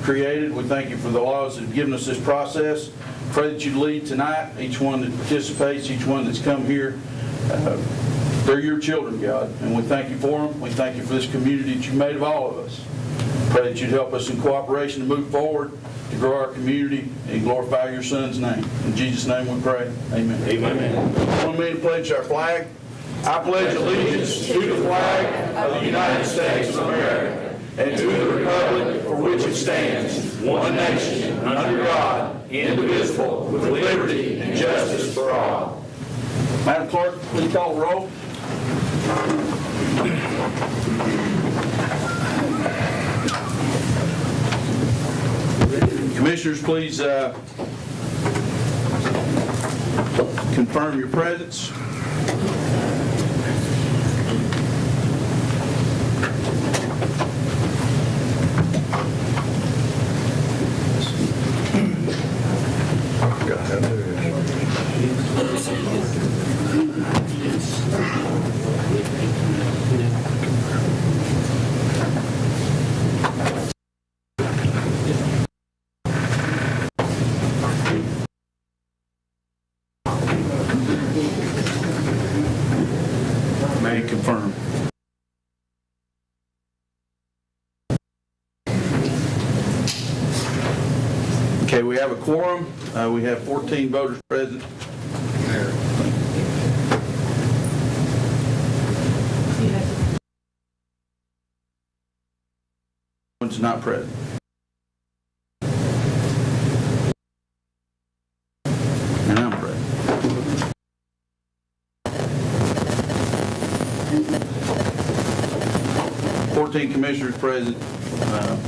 created. We thank you for the laws that have given us this process. Pray that you lead tonight, each one that participates, each one that's come here. They're your children, God, and we thank you for them. We thank you for this community that you made of all of us. Pray that you'd help us in cooperation to move forward, to grow our community, and glorify your Son's name. In Jesus' name we pray. Amen. Amen. 1 minute pledge our flag. I pledge allegiance to the flag of the United States of America and to the republic for which it stands, one nation, under God, indivisible, with liberty and justice for all. Madam Clerk, please call the roll. Commissioners, please confirm your presence. Confirm. Okay, we have a quorum. We have 14 voters present. One's not present. And I'm present. 14 commissioners present,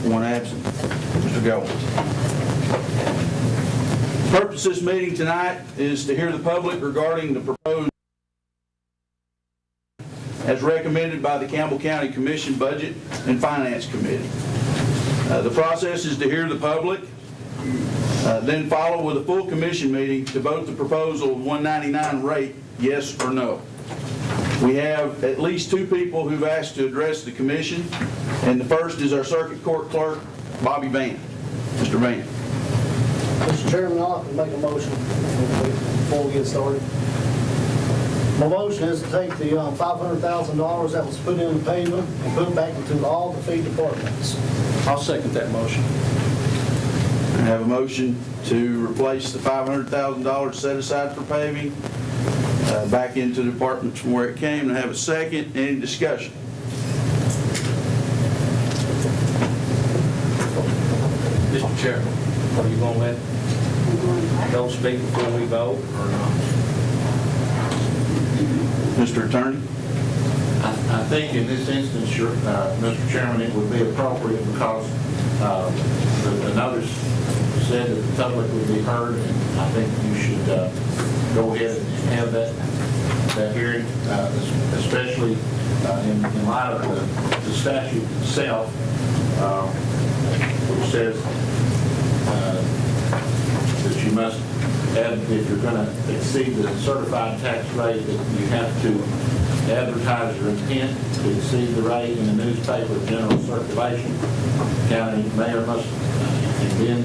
one absent. Mr. Goins. The purpose of this meeting tonight is to hear the public regarding the proposed as recommended by the Campbell County Commission Budget and Finance Committee. The process is to hear the public, then follow with a full commission meeting to vote the proposal of $1.99 rate, yes or no. We have at least 2 people who've asked to address the commission, and the first is our Circuit Court Clerk, Bobby Van. Mr. Van. Mr. Chairman, I'll have to make a motion before we get started. My motion is to take the $500,000 that was put in the payment and put it back into all the fee departments. I'll second that motion. I have a motion to replace the $500,000 set aside for paving back into the departments from where it came, and I have a second. Any discussion? Mr. Chairman, are you going to let those speak before we vote or not? Mr. Attorney? I think in this instance, Mr. Chairman, it would be appropriate because the notice said that the public would be heard, and I think you should go ahead and have that hearing, especially in light of the statute itself, which says that you must add, if you're going to exceed the certified tax rate, that you have to advertise your intent to exceed the rate in the newspaper of general circulation. County mayor must, and then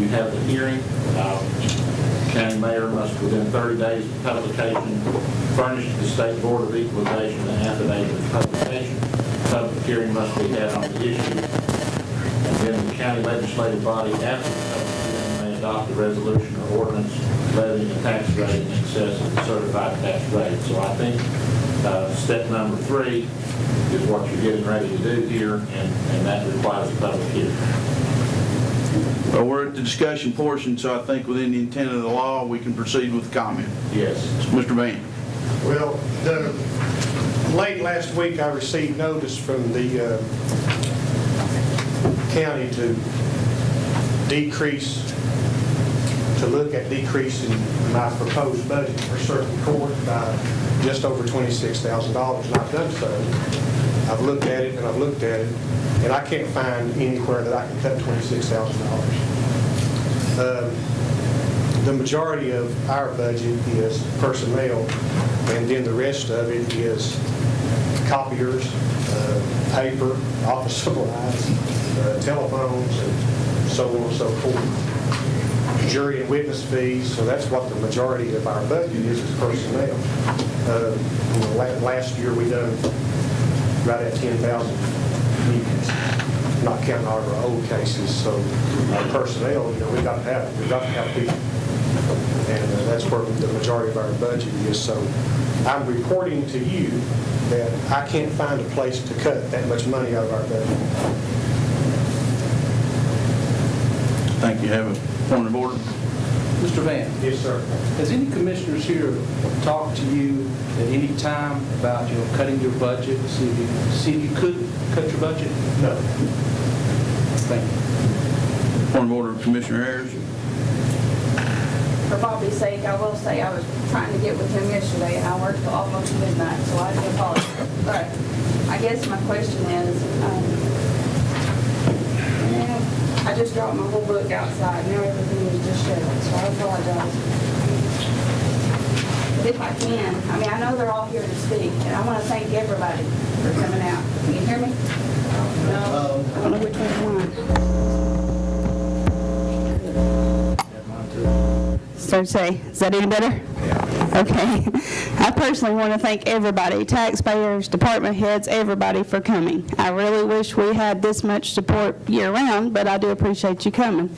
you have the hearing. County mayor must, within 30 days of publication, furnish the State Board of Equalization an affidavit of publication. Public hearing must be had on the issue. And then the county legislative body, after the public hearing, may adopt a resolution or ordinance levying a tax rate in excess of the certified tax rate. So I think step number 3 is what you're getting ready to do here, and that requires a public hearing. Well, we're at the discussion portion, so I think within the intent of the law, we can proceed with the comment. Yes. Mr. Van. Well, late last week, I received notice from the county to look at decreasing my proposed budget for circuit court by just over $26,000, and I've done so. I've looked at it and I've looked at it, and I can't find anywhere that I can cut $26,000. The majority of our budget is personnel, and then the rest of it is copiers, paper, office supplies, telephones, and so on and so forth. Jury and witness fees, so that's what the majority of our budget is personnel. Last year we done right at 10,000 new cases, not counting all of our old cases. So our personnel, we've got to have people, and that's where the majority of our budget is. So I'm reporting to you that I can't find a place to cut that much money out of our budget. Thank you. Have a point of order. Mr. Van, Yes, sir. has any commissioners here talked to you at any time about, cutting your budget, see if you could cut your budget? No. Thank you. Point of order, Commissioner Ayers. For Bobby's sake, I will say I was trying to get with him yesterday, and I worked till almost midnight, so I do apologize. But I guess my question is, I just dropped my whole book outside, and everything is just shut, so I apologize. But if I can, I know they're all here to speak, and I want to thank everybody for coming out. Can you hear me? No. I don't know which one's mine. So say, is that any better? Okay. I personally want to thank everybody, taxpayers, department heads, everybody for coming. I really wish we had this much support year-round, but I do appreciate you coming.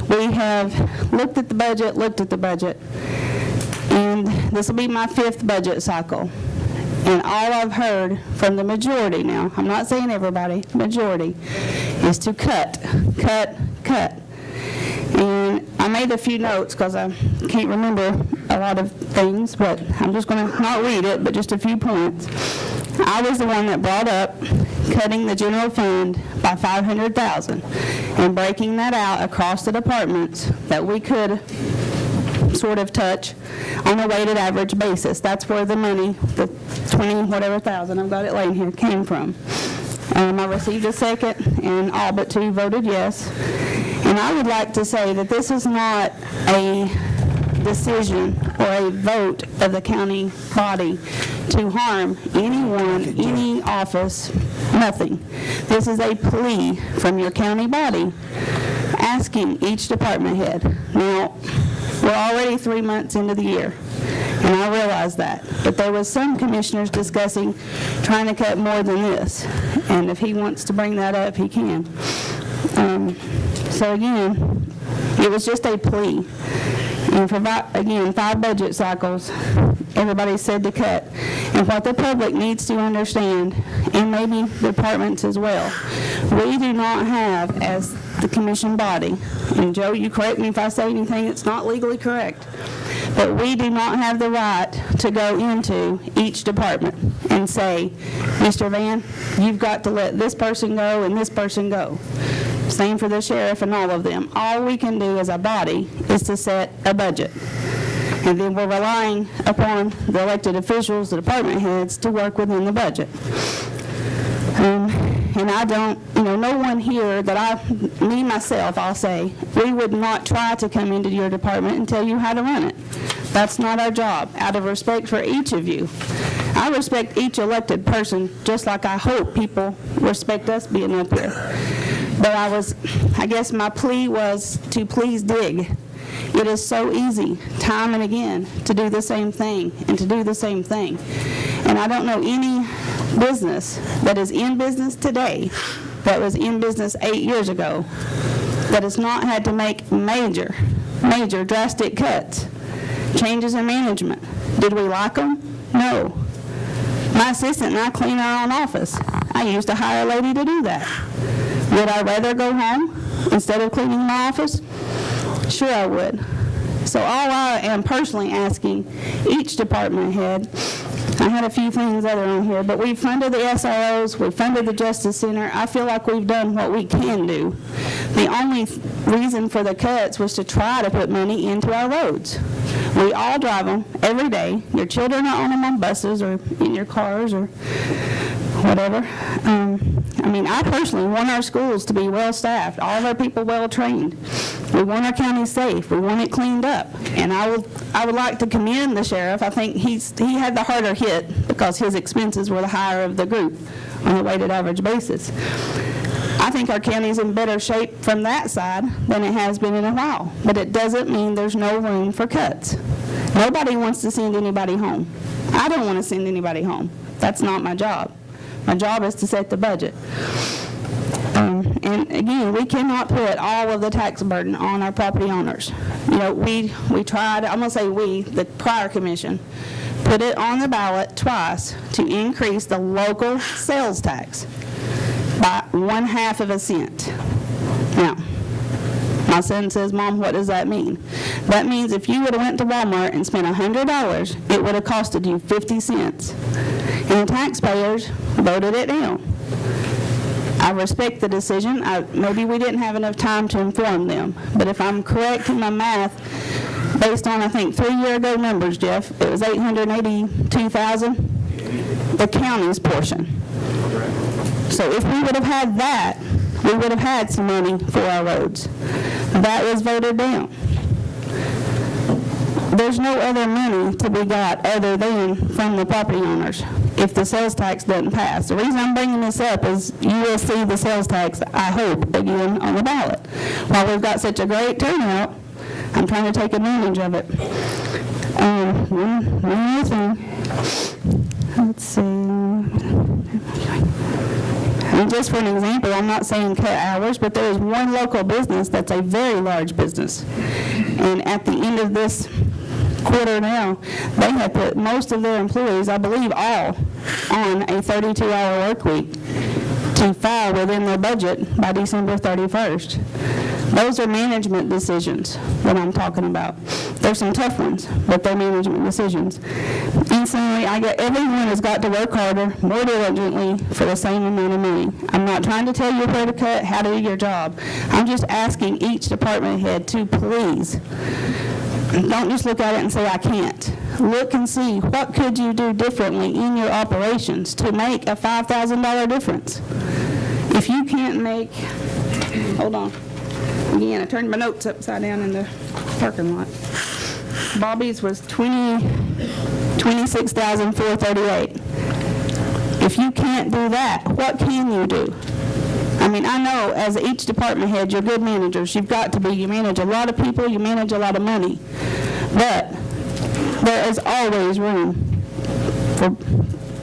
We have looked at the budget, and this will be my 5th budget cycle. And all I've heard from the majority now, I'm not saying everybody, majority, is to cut. And I made a few notes because I can't remember a lot of things, but I'm just going to not read it, but just a few points. I was the one that brought up cutting the general fund by $500,000 and breaking that out across the departments that we could sort of touch on a weighted average basis. That's where the money, the 20 whatever thousand, I've got it laying here, came from. I received a second, and all but 2 voted yes. And I would like to say that this is not a decision or a vote of the county body to harm anyone, any office, nothing. This is a plea from your county body asking each department head. Now, we're already 3 months into the year, and I realize that. But there was some commissioners discussing trying to cut more than this. And if he wants to bring that up, he can. So again, it was just a plea. And for, again, 5 budget cycles, everybody said to cut. And what the public needs to understand, and maybe departments as well, we do not have, as the commission body, and Joe, you correct me if I say anything that's not legally correct, but we do not have the right to go into each department and say, Mr. Van, you've got to let this person go and this person go. Same for the sheriff and all of them. All we can do as a body is to set a budget. And then we're relying upon the elected officials, the department heads, to work within the budget. And I don't, no one here that me myself, I'll say, we would not try to come into your department and tell you how to run it. That's not our job. Out of respect for each of you, I respect each elected person just like I hope people respect us being up here. But I guess my plea was to please dig. It is so easy, time and again, to do the same thing and to do the same thing. And I don't know any business that is in business today that was in business 8 years ago that has not had to make major drastic cuts, changes in management. Did we like them? No. My assistant and I clean our own office. I used to hire a lady to do that. Would I rather go home instead of cleaning my office? Sure I would. So all I am personally asking each department head, I had a few things other on here, but we funded the SROs, we funded the Justice Center. I feel like we've done what we can do. The only reason for the cuts was to try to put money into our roads. We all drive them every day. Your children are on them on buses or in your cars or whatever. I personally want our schools to be well-staffed, all of our people well-trained. We want our county safe. We want it cleaned up. And I would like to commend the sheriff. I think he had the harder hit because his expenses were the higher of the group. on a weighted average basis. I think our county's in better shape from that side than it has been in a while, but it doesn't mean there's no room for cuts. Nobody wants to send anybody home. I don't want to send anybody home. That's not my job. My job is to set the budget. And again, we cannot put all of the tax burden on our property owners. You know, we tried, I'm going to say we, the prior commission, put it on the ballot twice to increase the local sales tax by 1/2 of a cent. Now, my son says, Mom, what does that mean? That means if you would have went to Walmart and spent $100, it would have costed you 50 cents. And the taxpayers voted it down. I respect the decision. Maybe we didn't have enough time to inform them. But if I'm correct in my math, based on, I think, 3 year ago numbers, Jeff, it was $882,000, the county's portion. So if we would have had that, we would have had some money for our roads. That was voted down. There's no other money to be got other than from the property owners if the sales tax doesn't pass. The reason I'm bringing this up is you will see the sales tax, I hope, again on the ballot. While we've got such a great turnout, I'm trying to take advantage of it. One more thing. Let's see. And just for an example, I'm not saying cut hours, but there is one local business that's a very large business. And at the end of this quarter now, they have put most of their employees, I believe all, on a 32-hour work week to fall within their budget by December 31st. Those are management decisions that I'm talking about. There's some tough ones, but they're management decisions. Instantly, everyone has got to work harder, more diligently for the same amount of money. I'm not trying to tell you where to cut, how to do your job. I'm just asking each department head to please don't just look at it and say, I can't. Look and see what could you do differently in your operations to make a $5,000 difference. If you can't make, hold on. Again, I turned my notes upside down in the parking lot. Bobby's was $26,438. If you can't do that, what can you do? I mean, I know as each department head, you're good managers. You've got to be. You manage a lot of people. You manage a lot of money. But there is always room to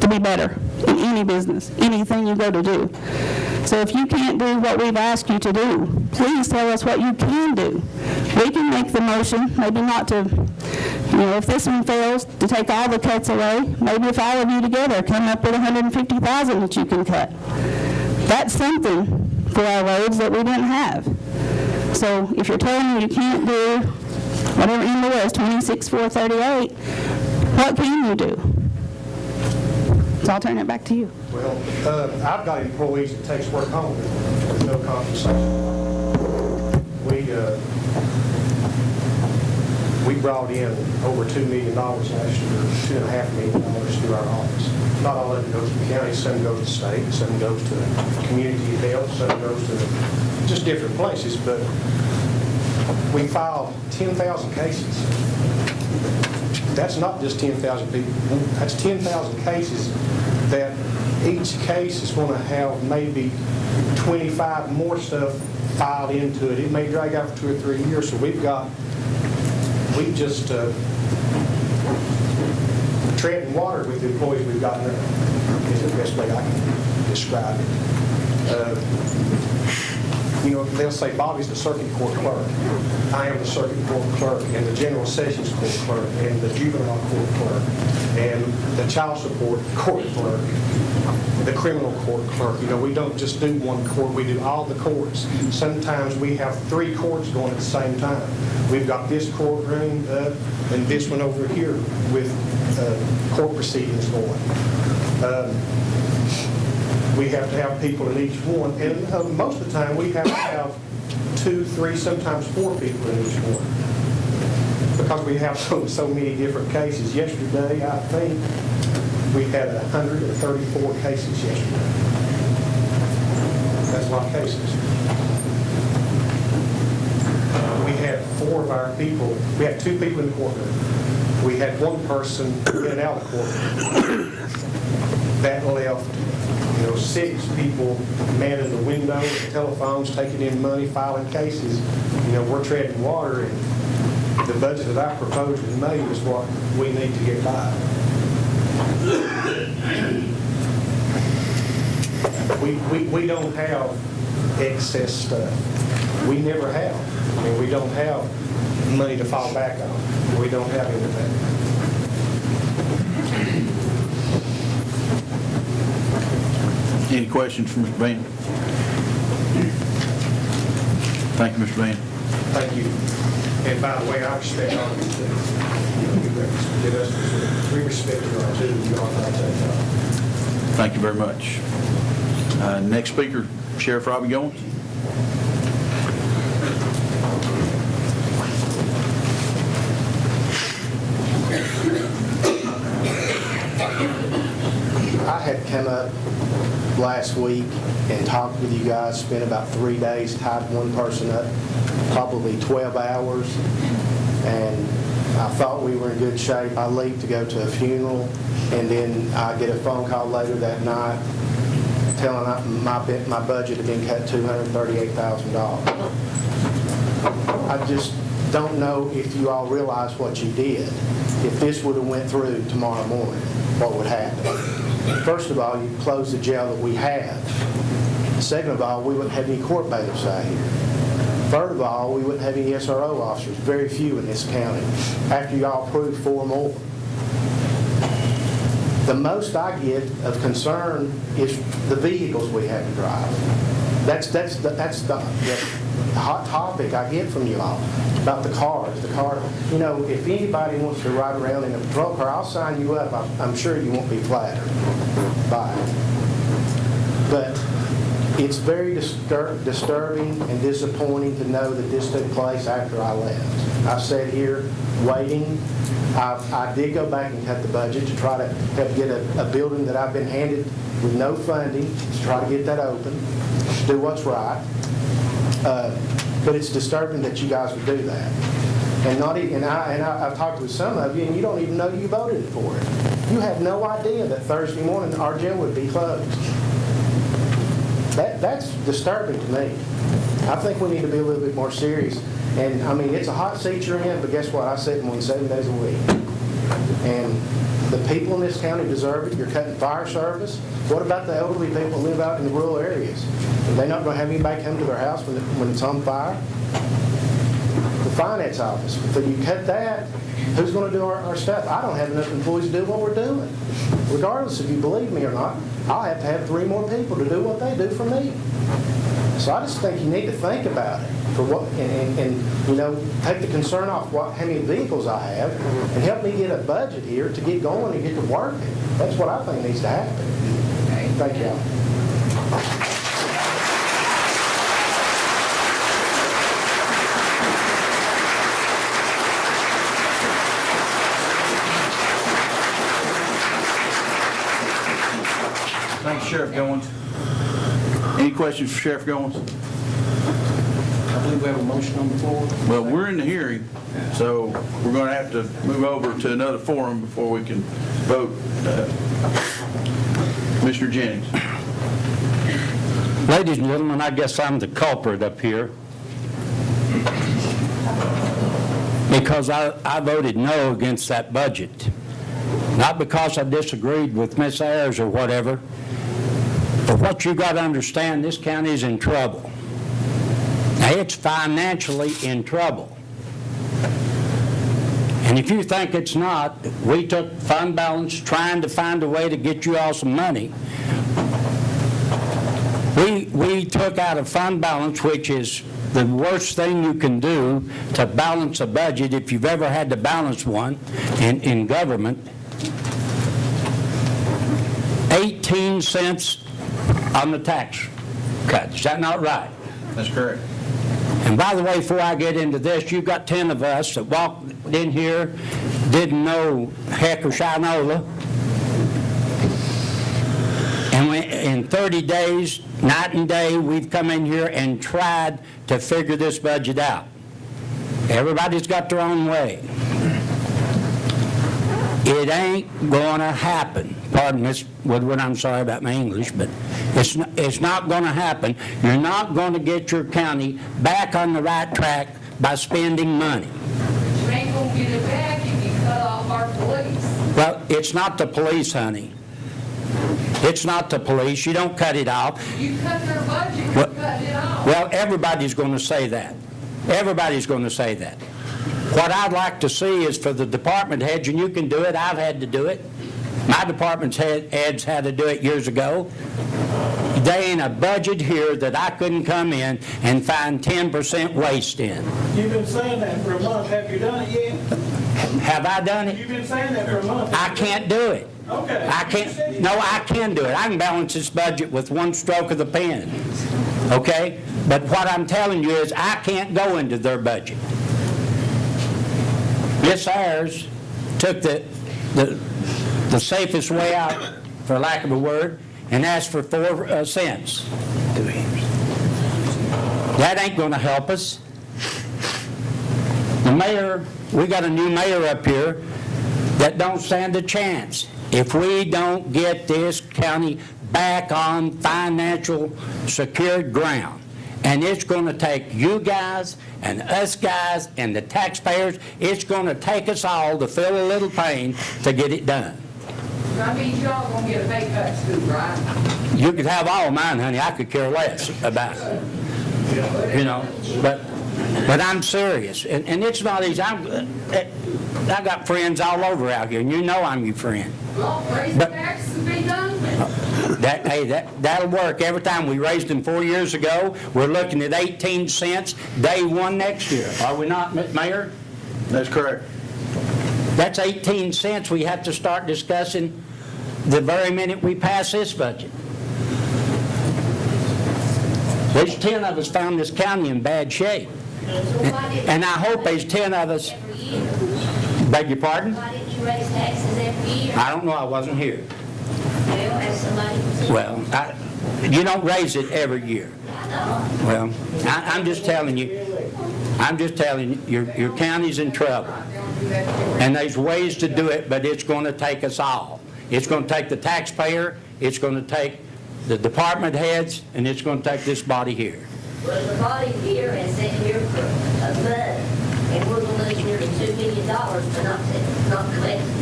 be better in any business, anything you go to do. So if you can't do what we've asked you to do, please tell us what you can do. We can make the motion, maybe not to, if this one fails, to take all the cuts away. Maybe if all of you together come up with $150,000 that you can cut. That's something for our roads that we didn't have. So if you're telling me you can't do whatever number was, 26,438, what can you do? So I'll turn it back to you. Well, I've got employees that takes work home with no compensation. We brought in over $2 million last year, $2.5 million through our office. Not all of it goes to the county, some goes to the state, some goes to community health, some goes to just different places, but we filed 10,000 cases. That's not just 10,000 people. That's 10,000 cases that each case is going to have maybe 25 more stuff filed into it. It may drag out for 2 or 3 years, so we just treading water with the employees we've got now is the best way I can describe it. They'll say Bobby's the circuit court clerk. I am the circuit court clerk and the general sessions court clerk and the juvenile court clerk and the child support court clerk, the criminal court clerk. We don't just do one court, we do all the courts. Sometimes we have 3 courts going at the same time. We've got this courtroom and this one over here with court proceedings going. We have to have people in each one, and most of the time we have to have 2, 3, sometimes 4 people in each one because we have so many different cases. Yesterday, I think we had 134 cases yesterday. That's a lot of cases. We had 4 of our people. We had 2 people in the courtroom. We had one person in and out of the courtroom. That left, 6 people manning the window, the telephones, taking in money, filing cases. We're treading water, and the budget that I proposed in May is what we need to get by. We don't have excess stuff. We never have. We don't have money to fall back on. We don't have anything. Any questions from Mr. Van? Thank you, Mr. Van. Thank you. And by the way, I respect all of you too. You get us, we respect you all too. You all got that job. Thank you very much. Next speaker, Sheriff Robbie Goins. I had come up last week and talked with you guys, spent about 3 days, tied one person up, probably 12 hours, and I thought we were in good shape. I leave to go to a funeral, and then I get a phone call later that night telling my budget had been cut $238,000. I just don't know if you all realize what you did. If this would have went through tomorrow morning, what would happen? First of all, you close the jail that we have. Second of all, we wouldn't have any court bailiffs out here. Third of all, we wouldn't have any SRO officers, very few in this county, after y'all approved 4 more. The most I get of concern is the vehicles we have to drive. That's the hot topic I get from you all, about the cars. If anybody wants to ride around in a patrol car, I'll sign you up. I'm sure you won't be flattered by it. But it's very disturbing and disappointing to know that this took place after I left. I sat here waiting. I did go back and cut the budget to try to help get a building that I've been handed with no funding, to try to get that open, to do what's right. But it's disturbing that you guys would do that. And I've talked with some of you, and you don't even know you voted for it. You have no idea that Thursday morning our jail would be closed. That's disturbing to me. I think we need to be a little bit more serious. And it's a hot seat you're in, but guess what? I sit in one 7 days a week. And the people in this county deserve it. You're cutting fire service. What about the elderly people who live out in the rural areas? Are they not going to have anybody come to their house when it's on fire? The finance office. If you cut that, who's going to do our stuff? I don't have enough employees to do what we're doing. Regardless if you believe me or not, I'll have to have 3 more people to do what they do for me. So I just think you need to think about it and take the concern off how many vehicles I have and help me get a budget here to get going and get to working. That's what I think needs to happen. Thank you all. Thank you, Sheriff Goins. Any questions for Sheriff Goins? I believe we have a motion on the floor. Well, we're in the hearing, so we're going to have to move over to another forum before we can vote. Mr. Jennings. Ladies and gentlemen, I guess I'm the culprit up here because I voted no against that budget. Not because I disagreed with Miss Ayers or whatever, but what you got to understand, this county is in trouble. Now, it's financially in trouble. And if you think it's not, we took fund balance trying to find a way to get you all some money. We took out a fund balance, which is the worst thing you can do to balance a budget if you've ever had to balance one in government. 18 cents on the tax cut. Is that not right? That's correct. And by the way, before I get into this, you've got 10 of us that walked in here, didn't know heck or shinola. And in 30 days, night and day, we've come in here and tried to figure this budget out. Everybody's got their own way. It ain't gonna happen. Pardon Miss Woodward, I'm sorry about my English, but it's not gonna happen. You're not gonna get your county back on the right track by spending money. You ain't gonna get it back if you cut off our police. Well, it's not the police, honey. It's not the police. You don't cut it off. You cut their budget, you Well- cut it off. Well, everybody's going to say that. Everybody's going to say that. What I'd like to see is for the department heads, and you can do it, I've had to do it. My department's heads had to do it years ago. There ain't a budget here that I couldn't come in and find 10% waste in. You've been saying that for a month. Have you done it yet? Have I done it? You've been saying that for a month. I can't do it. Okay. I can't, no, I can do it. I can balance this budget with one stroke of the pen, okay? But what I'm telling you is I can't go into their budget. Miss Ayers took the safest way out, for lack of a word, and asked for 4 cents. That ain't going to help us. The mayor, we got a new mayor up here that don't stand a chance. If we don't get this county back on financial secured ground, and it's going to take you guys and us guys and the taxpayers, it's going to take us all to feel a little pain to get it done. That means y'all gonna get a pay cut too, right? You could have all mine, honey, I could care less about it. You know, but I'm serious, and it's not easy. I got friends all over out here, and you know I'm your friend. Well, raise the taxes and be done with it. That'll work. Every time we raised them 4 years ago, we're looking at 18 cents day one next year. Are we not, Mayor? That's correct. That's 18 cents we have to start discussing the very minute we pass this budget. There's 10 of us found this county in bad shape. And I hope there's 10 of us. Every year. Beg your pardon? Why didn't you raise taxes every year? I don't know, I wasn't here. Well, as somebody said. Well, you don't raise it every year. I know. Well, I'm just telling you, your county's in trouble. And there's ways to do it, but it's going to take us all. It's going to take the taxpayer, it's going to take the department heads, and it's going to take this body here. Well, the body here has sat here for a month, and we're going to lose nearly $2 million for not collecting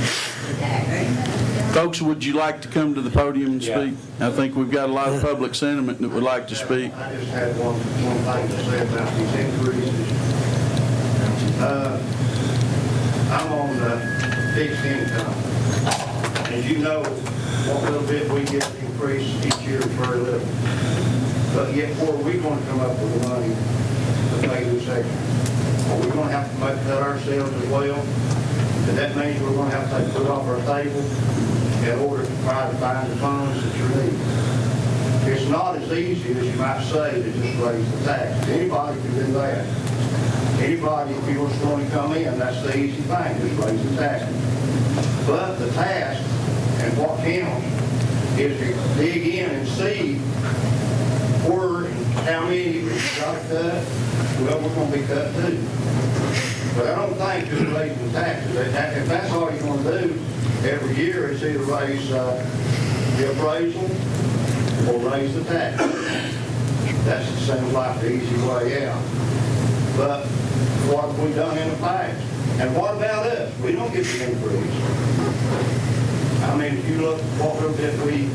the tax. Folks, would you like to come to the podium and speak? I think we've got a lot of public sentiment that would like to speak. I just had one thing to say about these increases. I'm on fixed income. As you know, what little bit we get increase each year is very little. But yet, where are we going to come up with the money to pay this extra? Are we going to have to cut ourselves as well? And that means we're going to have to take food off our table in order to try to find the funds that you need. It's not as easy as you might say to just raise the tax. Anybody can do that. Anybody, if you was going to come in, that's the easy thing, just raise the tax. But the task and what counts is to dig in and see where and how many we've got to cut. Well, we're going to be cut too. But I don't think just raising taxes, if that's all you're going to do every year, it's either raise the appraisal or raise the tax. That seems like the easy way out. But what have we done in the past? And what about us? We don't get the increase. I mean, if you look what little bit we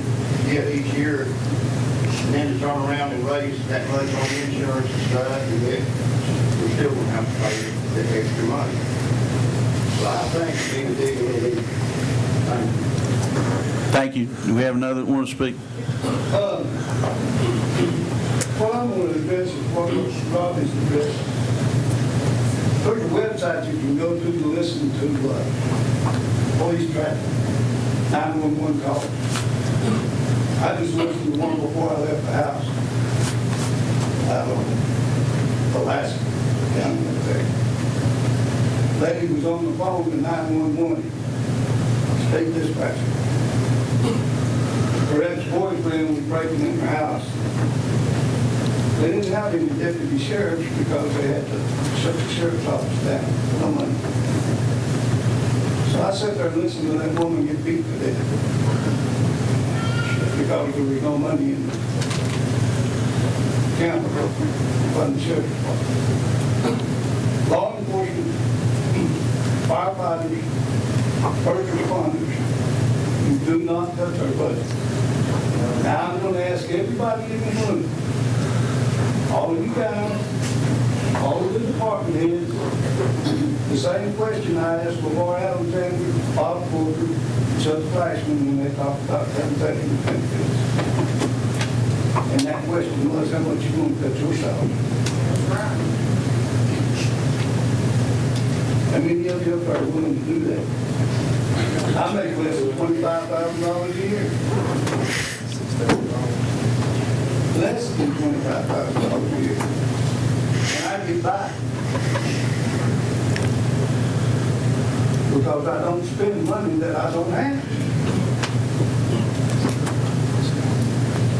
get each year, and then to turn around and raise that much on insurance and stuff, we're still going to have to pay the extra money. So I think we need to dig a little deeper. Thank you. Thank you. Do we have another that want to speak? What I'm going to address is what Rob is addressing. There's a website you can go to listen to police traffic, 911 calls. I just listened to one before I left the house. Alaska County, I think. Lady was on the phone to 911, state dispatcher. Her ex-boyfriend was breaking in her house. They didn't have any deputy sheriffs because they had to shut the sheriff's office down. No money. So I sat there and listened to that woman get beat to death because there was no money in the county fund the sheriff's department. Law enforcement, firefighters, first responders, you do not touch our budget. Now I'm going to ask everybody in the room, all of you guys, all of the department heads, the same question I asked Lamar Alexander, Bob Porter, Chuck Flashman when they talked about cutting benefits. And that question was, how much you going to cut your salary? How many of you up there are willing to do that? I make less than $25,000 a year. Less than $25,000 a year. And I get by. Because I don't spend money that I don't have.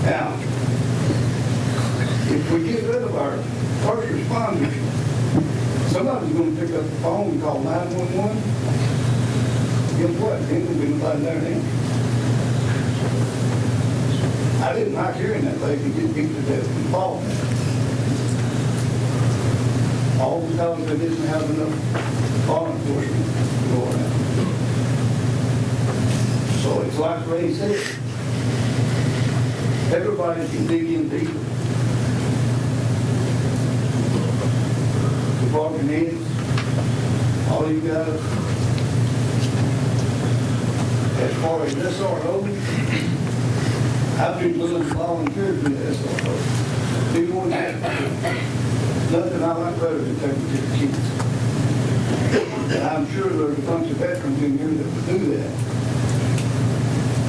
Now, if we get rid of our first responders, somebody's going to pick up the phone and call 911. Guess what? Ain't going to be nobody there then. I didn't like hearing that lady get beat to death and fall. All because they didn't have enough law enforcement to go around. So it's like Ray said, everybody can dig in deeper. Department heads, all you guys, as far as SRO, I've been willing to volunteer to be an SRO. Do you want that? Nothing I like better than taking care of kids. And I'm sure there's a bunch of veterans in here that would do that.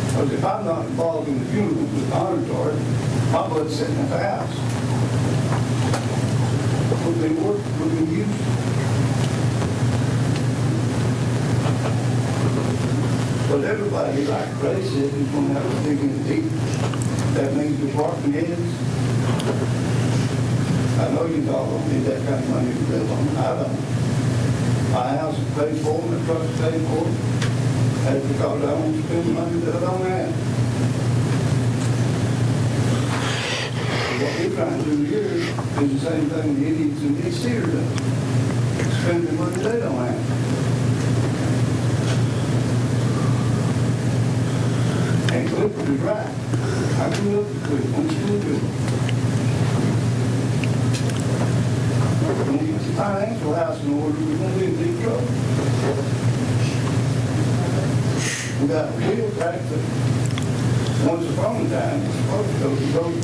Because if I'm not involved in the funerals with the honor guard, my blood's sitting at the house. Would they work? Would they use? But everybody, like Ray said, is going to have to dig in deep. That means department heads. I know you all don't need that kind of money to live on. I don't. My house is paid for, my truck is paid for. That's because I won't spend money that I don't have. What we're trying to do here is the same thing the idiots in D.C. are doing. Spending money they don't have. And Clifford is right. I grew up in Clifford, went to school with when we get the financial house in order, we're going to be in deep trouble. We got a wheel track that once upon a time was supposed to go to the road.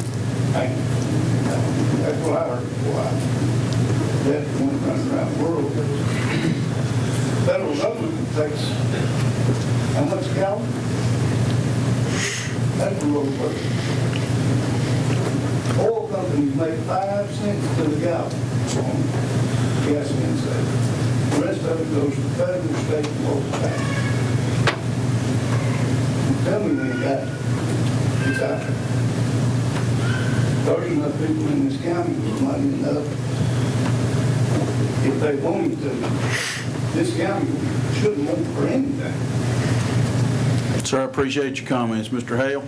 That's what I heard before I left and went running around the world. Federal government takes how much a gallon? That's the road work. Oil companies make 5 cents to the gallon on gasoline sales. The rest of it goes to federal, state, and local tax. Tell me when you got it. It's out there. There's enough people in this county with money enough. If they wanted to, this county shouldn't want for anything. Sir, I appreciate your comments. Mr. Hale?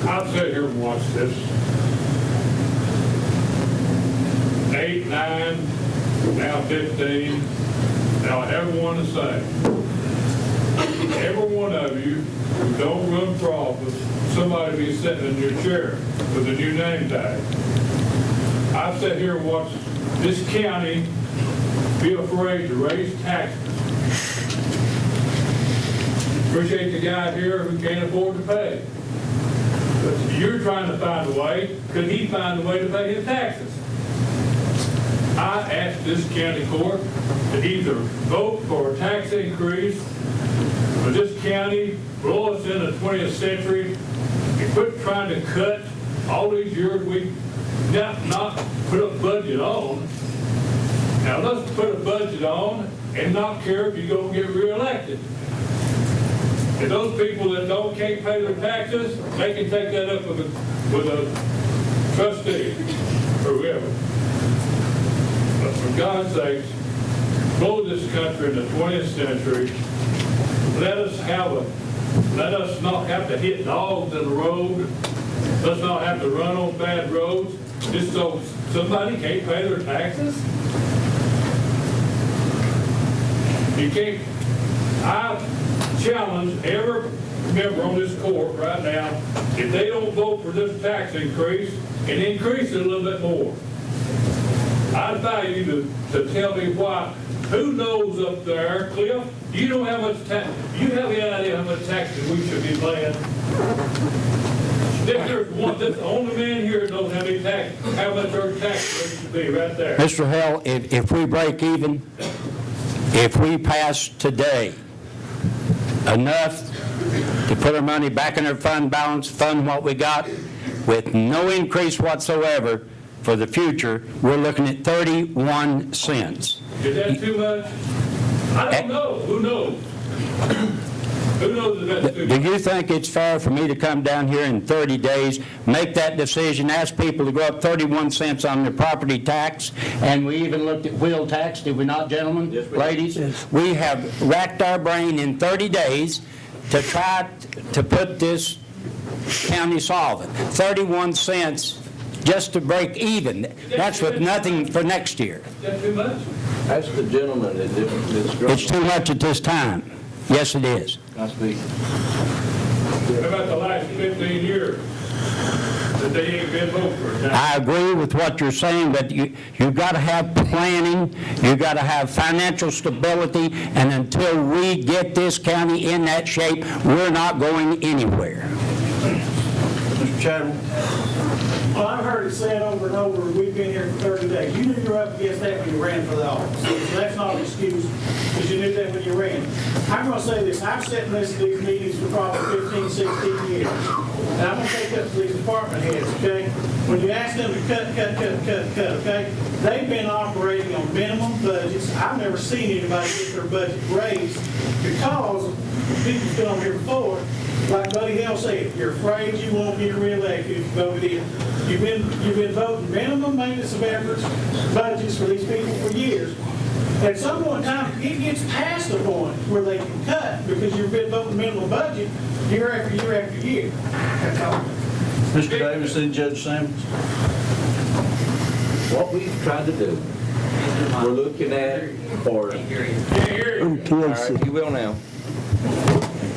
I've sat here and watched this. 8, 9, now 15, now everyone the same. Every one of you who don't run for office, somebody be sitting in your chair with a new name tag. I've sat here and watched this county be afraid to raise taxes. Appreciate the guy here who can't afford to pay. But you're trying to find a way. Could he find a way to pay his taxes? I asked this county court to either vote for a tax increase for this county, roll us in the 20th century, and quit trying to cut all these years we not put a budget on. Now let's put a budget on and not care if you're going to get reelected. And those people that can't pay their taxes, they can take that up with a trustee or whoever. for God's sakes, blow this country in the 20th century. Let us not have to hit dogs in the road. Let's not have to run on bad roads just so somebody can't pay their taxes. You can't. I challenge every member on this court right now, if they don't vote for this tax increase and increase it a little bit more, I advise you to tell me why. Who knows up there, Cliff? You know how much tax, you have any idea how much taxes we should be paying? There's one, that's the only man here that knows how much our tax rate should be, right there. Mr. Hell, if we break even, if we pass today enough to put our money back in our fund balance, fund what we got, with no increase whatsoever for the future, we're looking at 31 cents. Is that too much? I don't know. Who knows? Who knows if that's too Do much? you think it's fair for me to come down here in 30 days, make that decision, ask people to go up 31 cents on their property tax, and we even looked at wheel tax, did we not, gentlemen? Yes, we did. Ladies? We have racked our brain in 30 days to try to put this county solvent. 31 cents just to break even. That's with nothing for next year. Is that too much? Ask the gentleman that's It's too much at this time. Yes, it is. I speak. How about the last 15 years that they ain't been voting for a tax? I agree with what you're saying, but you've got to have planning, you've got to have financial stability, and until we get this county in that shape, we're not going anywhere. Mr. Chairman? Well, I've heard it said over and over, we've been here for 30 days. You knew you were up against that when you ran for the office. So that's not an excuse, because you knew that when you ran. I'm going to say this, I've sat and listened to these meetings for probably 15, 16 years. And I'm going to take up to these department heads, okay? When you ask them to cut, okay? They've been operating on minimum budgets. I've never seen anybody get their budget raised because people's been on here before. Like Buddy Hale said, you're afraid you won't get reelected if you voted in. You've been voting minimum maintenance of efforts budgets for these people for years. At some point in time, it gets past the point where they can cut because you've been voting minimum budget year after year after year. That's all. Mr. Davis, then Judge Sammons. What we've tried to do, we're looking at for, all right, you will now.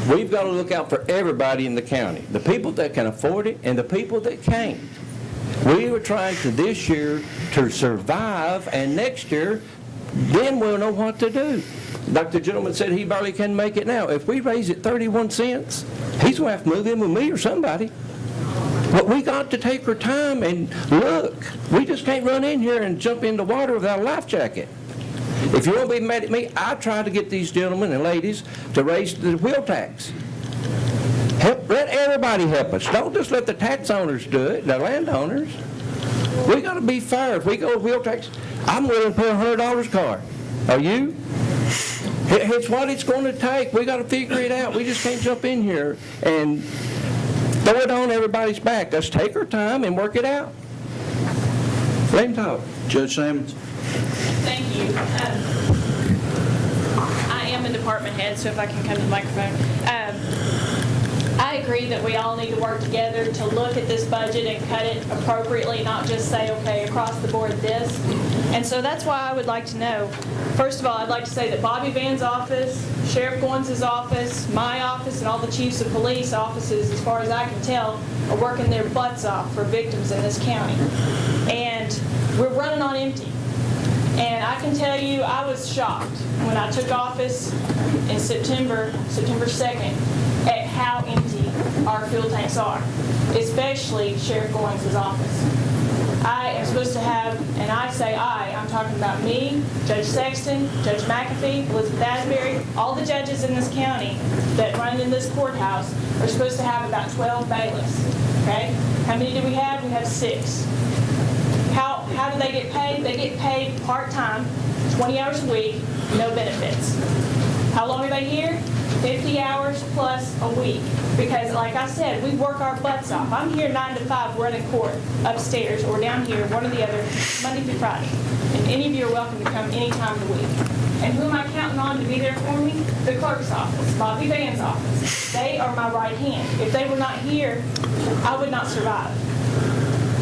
We've got to look out for everybody in the county, the people that can afford it and the people that can't. We were trying to this year to survive, and next year, then we'll know what to do. Like the gentleman said, he barely can make it now. If we raise it 31 cents, he's going to have to move in with me or somebody. But we got to take our time and look. We just can't run in here and jump in the water without a life jacket. If you won't be mad at me, I try to get these gentlemen and ladies to raise the wheel tax. Let everybody help us. Don't just let the tax owners do it, the landowners. We got to be fair. If we go wheel tax, I'm willing to pay $100 a car. Are you? It's what it's going to take. We got to figure it out. We just can't jump in here and throw it on everybody's back. Let's take our time and work it out. Let him talk. Judge Sammons? Thank you. I am a department head, so if I can come to the microphone. I agree that we all need to work together to look at this budget and cut it appropriately, not just say, okay, across the board this. And so that's why I would like to know, first of all, I'd like to say that Bobby Vann's office, Sheriff Goins' office, my office, and all the chiefs of police offices, as far as I can tell, are working their butts off for victims in this county. And we're running on empty. And I can tell you, I was shocked when I took office in September 2nd, at how empty our fuel tanks are, especially Sheriff Goins' office. I am supposed to have, and I say I'm talking about me, Judge Sexton, Judge McAfee, Elizabeth Asbury, all the judges in this county that run in this courthouse are supposed to have about 12 bailiffs, okay? How many do we have? We have 6. How do they get paid? They get paid part-time, 20 hours a week, no benefits. How long are they here? 50 hours plus a week. Because like I said, we work our butts off. I'm here 9 to 5 running court upstairs or down here, one or the other, Monday through Friday. And any of you are welcome to come any time of the week. And who am I counting on to be there for me? The clerk's office, Bobby Van's office. They are my right hand. If they were not here, I would not survive.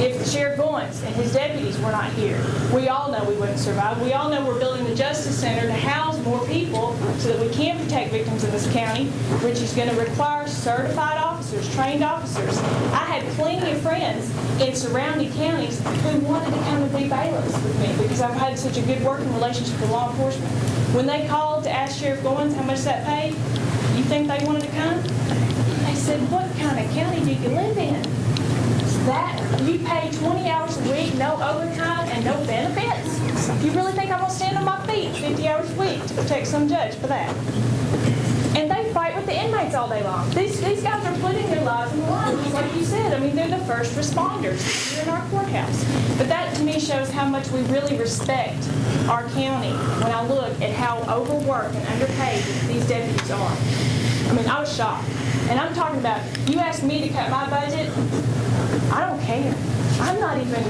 If Sheriff Goins and his deputies were not here, we all know we wouldn't survive. We all know we're building the Justice Center to house more people so that we can protect victims in this county, which is going to require certified officers, trained officers. I had plenty of friends in surrounding counties who wanted to come and be bailiffs with me because I've had such a good working relationship with law enforcement. When they called to ask Sheriff Goins how much that paid, you think they wanted to come? They said, what kind of county do you live in? That you pay 20 hours a week, no overtime, and no benefits? You really think I'm going to stand on my feet 50 hours a week to protect some judge for that? And they fight with the inmates all day long. These guys are putting their lives on the line, just like you said. I mean, they're the first responders here in our courthouse. But that, to me, shows how much we really respect our county when I look at how overworked and underpaid these deputies are. I mean, I was shocked. And I'm talking about, you asked me to cut my budget, I don't care. I'm not even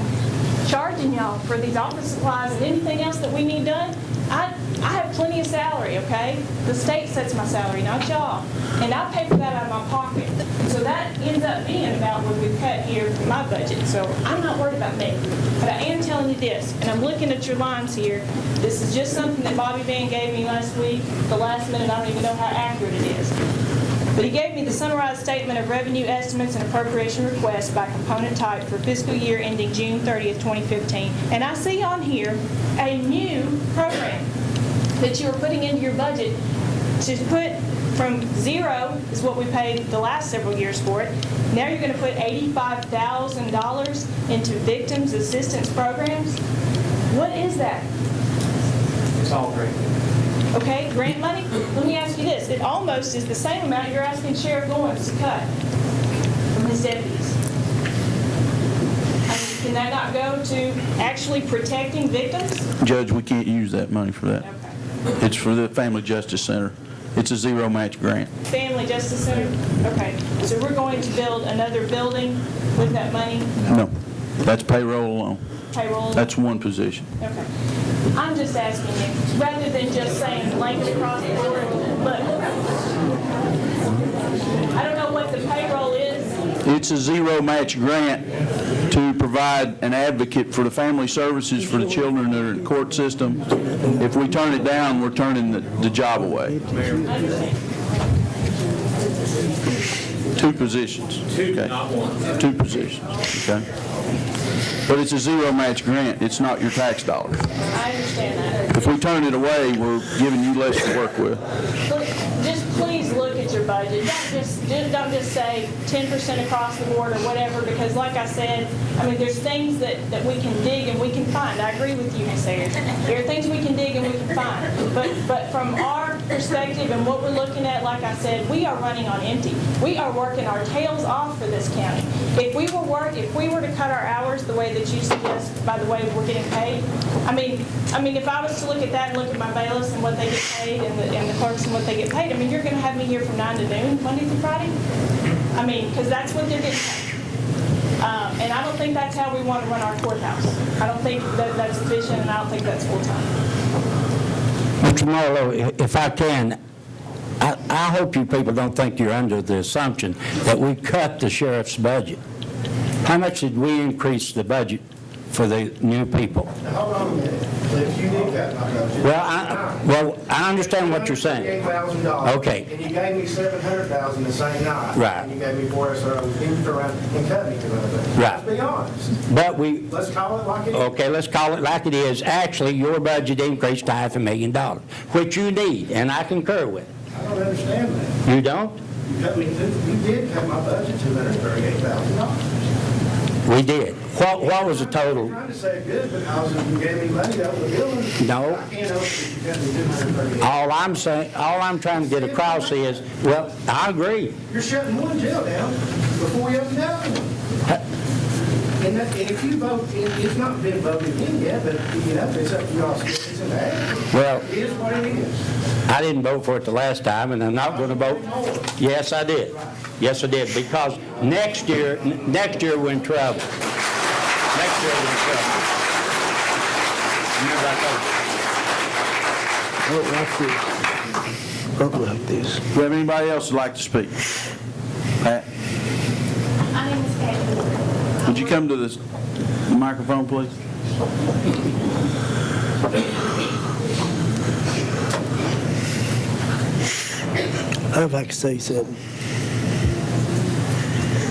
charging y'all for these office supplies and anything else that we need done. I have plenty of salary, okay? The state sets my salary, not y'all. And I pay for that out of my pocket. So that ends up being about what we've cut here for my budget. So I'm not worried about me. But I am telling you this, and I'm looking at your lines here. This is just something that Bobby Van gave me last week. The last minute, I don't even know how accurate it is. But he gave me the summarized statement of revenue estimates and appropriation requests by component type for fiscal year ending June 30th, 2015. And I see on here a new program that you are putting into your budget to put from zero is what we paid the last several years for it. Now you're going to put $85,000 into victims assistance programs. What is that? It's all great. Okay, grant money? Let me ask you this. It almost is the same amount you're asking Sheriff Goins to cut from his deputies. I mean, can that not go to actually protecting victims? Judge, we can't use that money for that. Okay. It's for the Family Justice Center. It's a zero match grant. Family Justice Center? Okay. So we're going to build another building with that money? No, that's payroll alone. Payroll? That's one position. Okay. I'm just asking you, rather than just saying blanket across the board, look, I don't know what the payroll is. It's a zero match grant to provide an advocate for the family services for the children that are in the court system. If we turn it down, we're turning the job away. Two positions. Okay. Two positions. Okay. But it's a zero match grant. It's not your tax dollars. I understand that. If we turn it away, we're giving you less to work with. Just please look at your budget. Don't just say 10% across the board or whatever, because like I said, I mean, there's things that we can dig and we can find. I agree with you, Ms. Ayers. There are things we can dig and we can find. But from our perspective and what we're looking at, like I said, we are running on empty. We are working our tails off for this county. If we were to cut our hours the way that you suggest, by the way we're getting paid, I mean, if I was to look at that and look at my bailiffs and what they get paid and the clerks and what they get paid, I mean, you're going to have me here from 9 to noon, Monday through Friday? I mean, because that's what they're getting paid. And I don't think that's how we want to run our courthouse. I don't think that's efficient, and I don't think that's full-time. Mr. Marlowe, if I can, I hope you people don't think you're under the assumption that we cut the sheriff's budget. How much did we increase the budget for the new people? Hold on a minute. If you did cut my budget. Well, I understand what you're saying. $58,000. Okay. And you gave me $700,000 the same night. Right. And you gave me 4 SROs. You turned around and cut me $200,000. Right. Let's be honest. But Let's call it like it is. Okay, let's call it like it is. Actually, your budget increased to $500,000, which you need, and I concur with. I don't understand that. You don't? You did cut my budget $238,000. We did. What was the total? I'm trying to say good because you gave me money out of the building. No. I can't help it if you cut me $238,000. All I'm trying to get across is, well, I agree. You're shutting one jail down before you open another one. And if you vote, it's not been voted in yet, but, it's up to y'all. It's an act. Well, It is what it is. I I didn't vote for it the last time, and I'm not going to vote. Yes, I did. Yes, I did, because next year we're in trouble. Next year we're in trouble. Remember I told you. Vote like this. Vote like this. Do we have anybody else who'd like to speak? Pat, My name is Patty Ward. would you come to the microphone, please? I'd like to say something.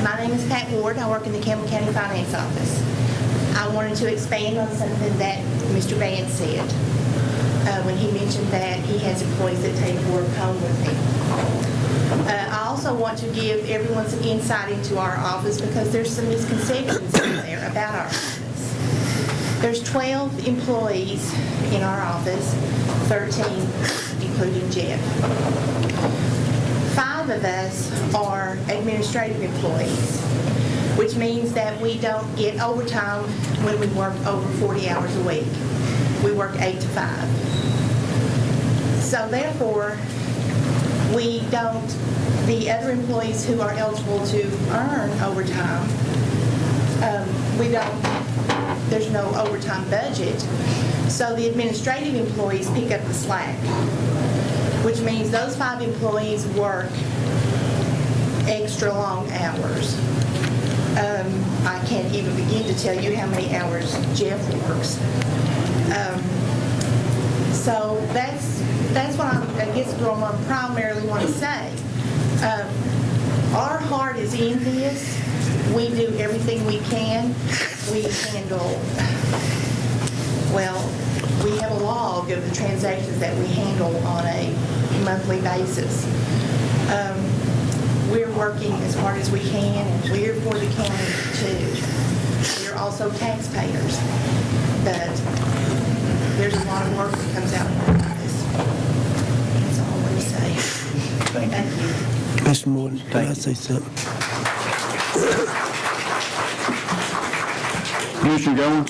My name is Pat Ward. I work in the Campbell County Finance Office. I wanted to expand on something that Mr. Vance said when he mentioned that he has employees that take work home with him. I also want to give everyone some insight into our office because there's some misconceptions out there about our office. There's 12 employees in our office, 13 including Jeff. 5 of us are administrative employees, which means that we don't get overtime when we work over 40 hours a week. We work 8 to 5. So therefore, the other employees who are eligible to earn overtime, there's no overtime budget. So the administrative employees pick up the slack, which means those 5 employees work extra long hours. I can't even begin to tell you how many hours Jeff works. So that's what I guess what I primarily want to say. Our heart is in this. We do everything we can. We handle, we have a log of the transactions that we handle on a monthly basis. We're working as hard as we can, and we're for the county too. We're also taxpayers, but there's a lot of work that comes out of our office. That's all I want to say. Thank you. Mr. Morton, can I say something? Commissioner Jones?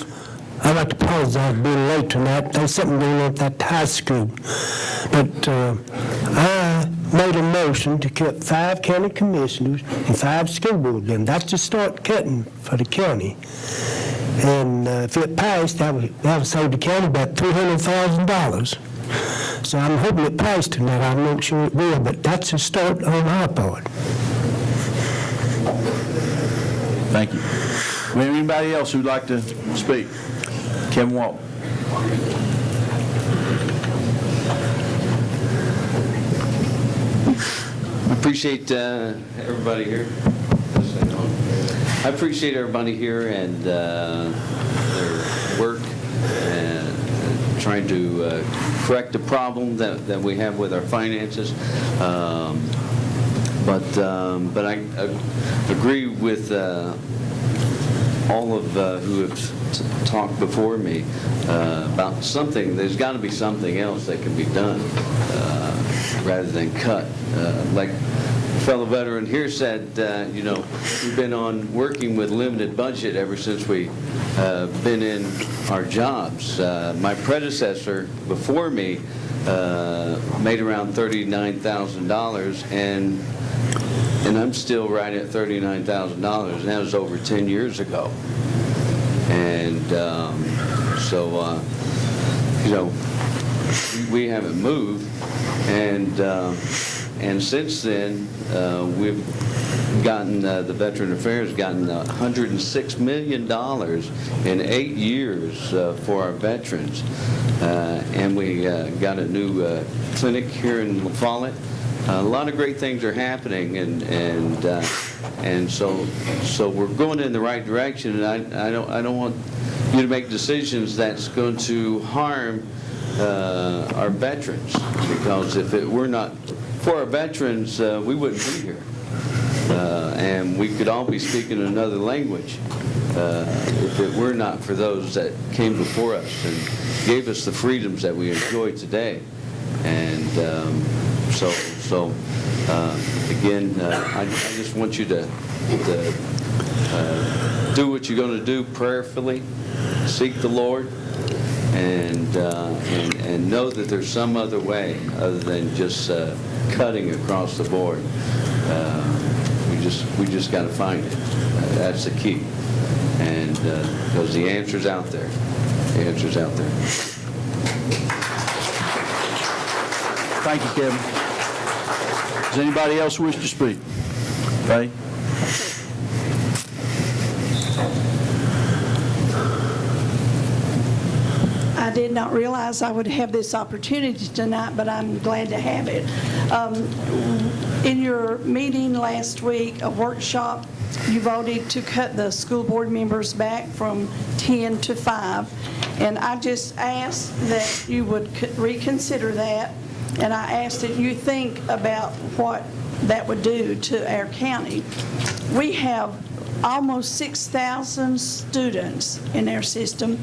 I'd like to apologize for being late tonight. There's something going on at that high school. But I made a motion to cut 5 county commissioners and 5 school board members. That's to start cutting for the county. And if it passed, that would save the county about $300,000. So I'm hoping it passed tonight. I'm not sure it will, but that's a start on our part. Thank you. Do we have anybody else who'd like to speak? Kevin Walton. I appreciate everybody here. I appreciate everybody here and their work and trying to correct the problem that we have with our finances. But I agree with all of who have talked before me about something. There's got to be something else that can be done rather than cut. Like a fellow veteran here said, we've been working with limited budget ever since we been in our jobs. My predecessor before me made around $39,000, and I'm still right at $39,000, and that was over 10 years ago. And we haven't moved, and since then we've gotten the Veteran Affairs gotten $106 million in 8 years for our veterans, and we got a new clinic here in La Follette. A lot of great things are happening, and so we're going in the right direction. And I don't want you to make decisions that's going to harm our veterans, because if it were not for our veterans, we wouldn't be here, and we could all be speaking another language if it were not for those that came before us and gave us the freedoms that we enjoy today. And again, I just want you to do what you're going to do prayerfully, seek the Lord, and know that there's some other way other than just cutting across the board. We just got to find it. That's the key. And because the answer's out there. The answer's out there. Thank you, Kevin. Does anybody else wish to speak? Faye? I did not realize I would have this opportunity tonight, but I'm glad to have it. In your meeting last week, a workshop, you voted to cut the school board members back from 10 to 5. And I just asked that you would reconsider that, and I asked that you think about what that would do to our county. We have almost 6,000 students in our system.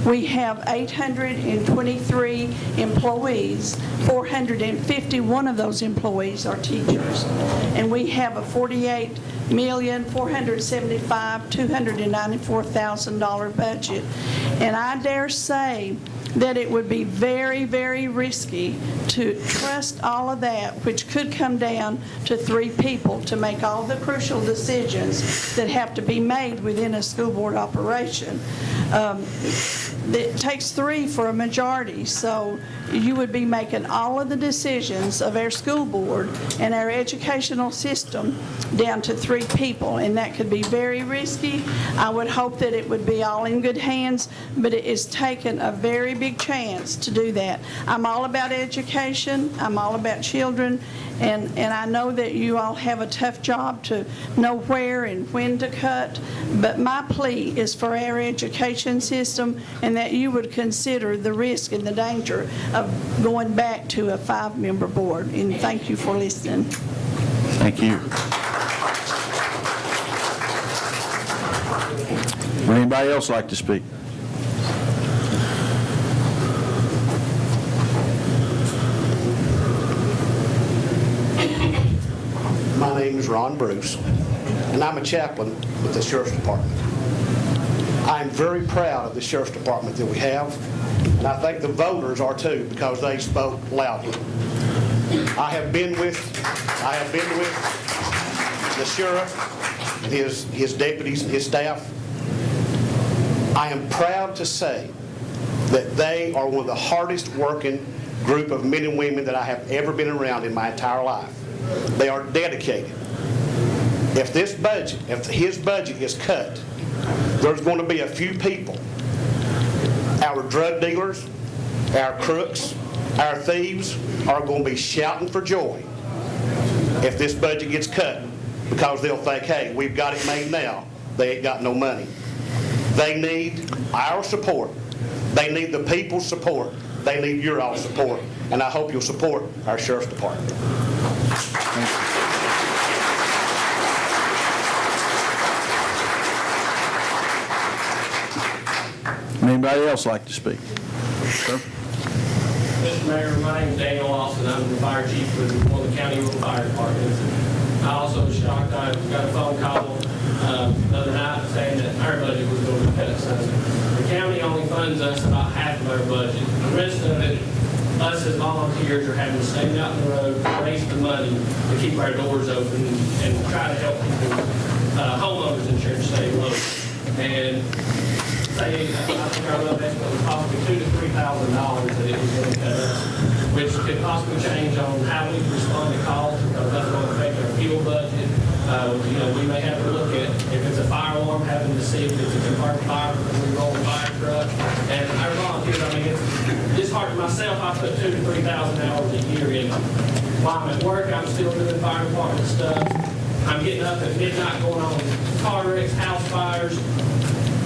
We have 823 employees. 451 of those employees are teachers. And we have a $48,475,294,000 budget. And I dare say that it would be very, very risky to trust all of that, which could come down to 3 people to make all the crucial decisions that have to be made within a school board operation. It takes 3 for a majority, so you would be making all of the decisions of our school board and our educational system down to 3 people, and that could be very risky. I would hope that it would be all in good hands, but it is taking a very big chance to do that. I'm all about education. I'm all about children, and I know that you all have a tough job to know where and when to cut, but my plea is for our education system and that you would consider the risk and the danger of going back to a 5-member board. And thank you for listening. Thank you. Would anybody else like to speak? My name is Ron Bruce, and I'm a chaplain with the Sheriff's Department. I'm very proud of the Sheriff's Department that we have, and I think the voters are too, because they spoke loudly. I have been with the sheriff and his deputies and his staff. I am proud to say that they are one of the hardest working group of men and women that I have ever been around in my entire life. They are dedicated. If his budget is cut, there's going to be a few people, our drug dealers, our crooks, our thieves, are going to be shouting for joy if this budget gets cut, because they'll think, hey, we've got it made now. They ain't got no money. They need our support. They need the people's support. They need your all support. And I hope you'll support our Sheriff's Department. Thank you. Anybody else like to speak? Sir? Mr. Mayor, my name is Daniel Lawson. I'm the fire chief for one of the county rural fire departments. I also was shocked. I got a phone call the other night saying that our budget was going to be cut. So the county only funds us about half of our budget. The rest of it, us as volunteers are having to stand out in the road, raise the money to keep our doors open and try to help people, homeowners insurance stay low. And I think our rough estimate was possibly $2,000 to $3,000 that it was going to cut us, which could possibly change on how we respond to calls, because that's going to affect our fuel budget. We may have to look at if it's a fire alarm, having to see if it's a confirmed fire before we roll a fire truck. And our volunteers, I mean, it's disheartening myself. I put 2,000 to 3,000 hours a year in. While I'm at work, I'm still doing fire department stuff. I'm getting up at midnight going on car wrecks, house fires.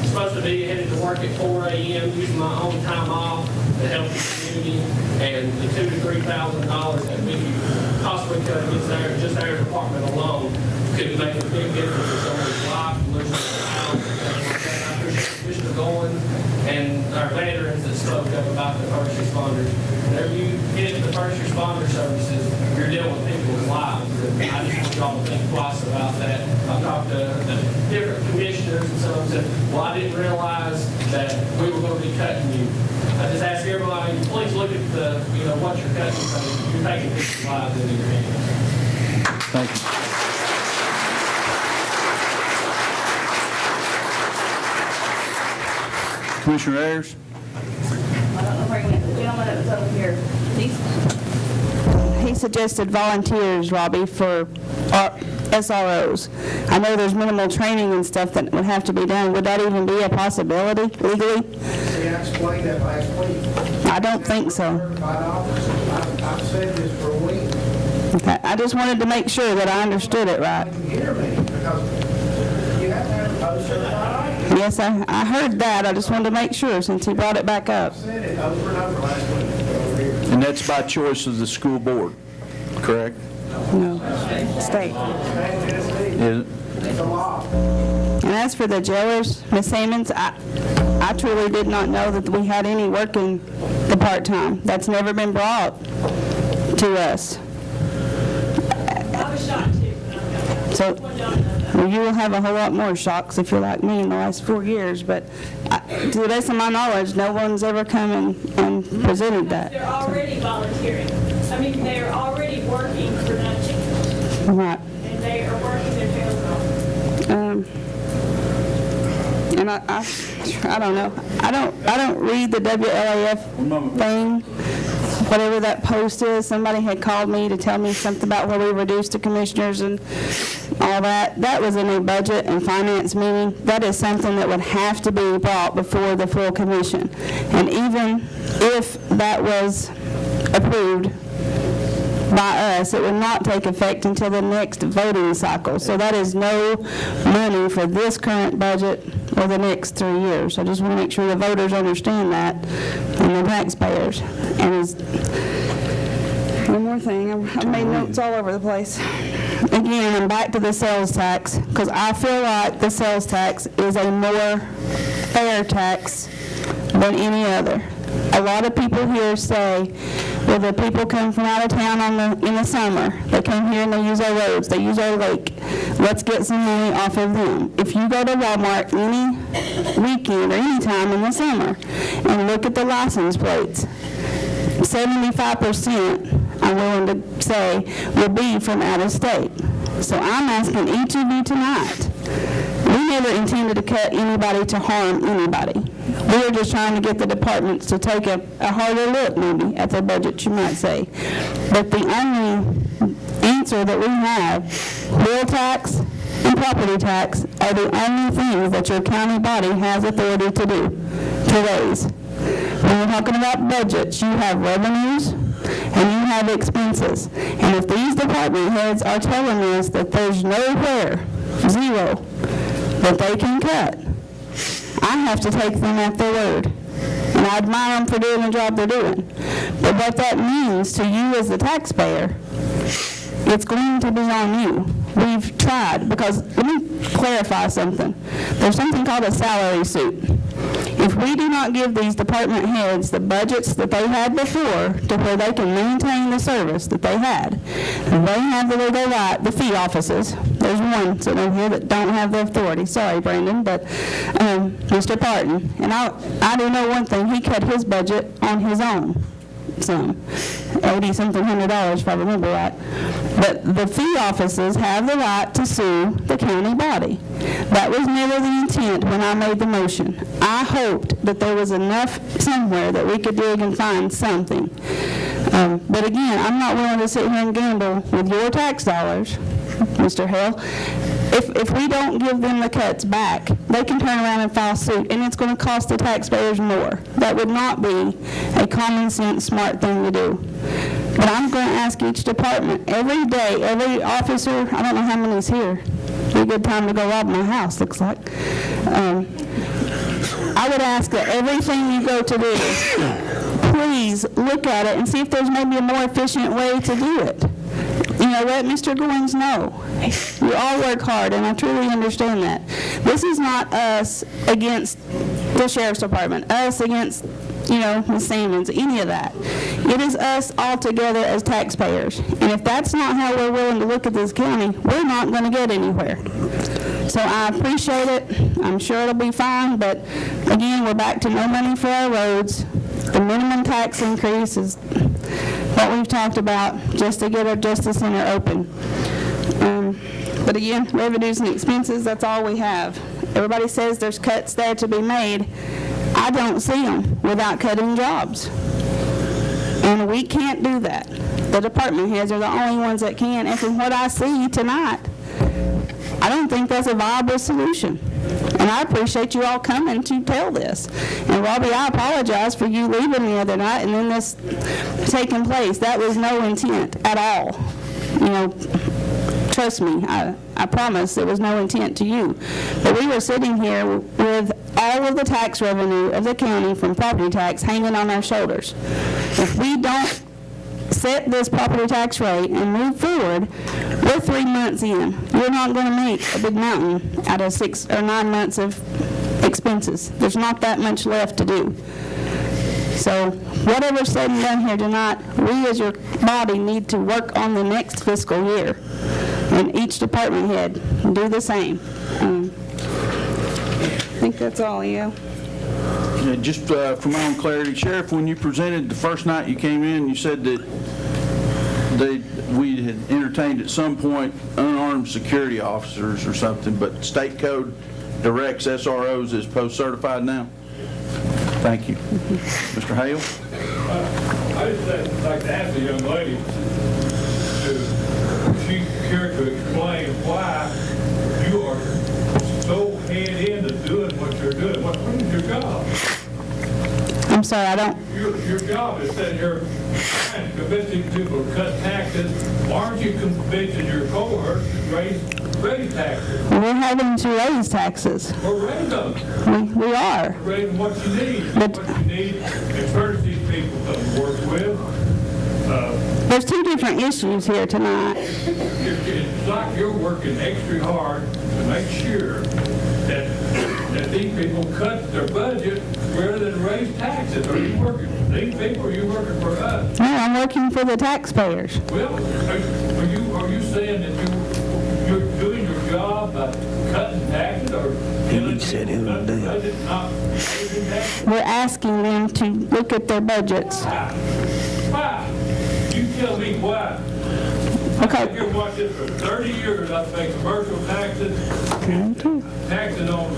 Supposed to be headed to work at 4 a.m. using my own time off to help the community, and the $2,000 to $3,000 that we possibly cut against just our department alone could make a big difference in someone's life, losing their house. I appreciate Commissioner Golan and our veterans that spoke up about the first responders. Whenever you get the first responder services, you're dealing with people's lives. And I just want y'all to think twice about that. I've talked to different commissioners, and some of them said, well, I didn't realize that we were going to be cutting you. I just ask everybody, please look at the, what you're cutting, because you're taking people's lives into your hands. Thank you. Commissioner Ayers? I don't know where he went, the gentleman that was over here. He suggested volunteers, Robbie, for SROs. I know there's minimal training and stuff that would have to be done. Would that even be a possibility legally? See, I explained that last week. I don't think so. I've said this for a week. Okay, I just wanted to make sure that I understood it right. Hear me, because you have to have a post certified. Yes, I heard that. I just wanted to make sure since he brought it back up. I said it over and over last week. And that's by choice of the school board, correct? No, state. Is it? It's a law. And as for the jailers, Ms. Hammonds, I truly did not know that we had any working the part-time. That's never been brought to us. I was shocked too. So well, you will have a whole lot more shocks if you're like me in the last 4 years, but to the best of my knowledge, no one's ever come and presented that. They're already volunteering. I mean, they're already working for nothing. Right. And they are working their tails off. And I don't know. I don't read the WLAF thing, whatever that post is. Somebody had called me to tell me something about where we reduced the commissioners and all that. That was in a budget and finance meeting. That is something that would have to be brought before the full commission. And even if that was approved by us, it would not take effect until the next voting cycle. So that is no money for this current budget or the next 3 years. I just want to make sure the voters understand that and the taxpayers. And one more thing, I've made notes all over the place. Again, I'm back to the sales tax, because I feel like the sales tax is a more fair tax than any other. A lot of people here say, well, the people come from out of town in the summer. They come here and they use our roads. They use our lake. Let's get some money off of them. If you go to Walmart any weekend or any time in the summer and look at the license plates, 75%, I'm willing to say, will be from out of state. So I'm asking each of you tonight, we never intended to cut anybody to harm anybody. We are just trying to get the departments to take a harder look, maybe, at their budget, you might say. But the only answer that we have, real tax and property tax, are the only things that your county body has authority to do, to raise. When you're talking about budgets, you have revenues and you have expenses. And if these department heads are telling us that there's nowhere, zero, that they can cut, I have to take them at their word. And I admire them for doing the job they're doing. But what that means to you as the taxpayer, it's going to be on you. We've tried, because let me clarify something. There's something called a salary suit. If we do not give these department heads the budgets that they had before to where they can maintain the service that they had, they have the legal right, the fee offices. There's one sitting over here that don't have the authority. Sorry, Brandon, but Mr. Parton. And I do know one thing. He cut his budget on his own. Some $80-something $100 if I remember right. But the fee offices have the right to sue the county body. That was never the intent when I made the motion. I hoped that there was enough somewhere that we could dig and find something. But again, I'm not willing to sit here and gamble with your tax dollars, Mr. Hill. If we don't give them the cuts back, they can turn around and file suit, and it's going to cost the taxpayers more. That would not be a common sense, smart thing to do. But I'm going to ask each department, every day, every officer, I don't know how many's here. Be a good time to go rob my house, looks like. I would ask that everything you go to do, please look at it and see if there's maybe a more efficient way to do it. You know, let Mr. Goins know. You all work hard, and I truly understand that. This is not us against the Sheriff's Department, us against, Ms. Simmons, any of that. It is us all together as taxpayers. And if that's not how we're willing to look at this county, we're not going to get anywhere. So I appreciate it. I'm sure it'll be fine, but again, we're back to no money for our roads. The minimum tax increase is what we've talked about, just to get our Justice Center open. But again, revenues and expenses, that's all we have. Everybody says there's cuts there to be made. I don't see them without cutting jobs. And we can't do that. The department heads are the only ones that can, and from what I see tonight, I don't think that's a viable solution. And I appreciate you all coming to tell this. And Robbie, I apologize for you leaving the other night and then this taking place. That was no intent at all. You know, trust me, I promise there was no intent to you. But we were sitting here with all of the tax revenue of the county from property tax hanging on our shoulders. If we don't set this property tax rate and move forward, we're 3 months in. You're not going to make a big mountain out of 6 or 9 months of expenses. There's not that much left to do. So whatever's said and done here tonight, we as your body need to work on the next fiscal year. And each department head do the same. I think that's all, yeah. Yeah, just for my own clarity, Sheriff, when you presented the first night you came in, you said that we had entertained at some point unarmed security officers or something, but state code directs SROs as post-certified now? Thank you. Mr. Hale? I'd just like to ask the young lady if she cared to explain why you are so head into doing what you're doing. What is your job? I'm sorry, I don't. Your job is that you're trying to convince these people to cut taxes. Why aren't you convincing your cohorts to raise taxes? We're having to raise taxes. Or raise them. We are. Raise what you need. What you need is first these people to work with. There's two different issues here tonight. It's like you're working extra hard to make sure that these people cut their budget rather than raise taxes. Are you working for these people or are you working for us? No, I'm working for the taxpayers. Well, are you saying that you're doing your job by cutting taxes or killing people, cutting the budget, not raising taxes? We're asking them to look at their budgets. Why? You tell me why. Okay. I've been watching this for 30 years. I pay commercial taxes, taxes on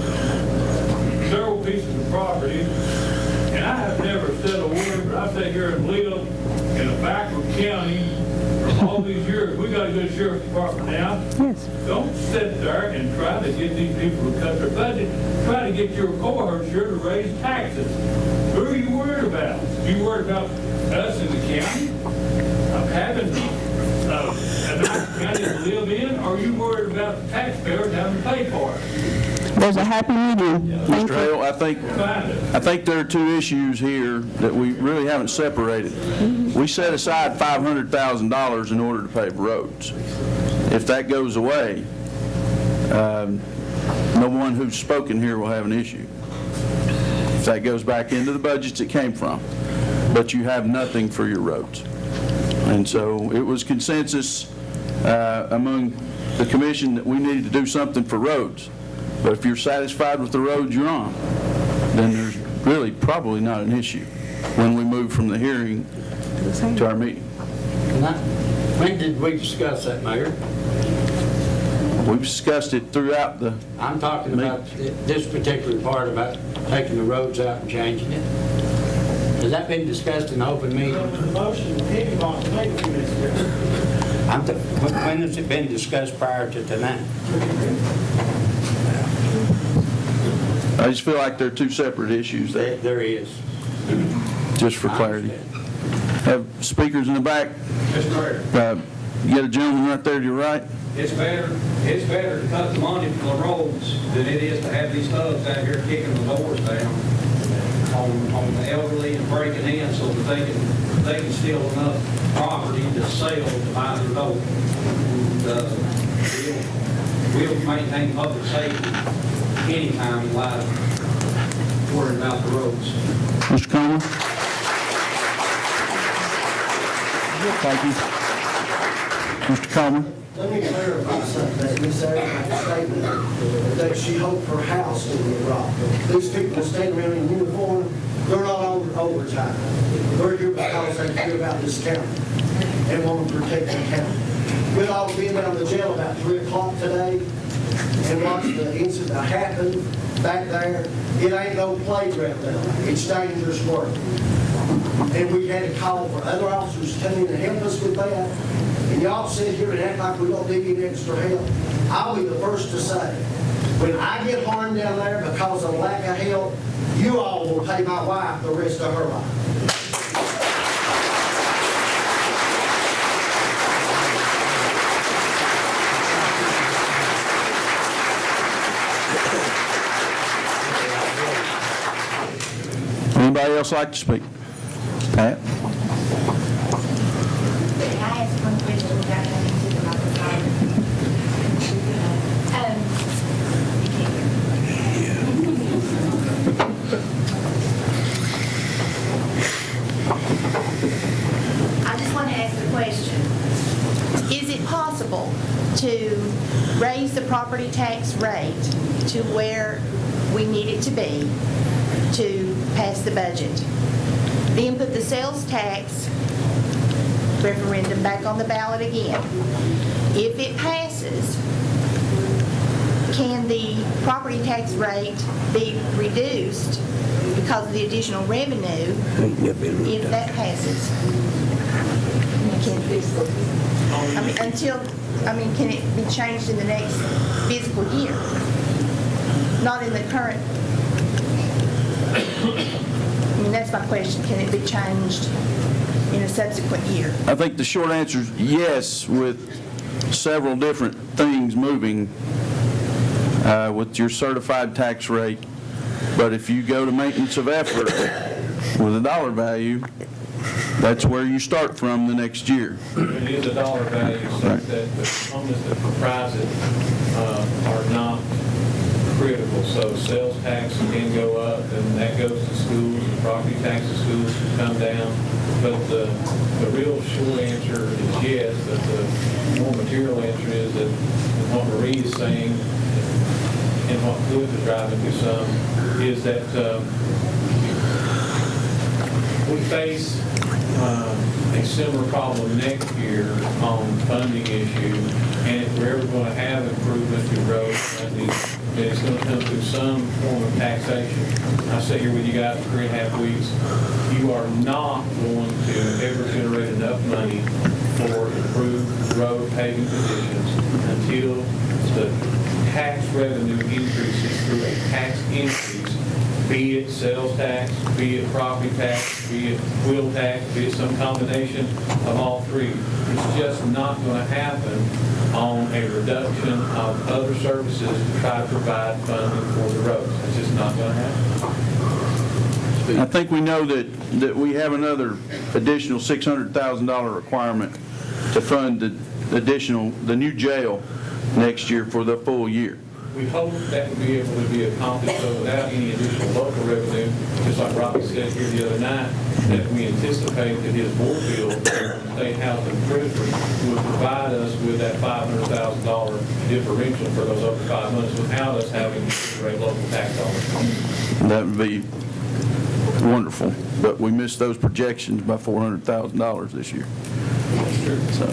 several pieces of property, and I have never said a word, but I sit here and live in a backward county for all these years. We got a good sheriff's department now. Yes. Don't sit there and try to get these people to cut their budget. Try to get your cohorts here to raise taxes. Who are you worried about? You worried about us in the county? Having a nice county to live in, or are you worried about the taxpayers having to pay for it? There's a happy medium. Mr. Hale, I think there are two issues here that we really haven't separated. We set aside $500,000 in order to pave roads. If that goes away, no one who's spoken here will have an issue. If that goes back into the budgets it came from, but you have nothing for your roads. And so it was consensus among the commission that we needed to do something for roads. But if you're satisfied with the roads you're on, then there's really probably not an issue when we move from the hearing to our meeting. When did we discuss that, Mayor? We've discussed it throughout the... I'm talking about this particular part about taking the roads out and changing it. Has that been discussed in open meeting? When has it been discussed prior to tonight? I just feel like there are two separate issues there. There is. Just for clarity. Have speakers in the back. You got a gentleman right there to your right. It's better to cut the money from the roads than it is to have these thugs out here kicking the doors down on the elderly and breaking in so that they can steal enough property to sell to buy their road. We'll maintain public safety anytime in life worrying about the roads. Mr. Coleman. Thank you. Mr. Coleman. Let me clarify something. Ms. Harris's statement that she hoped her house would be robbed. These people stand around in uniform, they're not on work overtime. They're here because they care about this county and want to protect the county. We'd all been down to jail about 3 o'clock today and watched the incident happen back there. It ain't no playground down there. It's dangerous work. And we had a call for other officers to come in and help us with that. And y'all sit here and act like we don't need any extra help. I'll be the first to say, when I get harmed down there because of lack of help, you all will pay my wife the rest of her life. Anybody else like to speak? Pat? Can I ask one question without having to the microphone? I just want to ask the question. Is it possible to raise the property tax rate to where we need it to be to pass the budget? Then put the sales tax referendum back on the ballot again. If it passes, can the property tax rate be reduced because of the additional revenue if that passes? Can it be changed in the next fiscal year? Not in the current. That's my question. Can it be changed in a subsequent year? I think the short answer is yes, with several different things moving with your certified tax rate. But if you go to maintenance of effort with a dollar value, that's where you start from the next year. It is a dollar value, so Right. that the components that comprise it are not critical. So sales tax can go up, and that goes to schools, and property tax to schools can come down. But the real short answer is yes, but the more material answer is that what Marie is saying, and what Cliff is driving to some, is that we face a similar problem next year on funding issue, and if we're ever going to have improvement to road funding, then it's going to come through some form of taxation. I sit here with you guys for 3.5 weeks. You are not going to ever generate enough money for improved road paving conditions until the tax revenue increases through a tax increase, be it sales tax, be it property tax, be it wheel tax, be it some combination of all three. It's just not going to happen on a reduction of other services to try to provide funding for the roads. It's just not going to happen. I think we know that we have another additional $600,000 requirement to fund the new jail next year for the full year. We hope that will be able to be accomplished so without any additional local revenue, just like Robbie said here the other night, that we anticipate that his board bill, State House and Treasury, would provide us with that $500,000 differential for those over 5 months without us having to generate local tax dollars. That would be wonderful, but we missed those projections by $400,000 this year. So,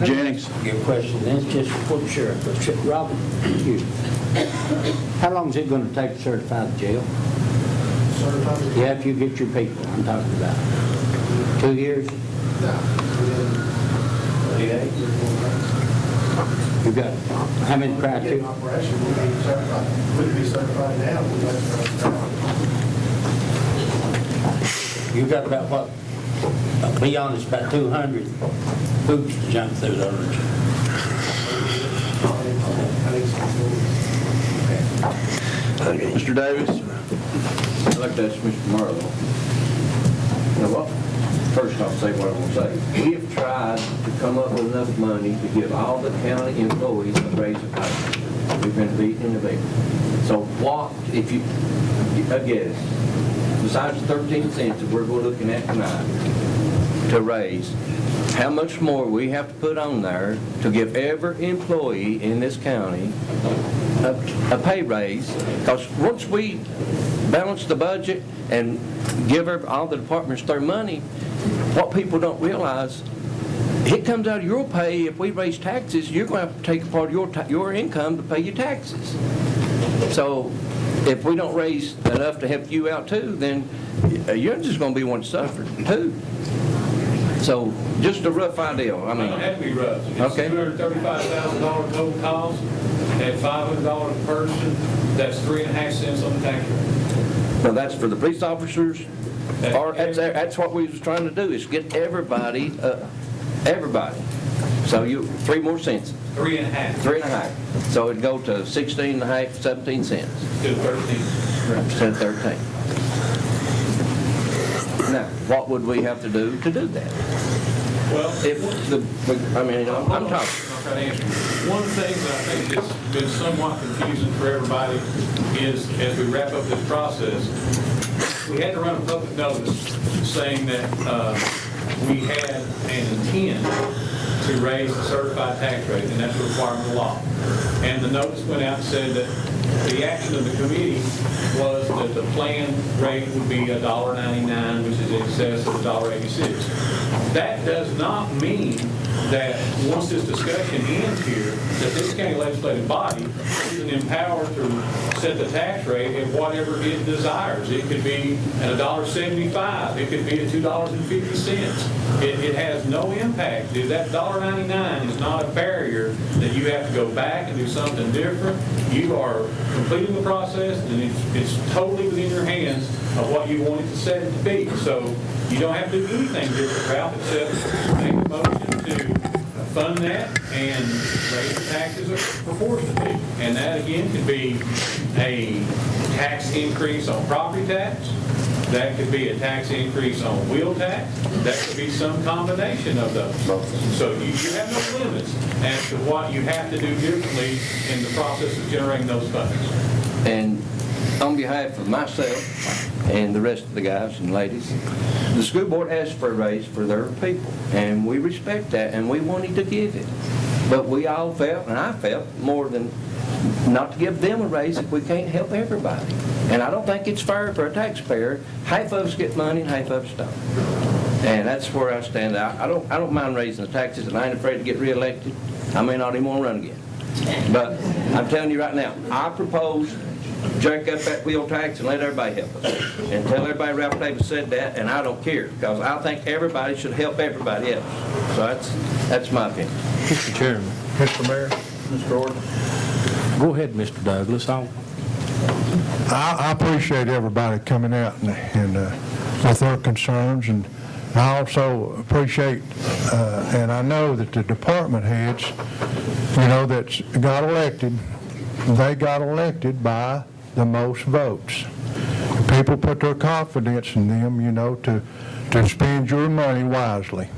Jennings? Your question, that's just for the sheriff. But Robin, how long is it going to take to certify the jail? Yeah, if you get your people, I'm talking about. 2 years? No. 38? You got, how many criteria? Operation would be certified now. You got about what? Be honest, about 200 hoops to jump through, don't you? Mr. Davis? I'd like to ask Mr. Marlowe. Now, what? First, I'll say what I'm going to say. We have tried to come up with enough money to give all the county employees a raise of pay. We've been beaten in the bed. So what, if you, I guess, besides the 13 cents that we're looking at tonight, to raise, how much more we have to put on there to give every employee in this county a pay raise. Because once we balance the budget and give all the departments their money, what people don't realize, it comes out of your pay. If we raise taxes, you're going to have to take a part of your income to pay your taxes. So if we don't raise enough to help you out too, then you're just going to be one to suffer too. So just a rough idea. I mean, It don't have to be rough. It's okay. $235,000 total cost, at $500 a person, that's 3.5 cents on the tax rate. Well, that's for the police officers, or that's what we was trying to do, is get everybody, everybody. So 3 more cents. 3.5. 3.5. So it'd go to 16.5, 17 cents. To 13. Instead of 13. Now, what would we have to do that? Well, I'm talking. I'll try to answer. One of the things that I think has been somewhat confusing for everybody is, as we wrap up this process, we had to run a public notice saying that we had an intent to raise the certified tax rate, and that's a requirement of law. And the notice went out and said that the action of the committee was that the planned rate would be $1.99, which is in excess of $1.86. That does not mean that once this discussion ends here, that this county legislative body isn't empowered to set the tax rate at whatever it desires. It could be at $1.75. It could be at $2.50. It has no impact. That $1.99 is not a barrier that you have to go back and do something different. You are completing the process, and it's totally within your hands of what you want it to set it to be. So you don't have to do anything different, Ralph, except make a motion to fund that and raise the taxes proportionately. And that, again, could be a tax increase on property tax. That could be a tax increase on wheel tax. That could be some combination of those. So you have no limits as to what you have to do differently in the process of generating those funds. And on behalf of myself and the rest of the guys and ladies, the school board asked for a raise for their people, and we respect that, and we wanted to give it. But we all felt, and I felt, more than not to give them a raise if we can't help everybody. And I don't think it's fair for a taxpayer. Half of us get money and half of us don't. And that's where I stand out. I don't mind raising the taxes, and I ain't afraid to get reelected. I may not even want to run again. But I'm telling you right now, I propose jack up that wheel tax and let everybody help us. And tell everybody Ralph Davis said that, and I don't care, because I think everybody should help everybody else. So that's my opinion. Mr. Chairman. Mr. Mayor, Mr. Orton. Go ahead, Mr. Douglas. I appreciate everybody coming out and with their concerns, and I also appreciate, and I know that the department heads, that got elected, they got elected by the most votes. People put their confidence in them, to spend your money wisely.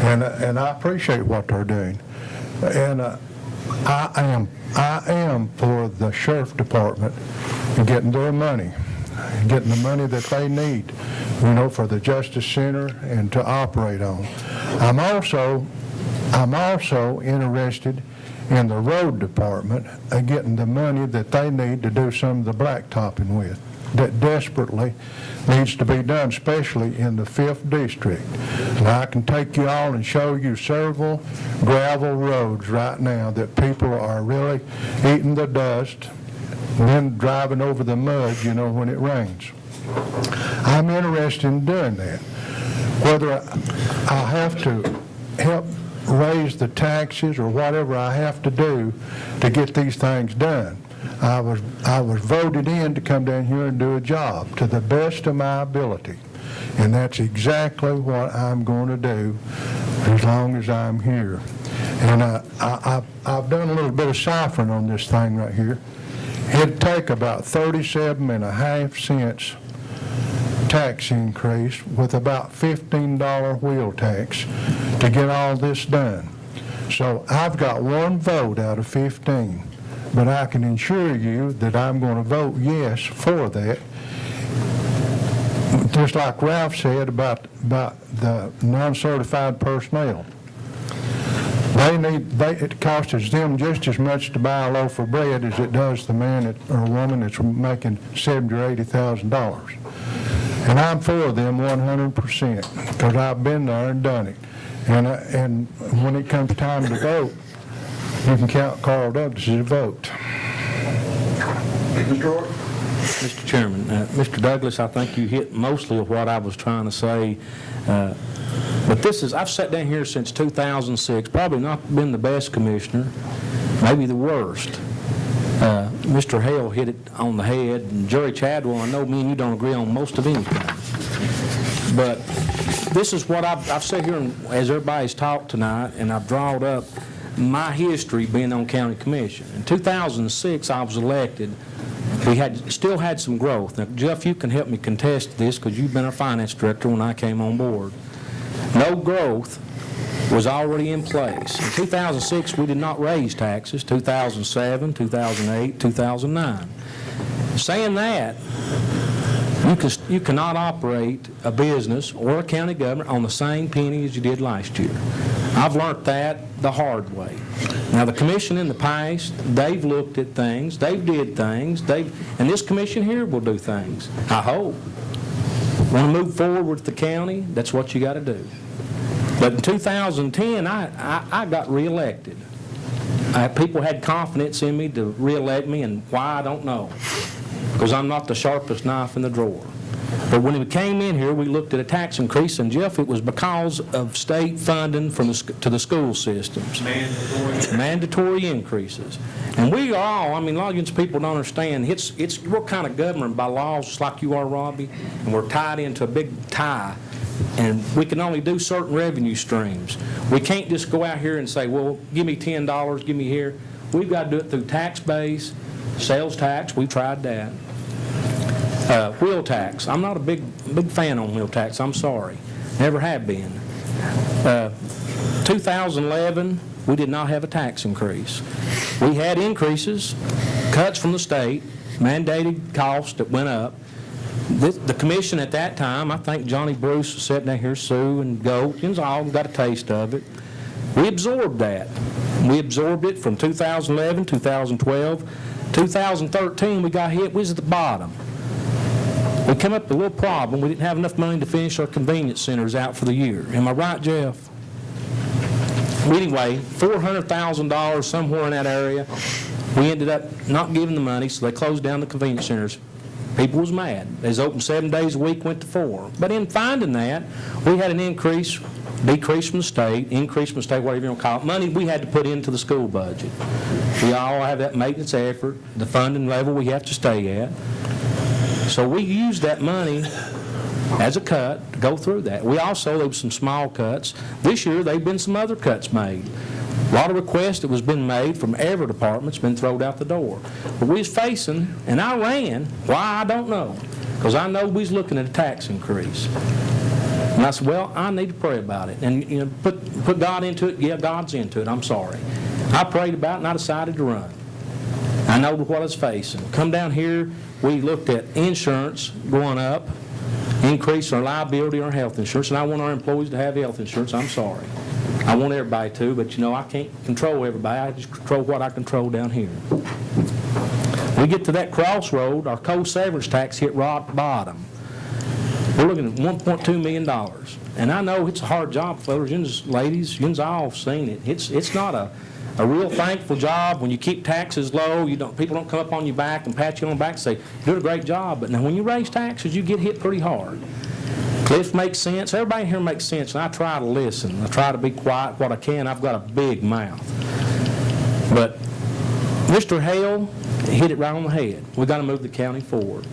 And I appreciate what they're doing. And I am for the sheriff department getting their money, getting the money that they need, for the Justice Center and to operate on. I'm also interested in the road department getting the money that they need to do some of the blacktopping with that desperately needs to be done, especially in the 5th District. And I can take you all and show you several gravel roads right now that people are really eating the dust and then driving over the mud, when it rains. I'm interested in doing that. Whether I have to help raise the taxes or whatever I have to do to get these things done. I was voted in to come down here and do a job to the best of my ability. And that's exactly what I'm going to do as long as I'm here. And I've done a little bit of ciphering on this thing right here. It'd take about 37.5 cents tax increase with about $15 wheel tax to get all this done. So I've got one vote out of 15, but I can assure you that I'm going to vote yes for that. just like Ralph said about the non-certified personnel. It costs them just as much to buy a loaf of bread as it does the man or woman that's making $70,000 or $80,000. And I'm for them 100% because I've been there and done it. And when it comes time to vote, you can count Carl Douglas as a vote. Mr. Chairman, Mr. Douglas, I think you hit mostly of what I was trying to say. But I've sat down here since 2006, probably not been the best commissioner, maybe the worst. Mr. Hale hit it on the head, and Jerry Chadwell, I know me and you don't agree on most of anything. But this is what I've sat here and, as everybody's talked tonight, and I've drawn up my history being on county commission. In 2006, I was elected. We still had some growth. Now, Jeff, you can help me contest this because you've been our finance director when I came on board. No growth was already in place. In 2006, we did not raise taxes. 2007, 2008, 2009. Saying that, you cannot operate a business or a county government on the same penny as you did last year. I've learned that the hard way. Now, the commission in the past, they've looked at things, they've did things, and this commission here will do things, I hope. Want to move forward with the county, that's what you got to do. But in 2010, I got reelected. People had confidence in me to reelect me, and why, I don't know, because I'm not the sharpest knife in the drawer. But when we came in here, we looked at a tax increase, and Jeff, it was because of state funding to the school systems. Mandatory increases. And we are all, a lot of people don't understand, we're kind of governed by laws just like you are, Robbie, and we're tied into a big tie, and we can only do certain revenue streams. We can't just go out here and say, well, give me $10, give me here. We've got to do it through tax base, sales tax, we tried that. Wheel tax. I'm not a big fan on wheel tax. I'm sorry. Never have been. 2011, we did not have a tax increase. We had increases, cuts from the state, mandated costs that went up. The commission at that time, I think Johnny Bruce was sitting down here, Sue and Goat, and all got a taste of it. We absorbed that. We absorbed it from 2011, 2012. 2013, we got hit. We was at the bottom. We come up with a little problem. We didn't have enough money to finish our convenience centers out for the year. Am I right, Jeff? Anyway, $400,000 somewhere in that area. We ended up not giving the money, so they closed down the convenience centers. People was mad. They was open 7 days a week, went to 4. But in finding that, we had an decrease from the state, increase from the state, whatever you want to call it, money we had to put into the school budget. We all have that maintenance effort, the funding level we have to stay at. So we used that money as a cut to go through that. There were some small cuts. This year, there have been some other cuts made. A lot of requests that was been made from every department's been thrown out the door. But we was facing, and I ran, why, I don't know, because I know we was looking at a tax increase. And I said, well, I need to pray about it. And put God into it. Yeah, God's into it. I'm sorry. I prayed about it, and I decided to run. I know what I was facing. Come down here, we looked at insurance going up, increase our liability, our health insurance, and I want our employees to have health insurance. I'm sorry. I want everybody to, but I can't control everybody. I just control what I control down here. We get to that crossroad, our coal severance tax hit rock bottom. We're looking at $1.2 million. And I know it's a hard job, fellas, ladies, you've all seen it. It's not a real thankful job when you keep taxes low. People don't come up on your back and pat you on the back and say, you're doing a great job. But now when you raise taxes, you get hit pretty hard. Cliff makes sense. Everybody here makes sense, and I try to listen. I try to be quiet what I can. I've got a big mouth. But Mr. Hale hit it right on the head. We've got to move the county forward.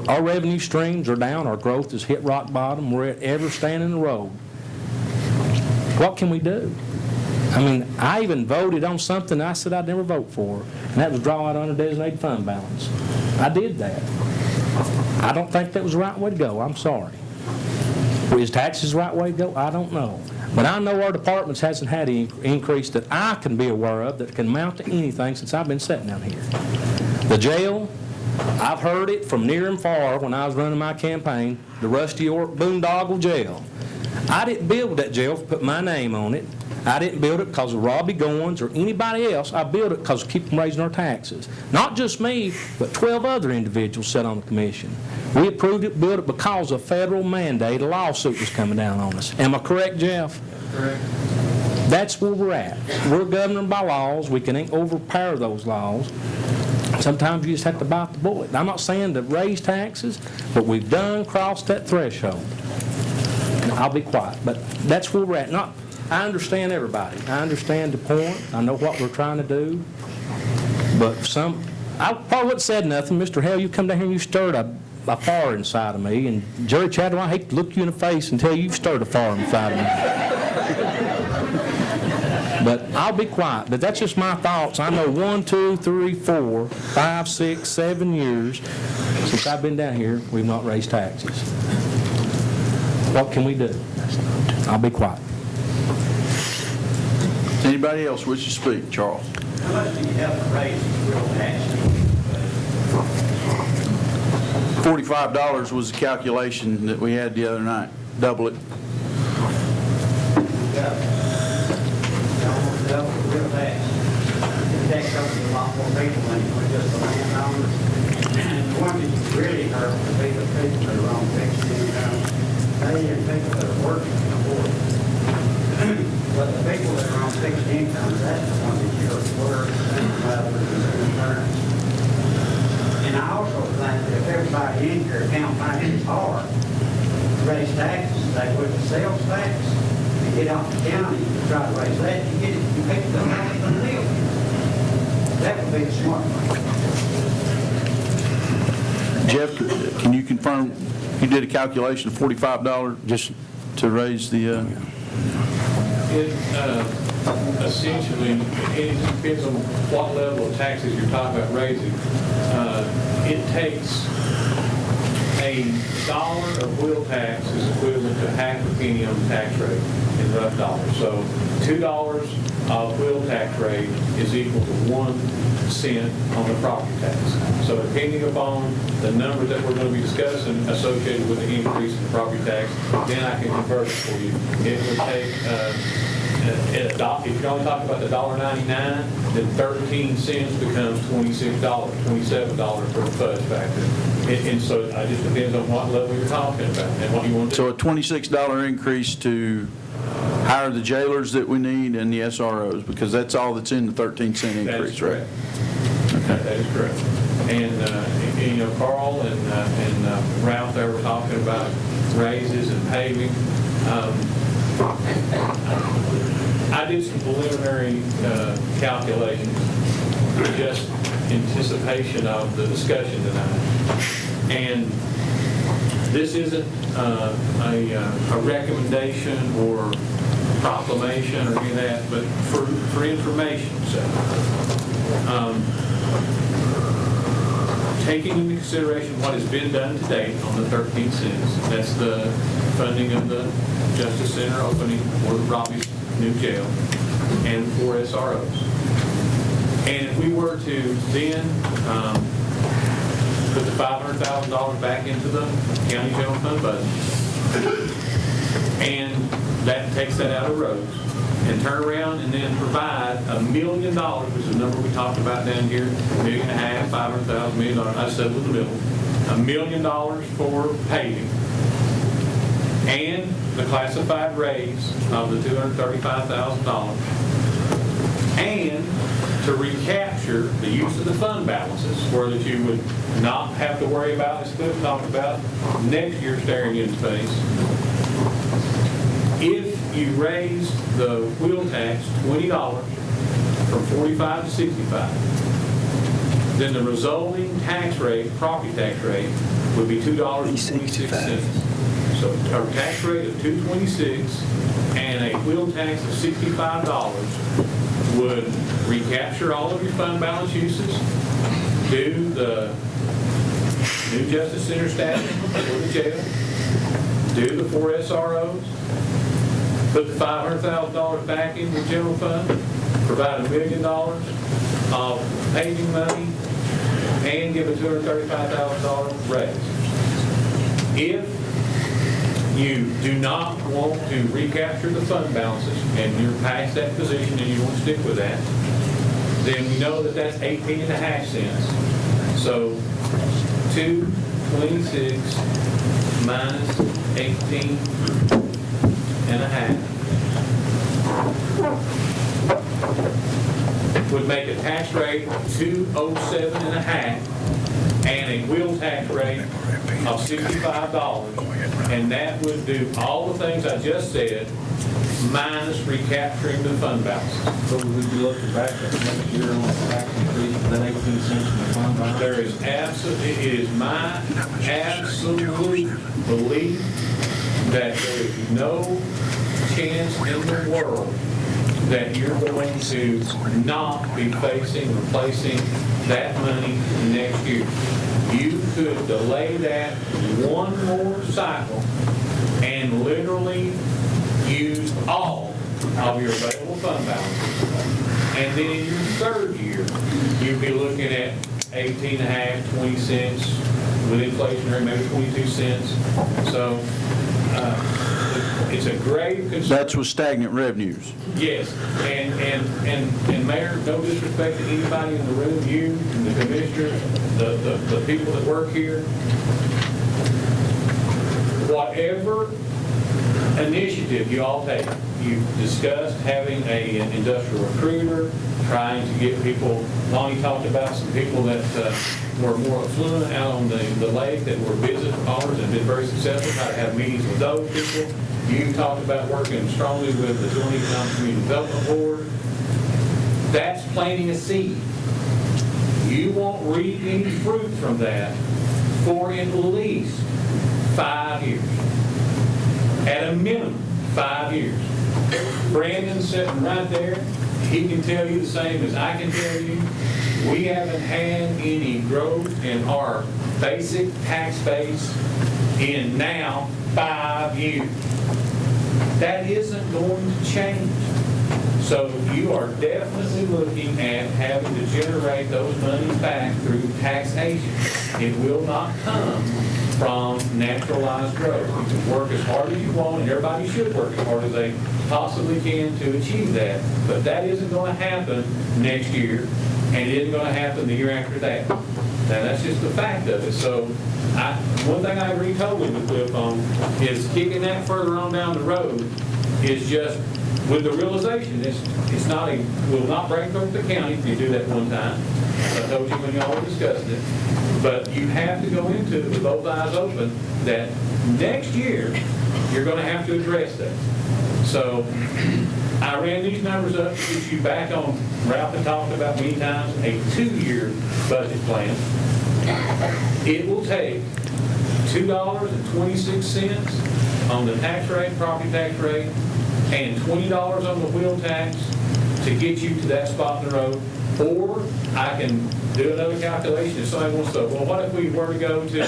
Our revenue streams are down. Our growth has hit rock bottom. We're at ever stand in the road. What can we do? I even voted on something I said I'd never vote for, and that was draw out undesignated fund balance. I did that. I don't think that was the right way to go. I'm sorry. Is taxes the right way to go? I don't know. But I know our departments hasn't had any increase that I can be aware of that can amount to anything since I've been sitting down here. The jail, I've heard it from near and far when I was running my campaign, the Rusty York Boondoggle Jail. I didn't build that jail to put my name on it. I didn't build it because of Robbie Goins or anybody else. I built it because we keep them raising our taxes. Not just me, but 12 other individuals sat on the commission. We approved it, built it because of federal mandate. A lawsuit was coming down on us. Am I correct, Jeff? Correct. That's where we're at. We're governed by laws. We can overpower those laws. Sometimes you just have to bite the bullet. I'm not saying to raise taxes, but we've done crossed that threshold. And I'll be quiet, but that's where we're at. I understand everybody. I understand the point. I know what we're trying to do. But I probably wouldn't have said nothing. Mr. Hale, you come down here and you stirred a fire inside of me. And Jerry Chadwell, I hate to look you in the face and tell you you've stirred a fire inside of me. But I'll be quiet. But that's just my thoughts. I know 1, 2, 3, 4, 5, 6, 7 years since I've been down here, we've not raised taxes. What can we do? I'll be quiet. Anybody else wish to speak? Charles. How much do you have to raise real taxes? $45 was the calculation that we had the other night. Double it. Double the real tax. The tax goes to a lot more people than just the landowners. And the one that really hurt the people that are on fixed income, they and people that are working can afford it. But the people that are on fixed income, that's the one that you're worried rather than concerns. And I also think that if everybody in here can't find it hard to raise taxes, they would the sales tax, and get out the county and try to raise that, you get it, you pay the money from the deal. That would be the smart thing. Jeff, can you confirm you did a calculation of $45 just to raise the... Essentially, it depends on what level of taxes you're talking about raising. It takes $1 of wheel tax is equivalent to half a penny on the tax rate in rough dollars. So $2 of wheel tax rate is equal to 1 cent on the property tax. So depending upon the numbers that we're going to be discussing associated with the increase in the property tax, then I can convert it for you. It would take, if you're only talking about the $1.99, then 13 cents becomes $26, $27 for the fudge factor. And so it just depends on what level you're talking about and what you want to do. So a $26 increase to hire the jailers that we need and the SROs, because that's all that's in the 13-cent increase, right? Okay. That is correct. And Carl and Ralph, they were talking about raises and paving. I did some preliminary calculations, just anticipation of the discussion tonight. And this isn't a recommendation or proclamation or any of that, but for information's sake. Taking into consideration what has been done to date on the 13 cents, that's the funding of the Justice Center opening for Robbie's new jail and 4 SROs. And if we were to then put the $500,000 back into the county general fund budget, and that takes that out of roads, and turn around and then provide $1 million, which is the number we talked about down here, $1.5 million, $500,000, $1 million, I said with the middle, $1 million for paving, and the classified raise of the $235,000, and to recapture the use of the fund balances, where that you would not have to worry about, as Cliff talked about, next year staring you in the face. If you raise the wheel tax $20 from 45 to 65, then the resulting tax rate, property tax rate, would be $2.26. So a tax rate of $2.26 and a wheel tax of $65 would recapture all of your fund balance uses, do the new Justice Center staffing for the jail, do the 4 SROs, put the $500,000 back in the general fund, provide $1 million of paving money, and give a $235,000 raise. If you do not want to recapture the fund balances, and you're past that position and you want to stick with that, then we know that that's 18.5 cents. So 226 minus 18.5 would make a tax rate of 207.5 and a wheel tax rate of $65, and that would do all the things I just said, minus recapturing the fund balance. So would you look back at next year on the tax increase for that 18 cents in the fund balance? There is absolutely, it is my absolute belief that there is no chance in the world that you're going to not be replacing that money next year. You could delay that one more cycle and literally use all of your available fund balances. And then in your third year, you'd be looking at 18.5, 20 cents, with inflationary, maybe 22 cents. So it's a grave concern. That's with stagnant revenues. Yes, and Mayor, no disrespect to anybody in the room, you, the commissioner, the people that work here, whatever initiative you all take, you've discussed having an industrial recruiter, trying to get people, Lonnie talked about some people that were more affluent out on the lake that were business owners and been very successful, try to have meetings with those people. You talked about working strongly with the Joint Economic Community Development Board. That's planting a seed. You won't reap any fruit from that for at least 5 years. At a minimum, 5 years. Brandon's sitting right there. He can tell you the same as I can tell you. We haven't had any growth in our basic tax base in now 5 years. That isn't going to change. So you are definitely looking at having to generate those monies back through taxation. It will not come from naturalized growth. You can work as hard as you want, and everybody should work as hard as they possibly can to achieve that. But that isn't going to happen next year, and it isn't going to happen the year after that. Now, that's just the fact of it. So one thing I agree totally with Cliff on is kicking that further on down the road is just with the realization it's not will not break up the county if you do that one time. I told you when y'all were discussing it. But you have to go into it with both eyes open that next year you're going to have to address that. So I ran these numbers up to get you back on, Ralph had talked about many times, a 2-year budget plan. It will take $2.26 on the tax rate, property tax rate, and $20 on the wheel tax to get you to that spot in the road. Or I can do another calculation if somebody wants to, well, what if we were to go to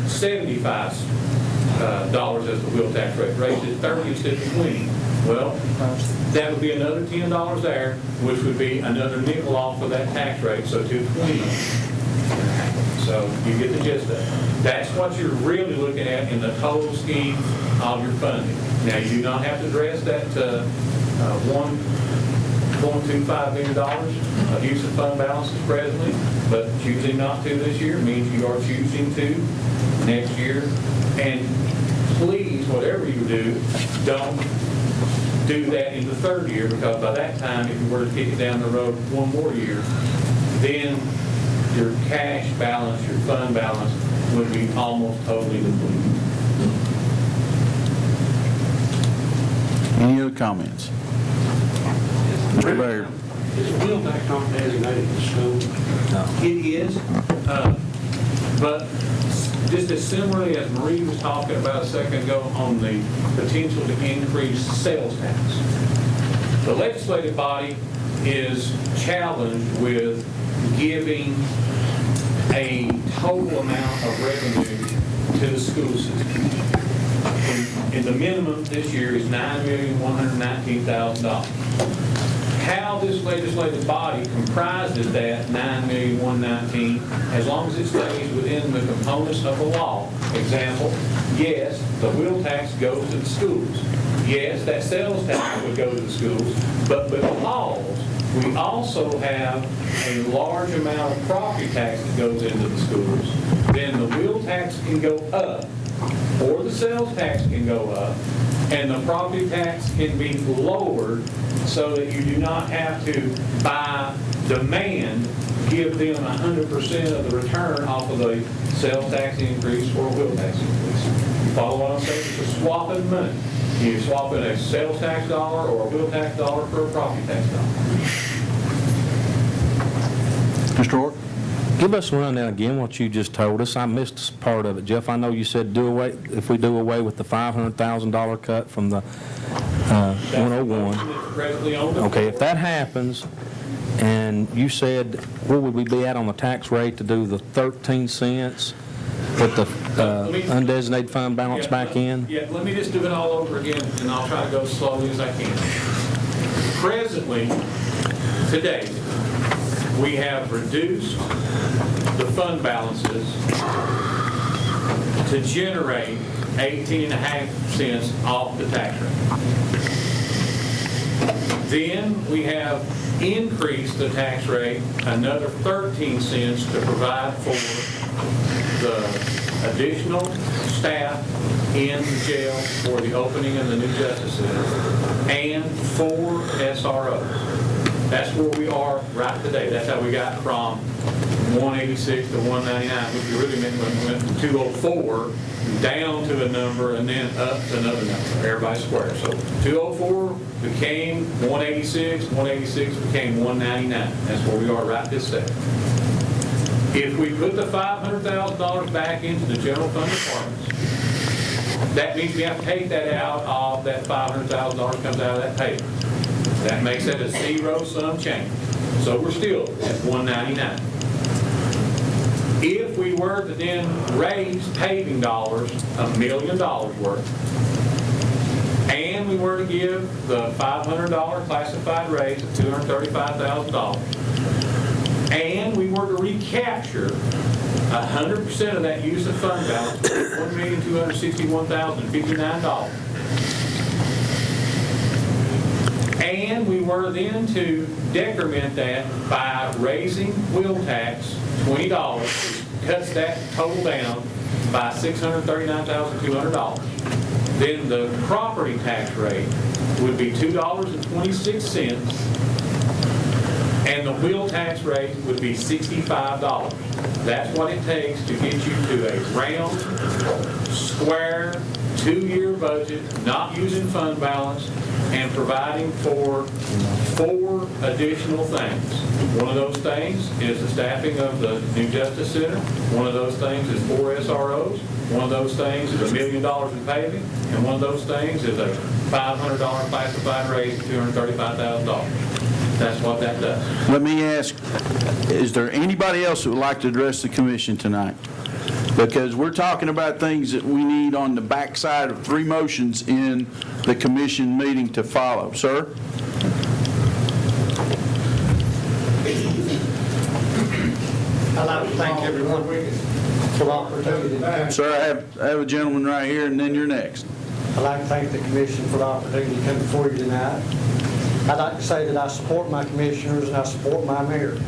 $75 as the wheel tax rate, raised it 30 instead of 20? Well, that would be another $10 there, which would be another nickel off of that tax rate, so $2.20. So you get the gist of it. That's what you're really looking at in the total scheme of your funding. Now, you do not have to address that $1.25 million of use of fund balances presently, but choosing not to this year means you are choosing to next year. And please, whatever you do, don't do that in the third year, because by that time, if you were to kick it down the road one more year, then your cash balance, your fund balance, would be almost totally depleted. Any other comments? Mr. Baird. Is the wheel tax not designated to school? No. It is, but just as similarly as Marie was talking about a second ago on the potential to increase sales tax, the legislative body is challenged with giving a total amount of revenue to the school system. And the minimum this year is $9,119,000. how this legislative body comprises that $9,119,000, as long as it stays within the components of the law. Example, yes, the wheel tax goes to the schools. Yes, that sales tax would go to the schools, but because we also have a large amount of property tax that goes into the schools, then the wheel tax can go up, or the sales tax can go up, and the property tax can be lowered so that you do not have to, by demand, give them 100% of the return off of the sales tax increase or wheel tax increase. You follow what I'm saying? It's a swap of money. You're swapping a sales tax dollar or a wheel tax dollar for a property tax dollar. Mr. Orr? Give us a rundown again, what you just told us. I missed part of it, Jeff. I know you said if we do away with the $500,000 cut from the 101. Okay, if that happens, and you said, where would we be at on the tax rate to do the 13 cents, put the undesignated fund balance back in? Yeah, let me just do it all over again, and I'll try to go as slowly as I can. Presently, today, we have reduced the fund balances to generate 18.5 cents off the tax rate. Then we have increased the tax rate another 13 cents to provide for the additional staff in the jail for the opening of the new Justice Center and 4 SROs. That's where we are right today. That's how we got from 186 to 199, which we really meant when we went from 204 down to a number and then up to another number. Everybody square. So 204 became 186, 186 became 199. That's where we are right this second. If we put the $500,000 back into the general fund departments, that means we have to take that out of that $500,000 comes out of that payment. That makes it a zero-sum change. So we're still at 199. If we were to then raise paving dollars $1 million worth, and we were to give the $500 classified raise of $235,000, and we were to recapture 100% of that use of fund balance, $1,261,059. And we were then to decrement that by raising wheel tax $20, which cuts that total down by $639,200. Then the property tax rate would be $2.26, and the wheel tax rate would be $65. That's what it takes to get you to a round, square, 2-year budget, not using fund balance, and providing for 4 additional things. One of those things is the staffing of the new Justice Center. One of those things is 4 SROs. One of those things is $1 million in paving. And one of those things is a $500 classified raise of $235,000. That's what that does. Let me ask, is there anybody else who would like to address the commission tonight? Because we're talking about things that we need on the backside of 3 motions in the commission meeting to follow. Sir? I'd like to thank everyone for the opportunity. Sir, I have a gentleman right here, and then you're next. I'd like to thank the commission for the opportunity to come before you tonight. I'd like to say that I support my commissioners and I support my mayor.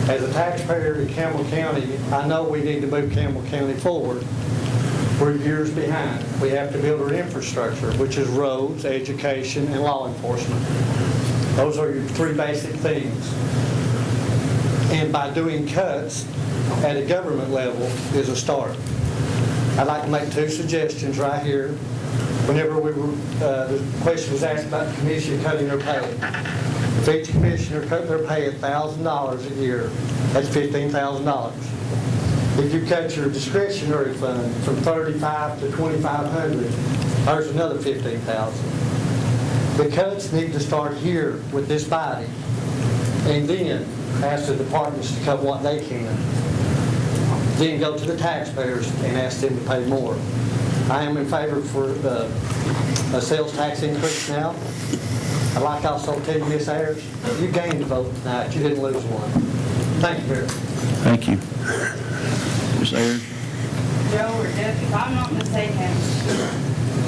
As a taxpayer in Campbell County, I know we need to move Campbell County forward. We're years behind. We have to build our infrastructure, which is roads, education, and law enforcement. Those are your 3 basic things. And by doing cuts at a government level is a start. I'd like to make 2 suggestions right here. Whenever we were, the question was asked about the commission cutting their pay. If each commissioner cut their pay $1,000 a year, that's $15,000. If you cut your discretionary fund from $3,500 to $2,500, there's another $15,000. The cuts need to start here with this body, and then ask the departments to cut what they can. Then go to the taxpayers and ask them to pay more. I am in favor for a sales tax increase now. I'd like to also tell you, Ms. Ayers, you gained a vote tonight, you didn't lose one. Thank you very much. Thank you. Ms. Ayers? Joe or Jeff, if I'm not mistaken,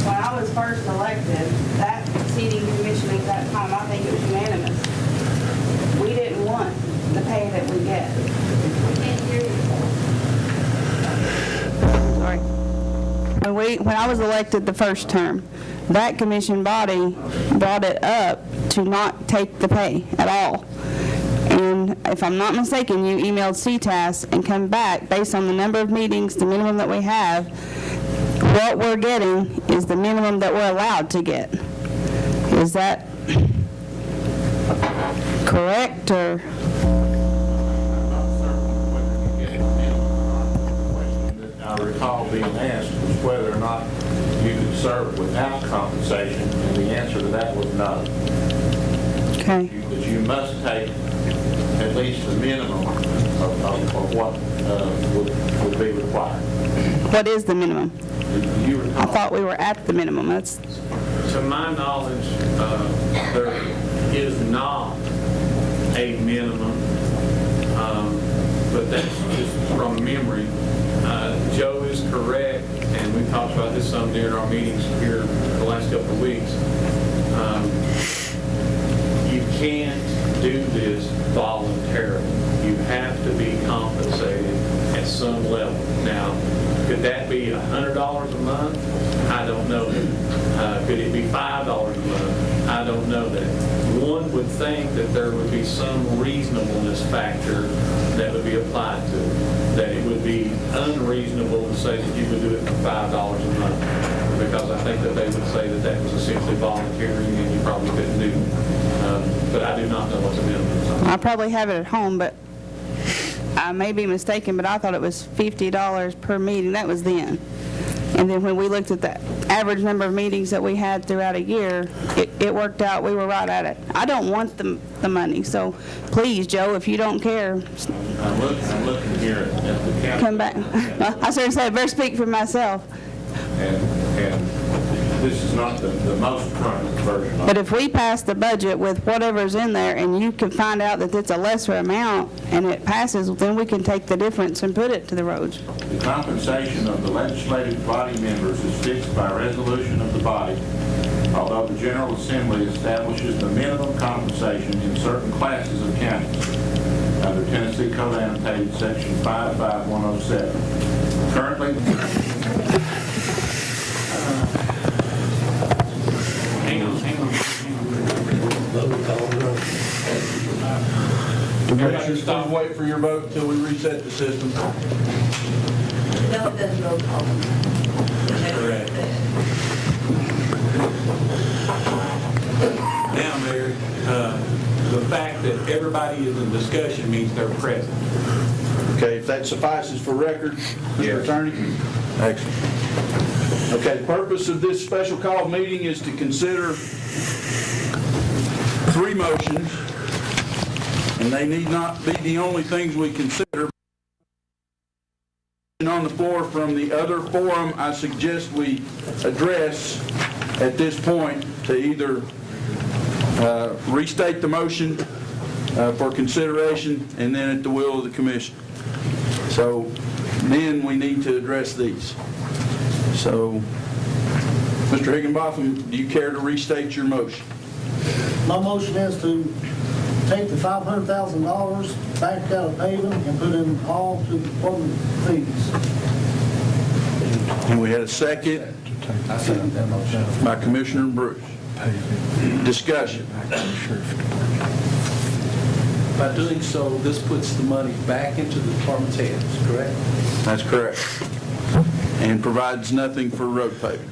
when I was first elected, that seating commission at that time, I think it was unanimous. We didn't want the pay that we get. Sorry. When I was elected the first term, that commission body brought it up to not take the pay at all. And if I'm not mistaken, you emailed CTAS and come back based on the number of meetings, the minimum that we have, what we're getting is the minimum that we're allowed to get. Is that correct, or? I recall being asked was whether or not you could serve without compensation, and the answer to that was no. Okay. That you must take at least the minimum of what would be required. What is the minimum? You recall? I thought we were at the minimum. That's. To my knowledge, there is not a minimum, but that's just from memory. Joe is correct, and we talked about this some during our meetings here the last couple of weeks. You can't do this voluntarily. You have to be compensated at some level. Now, could that be $100 a month? I don't know that. Could it be $5 a month? I don't know that. One would think that there would be some reasonableness factor that would be applied to it, that it would be unreasonable to say that you would do it for $5 a month, because I think that they would say that that was essentially volunteering and you probably couldn't do it. But I do not know what the minimum is. I probably have it at home, but I may be mistaken, but I thought it was $50 per meeting. That was then. And then when we looked at the average number of meetings that we had throughout a year, it worked out. We were right at it. I don't want the money, so please, Joe, if you don't care. I'm looking here at the county. Come back. I certainly said I better speak for myself. And this is not the most current version of it. But if we pass the budget with whatever's in there and you can find out that it's a lesser amount and it passes, then we can take the difference and put it to the roads. The compensation of the legislative body members is fixed by resolution of the body, although the General Assembly establishes the minimum compensation in certain classes of counties under Tennessee Code Annotated Section 55107. Currently, Commissioners, please wait for your vote until we reset the system. No, it doesn't roll call. Correct. Now, Mayor, the fact that everybody is in discussion means they're present. Okay, if that suffices for record, Mr. Attorney? Excellent. Okay, the purpose of this special call meeting is to consider 3 motions, and they need not be the only things we consider. On the floor from the other forum, I suggest we address at this point to either restate the motion for consideration and then at the will of the commission. So then we need to address these. So, Mr. Higginbotham, do you care to restate your motion? My motion is to take the $500,000 back out of paving and put in all to the department fees. And we had a second by Commissioner Bruce. Discussion. By doing so, this puts the money back into the department's hands, correct? That's correct. And provides nothing for road paving.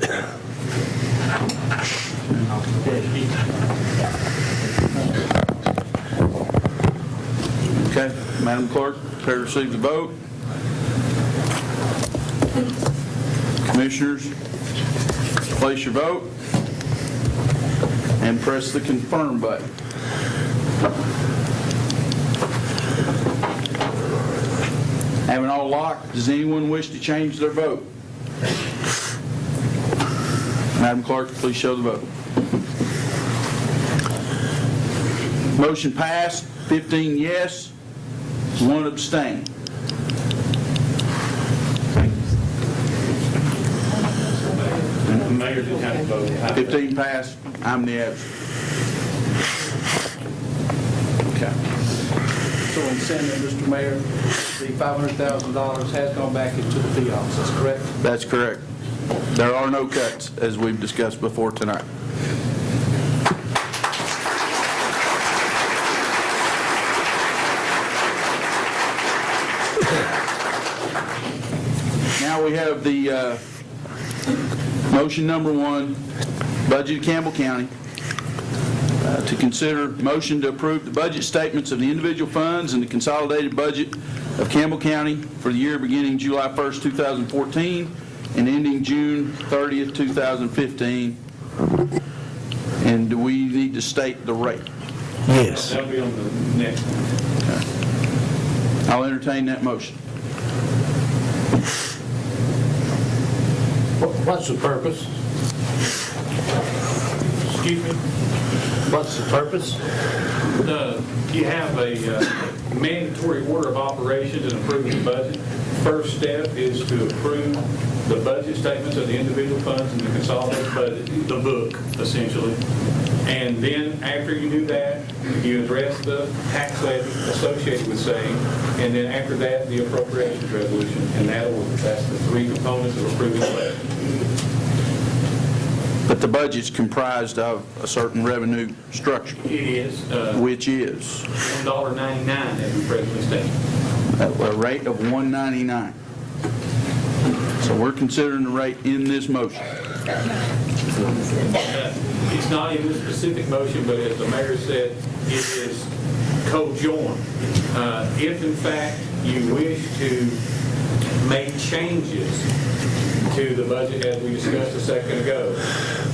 Okay, Madam Clerk, prepare to receive the vote. Commissioners, place your vote and press the confirm button. Having all locked, does anyone wish to change their vote? Madam Clerk, please show the vote. Motion passed, 15 yes, 1 abstain. Mayor didn't have to vote. 15 passed, I'm the absent. Okay. So in saying that, Mr. Mayor, the $500,000 has gone back into the fee office, that's correct? That's correct. There are no cuts, as we've discussed before tonight. Now we have the motion number 1, budget of Campbell County. To consider motion to approve the budget statements of the individual funds and the consolidated budget of Campbell County for the year beginning July 1st, 2014 and ending June 30th, 2015. And do we need to state the rate? Yes. That'll be on the next one. I'll entertain that motion. What's the purpose? Excuse me? What's the purpose? You have a mandatory order of operations and approving the budget. First step is to approve the budget statements of the individual funds and the consolidated budget, the book, essentially. And then after you do that, you address the tax levy associated with same, and then after that, the appropriations resolution, and that's the 3 components of approving the budget. But the budget's comprised of a certain revenue structure. It is. Which is? $1.99 as we presently stand. A rate of $1.99. So we're considering the rate in this motion. It's not in this specific motion, but as the mayor said, it is co-joined. If in fact you wish to make changes to the budget as we discussed a second ago,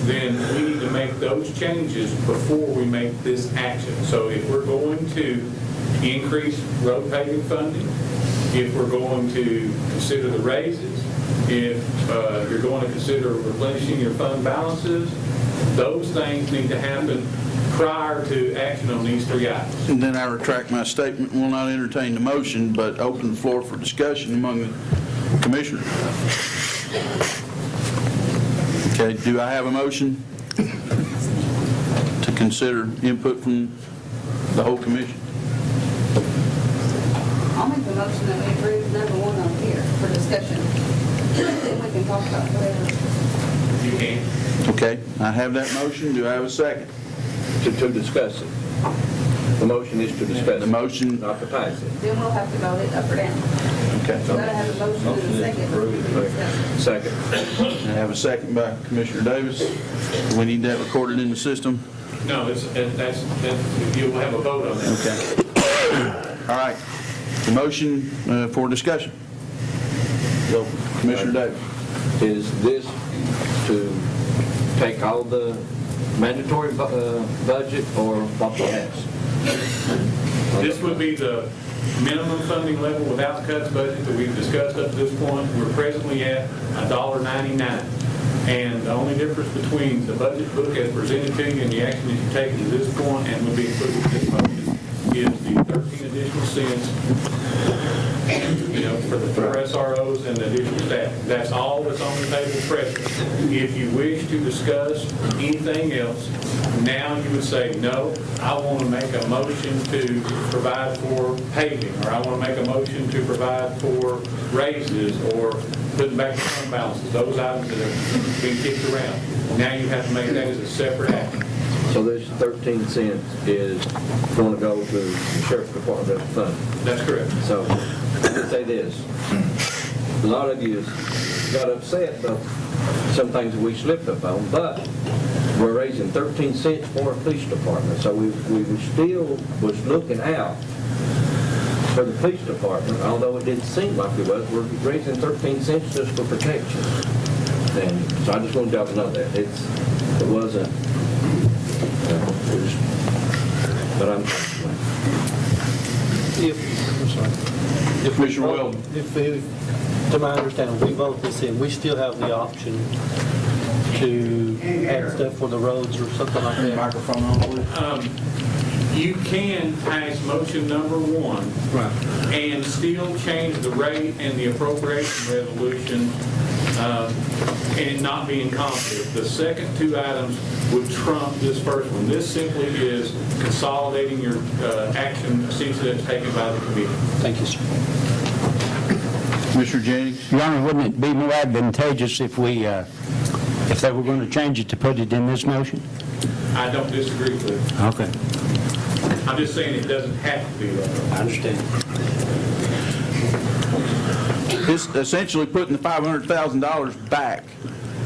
then we need to make those changes before we make this action. So if we're going to increase road paving funding, if we're going to consider the raises, if you're going to consider replenishing your fund balances, those things need to happen prior to action on these 3 items. And then I retract my statement, will not entertain the motion, but open the floor for discussion among the commissioners. Okay, do I have a motion to consider input from the whole commission? I'll make the motion that we approve number 1 on here for discussion. Then we can talk about whatever. You can. Okay, I have that motion. Do I have a second? To discuss it. The motion is to discuss The motion, not to pass it. Then we'll have to vote it up or down. okay. You gotta have a motion and a second. before we can discuss it. Second. I have a second by Commissioner Davis. Do we need that recorded in the system? No, that's you'll have a vote on that. Okay. All right. The motion for discussion. Go, Commissioner Davis. Is this to take all the mandatory budget or what they ask? This would be the minimum funding level without cuts budget that we've discussed up to this point. We're presently at $1.99. And the only difference between the budget book as presented to you and the action that you've taken to this point and would be included in this motion is the 13 additional cents, for the 4 SROs and the additional staff. That's all that's on the table presently. If you wish to discuss anything else, now you would say, no, I want to make a motion to provide for paving, or I want to make a motion to provide for raises, or putting back the fund balances, those items that have been kicked around. Now you have to make that as a separate action. So this 13 cents is going to go to the sheriff's department fund. That's correct. So let's say this. A lot of you got upset about some things that we slipped up on, but we're raising 13 cents for a police department. So we still was looking out for the police department, although it didn't seem like it was. We're raising 13 cents just for protection. And so I just wanted y'all to know that. It wasn't, but I'm, If Commissioner Weldon. To my understanding, we vote this in, we still have the option to add stuff for the roads or something like that. Microphone on, please. You can pass motion number one and still change the rate and the appropriation resolution and it not be in conflict. The second two items would trump this first one. This simply is consolidating your action essentially that's taken by the committee. Thank you, sir. Commissioner Jennings? Your Honor, wouldn't it be more advantageous if if they were going to change it to put it in this motion? I don't disagree with it. Okay. I'm just saying it doesn't have to be that way. I understand. This essentially putting the $500,000 back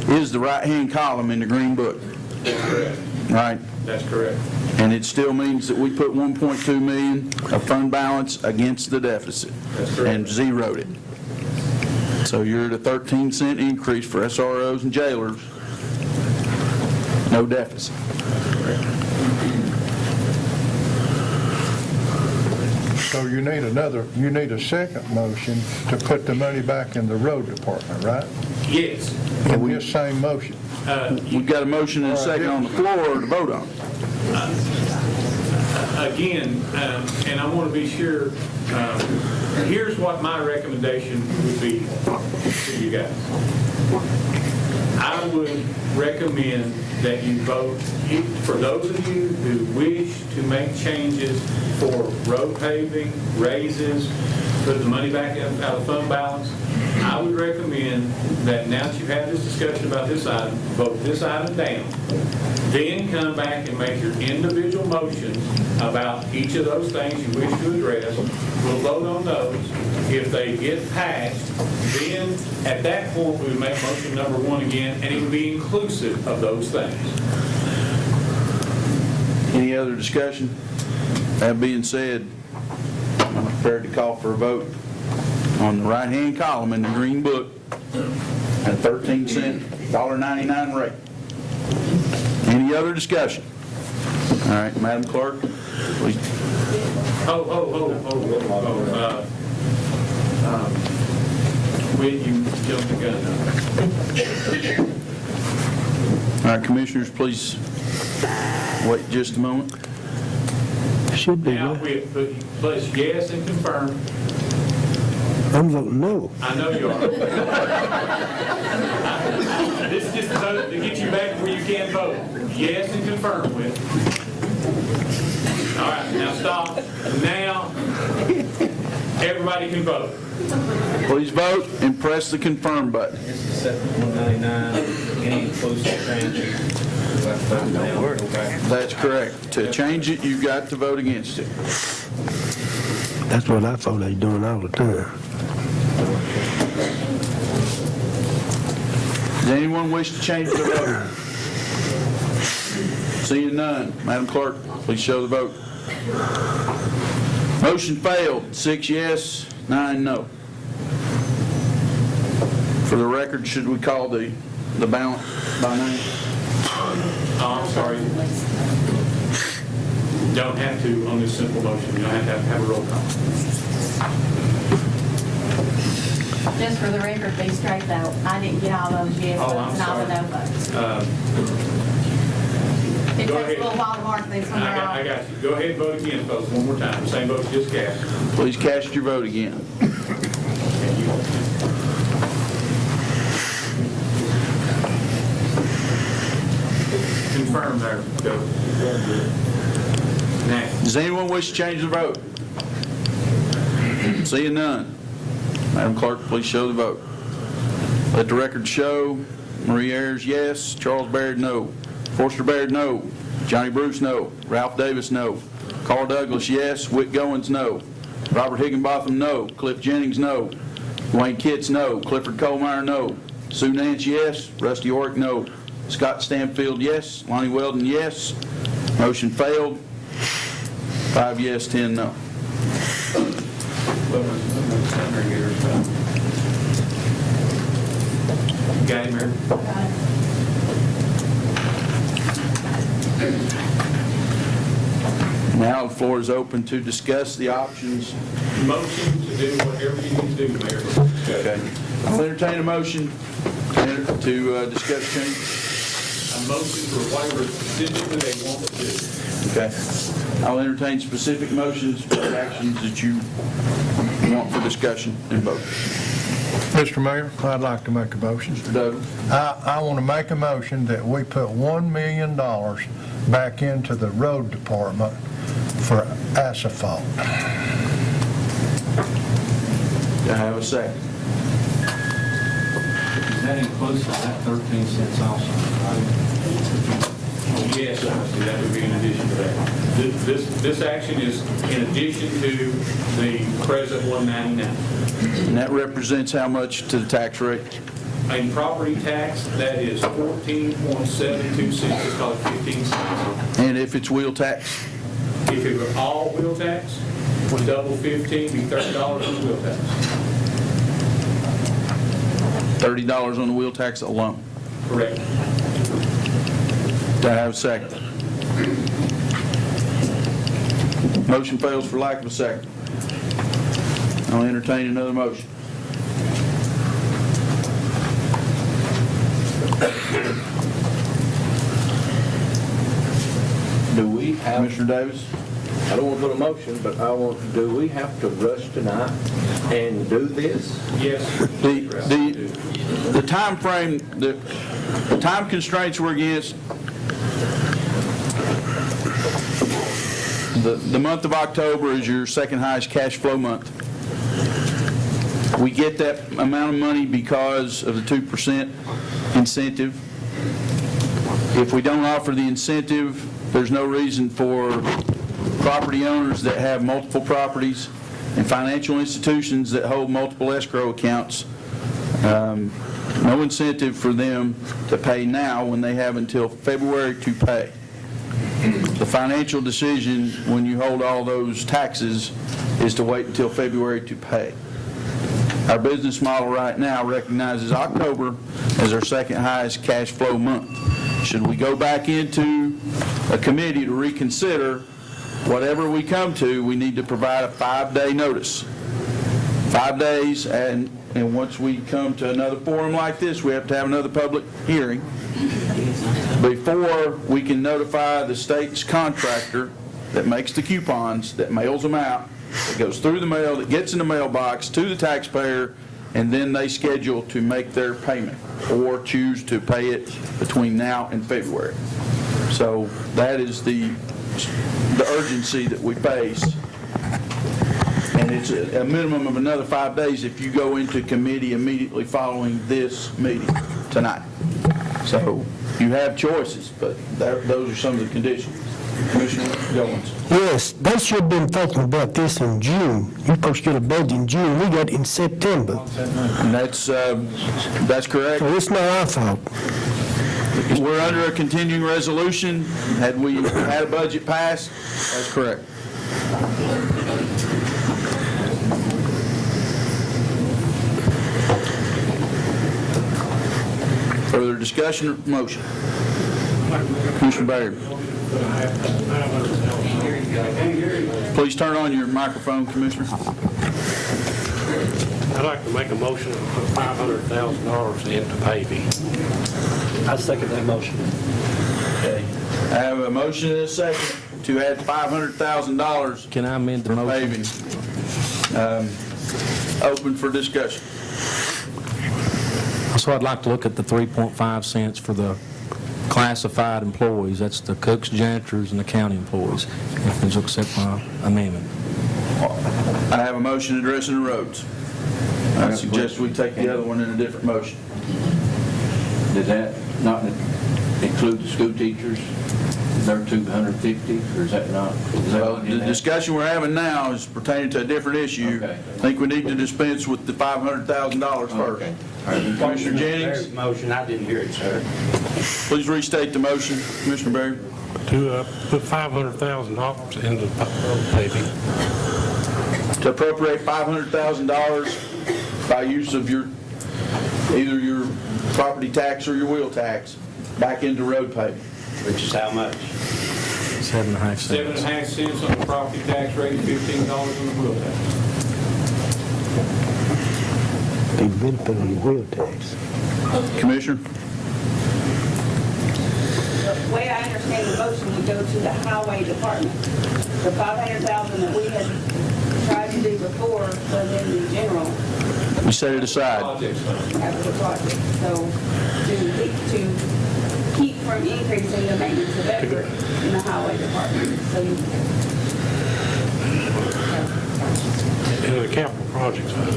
is the right-hand column in the Green Book, That's correct. right? That's correct. And it still means that we put 1.2 million of fund balance against the deficit. That's correct. And zeroed it. So you're at a 13-cent increase for SROs and jailers. No deficit. So you need a second motion to put the money back in the road department, right? Yes. In this same motion. We've got a motion and a second on the floor to vote on. Again, and I want to be sure, here's what my recommendation would be to you guys. I would recommend that you vote, for those of you who wish to make changes for road paving, raises, put the money back out of fund balance, I would recommend that now that you've had this discussion about this item, vote this item down. Then come back and make your individual motions about each of those things you wish to address. We'll vote on those. If they get passed, then at that point, we would make motion number one again, and it would be inclusive of those things. Any other discussion? That being said, I'm prepared to call for a vote on the right-hand column in the Green Book at a 13-cent, $1.99 rate. Any other discussion? All right, Madam Clerk, please. When you jumped the gun. All right, Commissioners, please wait just a moment. Should be. Now, place yes and confirm. I'm voting no. I know you are. This is just to get you back where you can vote. Yes and confirm with. All right, now stop. Now, everybody can vote. Please vote and press the confirm button. This is set for 199, any inclusive changes. That's correct. To change it, you've got to vote against it. That's what I thought they were doing all the time. Does anyone wish to change their vote? Seeing none, Madam Clerk, please show the vote. Motion failed, 6 yes, 9 no. For the record, should we call the balance by name? Oh, I'm sorry. Don't have to on this simple motion. You don't have to have a roll call. Just for the record, be straight though, I didn't get all those yes Oh, votes I'm and all the no sorry. votes. It Go takes a ahead. little while to mark these when they're I all. got you. Go ahead and vote again, folks, one more time. Same vote you just cast. Please cast your vote again. Confirm there. Go. Now. Does anyone wish to change the vote? Seeing none, Madam Clerk, please show the vote. Let the record show Marie Ayers, yes. Charles Baird, no. Forster Baird, no. Johnny Bruce, no. Ralph Davis, no. Carl Douglas, yes. Whit Goins, no. Robert Higginbotham, no. Cliff Jennings, no. Wayne Kitts, no. Clifford Colemeyer, no. Sue Nance, yes. Rusty Orrick, no. Scott Stanfield, yes. Lonnie Weldon, yes. Motion failed. 5 yes, 10 no. Got it, Mayor? Now the floor is open to discuss the options. Motion to do whatever you need to do, Mayor. Okay. I'll entertain a motion to discuss change. motion for whatever specifically they want to do. Okay. I'll entertain specific motions for the actions that you want for discussion and vote. Mr. Mayor, I'd like to make a motion. Mr. Douglas? I want to make a motion that we put $1 million back into the road department for asphalt. Do I have a second? Is that inclusive of that 13 cents also, Yes, that would be in addition to that. This action is in addition to the present 199. And that represents how much to the tax rate? In property tax, that is 14.72 cents, it's called 15 cents. And if it's wheel tax? If it were all wheel tax, would double 15, be $30 on the wheel tax. $30 on the wheel tax alone? Correct. Do I have a second? Motion fails for lack of a second. I'll entertain another motion. Do we have, Commissioner Davis? I don't want to put a motion, but do we have to rush tonight and do this? Yes. The time frame, the time constraints we're against, the month of October is your second highest cash flow month. We get that amount of money because of the 2% incentive. If we don't offer the incentive, there's no reason for property owners that have multiple properties and financial institutions that hold multiple escrow accounts, no incentive for them to pay now when they have until February to pay. The financial decision when you hold all those taxes is to wait until February to pay. Our business model right now recognizes October as our second highest cash flow month. Should we go back into a committee to reconsider, whatever we come to, we need to provide a 5-day notice. 5 days, and once we come to another forum like this, we have to have another public hearing before we can notify the state's contractor that makes the coupons, that mails them out, that goes through the mail, that gets in the mailbox to the taxpayer, and then they schedule to make their payment or choose to pay it between now and February. So that is the urgency that we face. And it's a minimum of another 5 days if you go into committee immediately following this meeting tonight. So you have choices, but those are some of the conditions. Commissioner Goins. Yes, they should have been thinking about this in June. You're supposed to get a budget in June. We got it in September. And that's correct. So it's not our fault. We're under a continuing resolution. Had we had a budget passed, that's correct. Further discussion or motion? Commissioner Baird. Please turn on your microphone, Commissioner. I'd like to make a motion to put $500,000 into paving. I second that motion. Okay. I have a motion and a second to add $500,000. Can I amend the motion? Paving. Open for discussion. So I'd like to look at the 3.5 cents for the classified employees. That's the cooks, janitors, and the county employees. If you'll accept my amendment. I have a motion addressing the roads. I suggest we take the other one in a different motion. Did that not include the school teachers? They're 250, or is that not? Well, the discussion we're having now is pertaining to a different issue. Okay. I think we need to dispense with the $500,000 first. Okay. Commissioner Jennings? Motion, I didn't hear it, sir. Please restate the motion, Commissioner Berry. To put $500,000 into paving. To appropriate $500,000 by use of either your property tax or your wheel tax back into road paving. Which is how much? 7.5 cents. 7.5 cents on the property tax rate, $15 on the wheel tax. Big benefit on the wheel tax. Commissioner? the way I understand the motion would go to the highway department. The 500,000 that we had tried to do before was in the general We set it aside. capital project. So to keep from increasing the maintenance of effort in the highway department. So In the capital projects fund.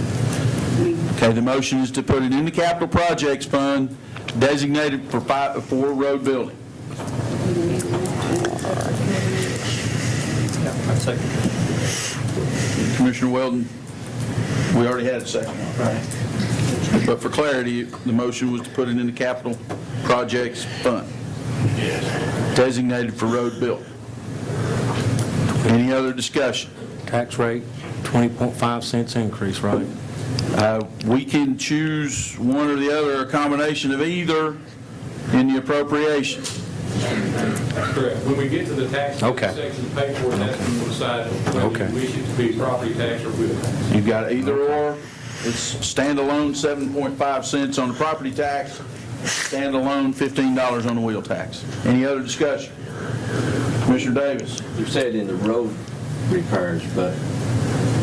Okay, the motion is to put it in the capital projects fund designated for road building. Commissioner Weldon, we already had a second, right? But for clarity, the motion was to put it in the capital projects fund. Designated for road building. Any other discussion? Tax rate, 20.5 cents increase, right? We can choose one or the other, a combination of either in the appropriation. That's correct. When we get to the tax section of paperwork, that's when we'll decide whether we wish it to be property tax or wheel tax. You've got either or. It's standalone 7.5 cents on the property tax, standalone $15 on the wheel tax. Any other discussion? Commissioner Davis. You said in the road repairs, but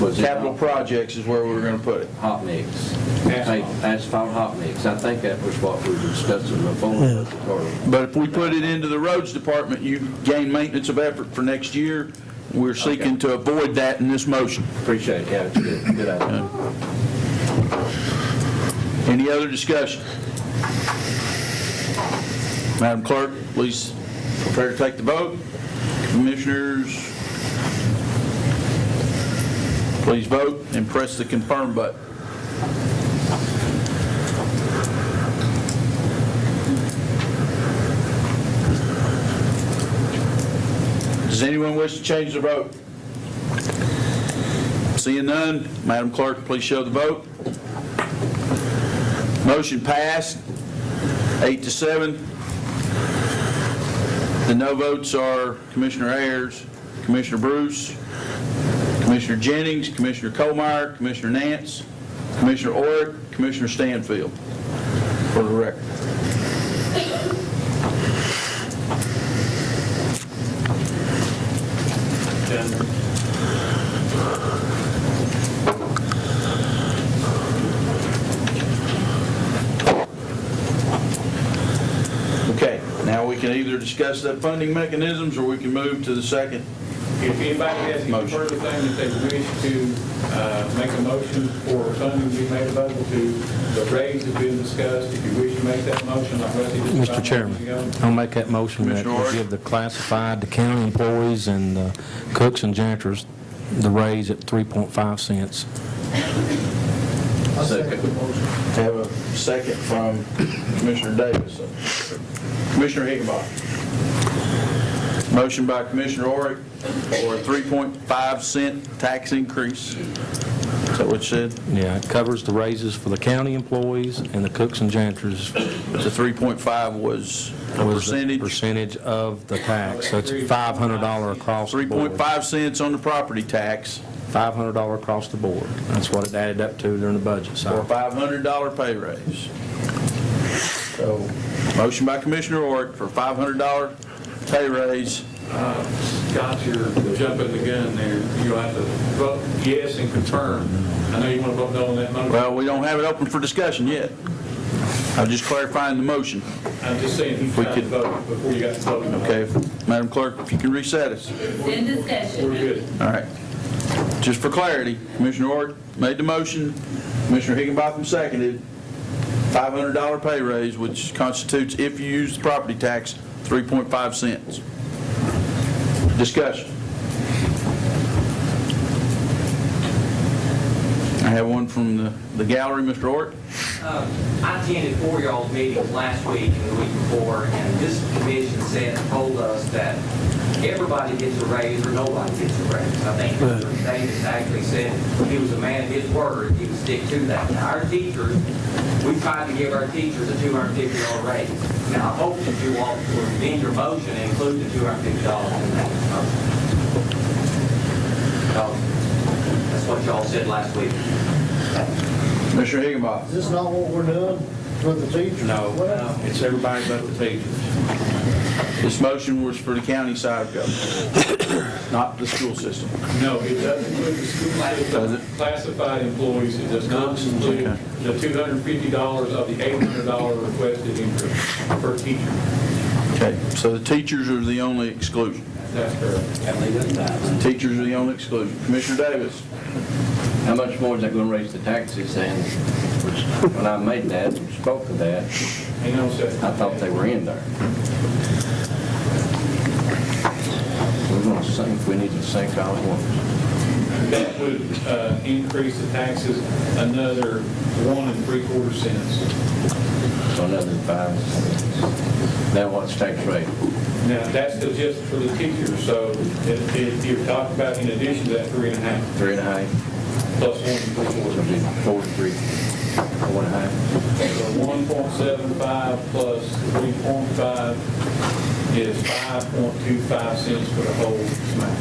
was it capital projects is where we were going to put it. Hot mix. Asphalt hot mix. I think that was what we were discussing before. But if we put it into the roads department, you gain maintenance of effort for next year. We're seeking to avoid that in this motion. Appreciate it. Yeah, it's good. Good idea. Any other discussion? Madam Clerk, please prepare to take the vote. Commissioners, please vote and press the confirm button. Does anyone wish to change their vote? Seeing none, Madam Clerk, please show the vote. Motion passed, 8-7. The no votes are Commissioner Ayers, Commissioner Bruce, Commissioner Jennings, Commissioner Colmeyer, Commissioner Nance, Commissioner Orrick, Commissioner Stanfield, for the record. Okay, now we can either discuss the funding mechanisms or we can move to the second. If anybody has any further thing that they wish to make a motion for funding to be made available to, the raise has been discussed. If you wish to make that motion, like Rusty just Mr. Chairman, I'll make that motion that we give the classified, the county employees, and the cooks and janitors the raise at 3.5 cents. Second. Have a second from Commissioner Davis. Commissioner Higginbotham. Motion by Commissioner Orrick for a 3.5 cent tax increase. Is that what you said? Yeah, it covers the raises for the county employees and the cooks and janitors. The 3.5 was a percentage? Percentage of the tax, so it's $500 across the board. 3.5 cents on the property tax. $500 across the board. That's what it added up to during the budget For cycle. a $500 pay raise. So, motion by Commissioner Orrick for a $500 pay raise. Scott, you're jumping the gun there. You'll have to vote yes and confirm. I know you want to vote no on that motion. Well, we don't have it open for discussion yet. I'm just clarifying the motion. I'm just saying he's trying to vote before you got to vote. Okay, Madam Clerk, if you can reset us. In discussion. We're good. All right. Just for clarity, Commissioner Orrick made the motion, Commissioner Higginbotham seconded, $500 pay raise, which constitutes, if you use the property tax, 3.5 cents. Discussion. I have one from the gallery, Mr. Orrick. I attended 4 y'all's meetings last week and the week before, and this commission told us that everybody gets a raise or nobody gets a raise. I think Mr. Davis actually said he was a man of his word, he would stick to that. Now, our teachers, we tried to give our teachers a $250 raise. Now, I hope that you all will amend your motion and include the $250 in that motion. That's what y'all said last week. Mr. Higginbotham. Is this not what we're doing with the teachers? No, it's everybody but the teachers. This motion was for the county side of government, not the school system. No, it does include the school Does it? system classified employees. It does not include the $250 of the $800 requested increase per teacher. Okay, so the teachers are the only exclusion. That's correct. Teachers are the only exclusion. Commissioner Davis? How much more is that going to raise the taxes? And when I made that, and spoke of that, Hang on a second. I thought they were in there. We're going to sink, we need to sink all at once. That would increase the taxes another 1 3/4 cents. So another 5 cents. Now what's tax rate? Now, that's just for the teachers, so if you're talking about in addition to that 3.5. 3.5. Plus 1 3/4. 43. 4.5. So 1.75 plus 3.5 is 5.25 cents for the whole smack.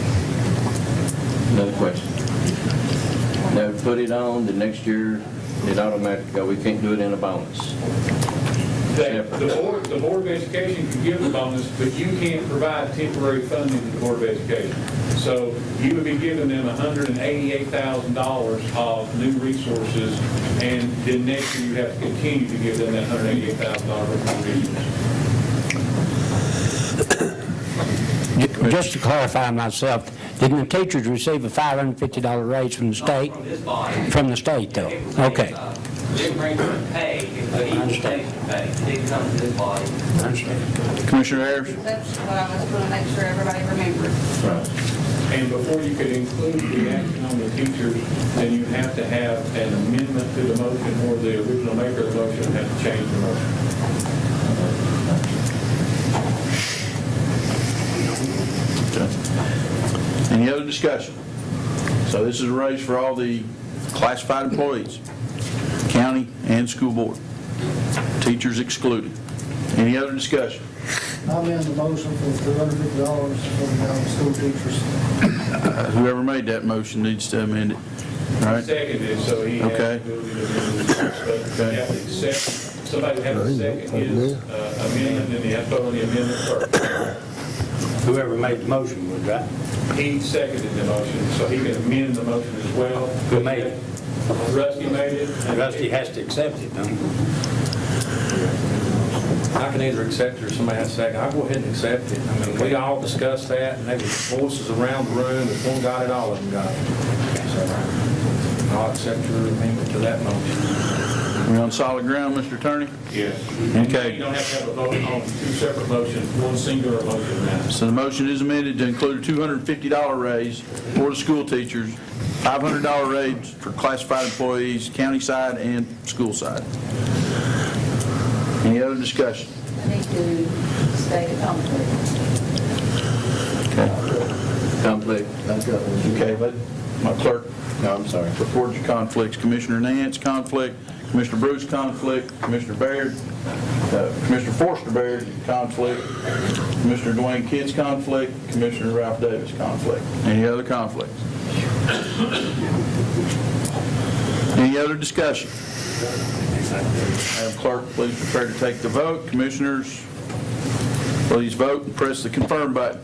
Another question. Now, put it on, the next year, it automatically go, we can't do it in a bonus. The Board of Education can give the bonus, but you can't provide temporary funding to the Board of Education. So you would be giving them $188,000 of new resources, and then next year you have to continue to give them that $188,000 of new resources. Just to clarify myself, didn't the teachers receive a $550 raise from the state? From this body. From the state, though? Okay. It brings them pay, but each state pay. It didn't come to this body. I understand. Commissioner Ayers? That's what I was going to make sure everybody remembers. Right. And before you could include the action on the teachers, then you have to have an amendment to the motion, or the original maker of the motion has to change the motion. Any other discussion? So this is a raise for all the classified employees, county and school board. Teachers excluded. Any other discussion? I'm in the motion for $250 for the school teachers. Whoever made that motion needs to amend it. All right? Seconded, so he has Okay. the ability to amend the motion. But you have to accept, somebody would have to second his amendment, and they have to vote on the amendment first. Whoever made the motion was right. He seconded the motion, so he can amend the motion as well. Who made it? Rusty made it. Rusty has to accept it, don't he? I can either accept it or somebody has a second. I'll go ahead and accept it. I mean, we all discussed that, and there was voices around the room. If one got it, all of them got it. So I'll accept your amendment to that motion. We on solid ground, Mr. Attorney? Yes. Okay. You don't have to have a vote on two separate motions, one singular motion now. So the motion is amended to include a $250 raise for the school teachers, $500 raise for classified employees, county side and school side. Any other discussion? I need to state a conflict. Okay. Conflict. Okay, let my clerk No, I'm sorry. record your conflicts. Commissioner Nance, conflict. Commissioner Bruce, conflict. Commissioner Baird, Commissioner Forster Baird, conflict. Commissioner Dwayne Kidd's conflict. Commissioner Ralph Davis, conflict. Any other conflicts? Any other discussion? Madam Clerk, please prepare to take the vote. Commissioners, please vote and press the confirm button.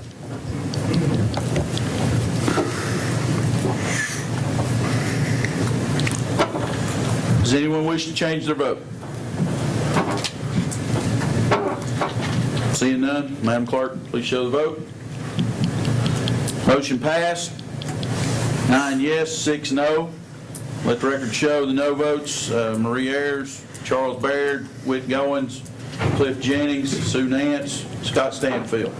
Does anyone wish to change their vote? Seeing none, Madam Clerk, please show the vote. Motion passed. 9 yes, 6 no. Let the record show the no votes, Marie Ayers, Charles Baird, Whit Goins, Cliff Jennings, Sue Nance, Scott Stanfield.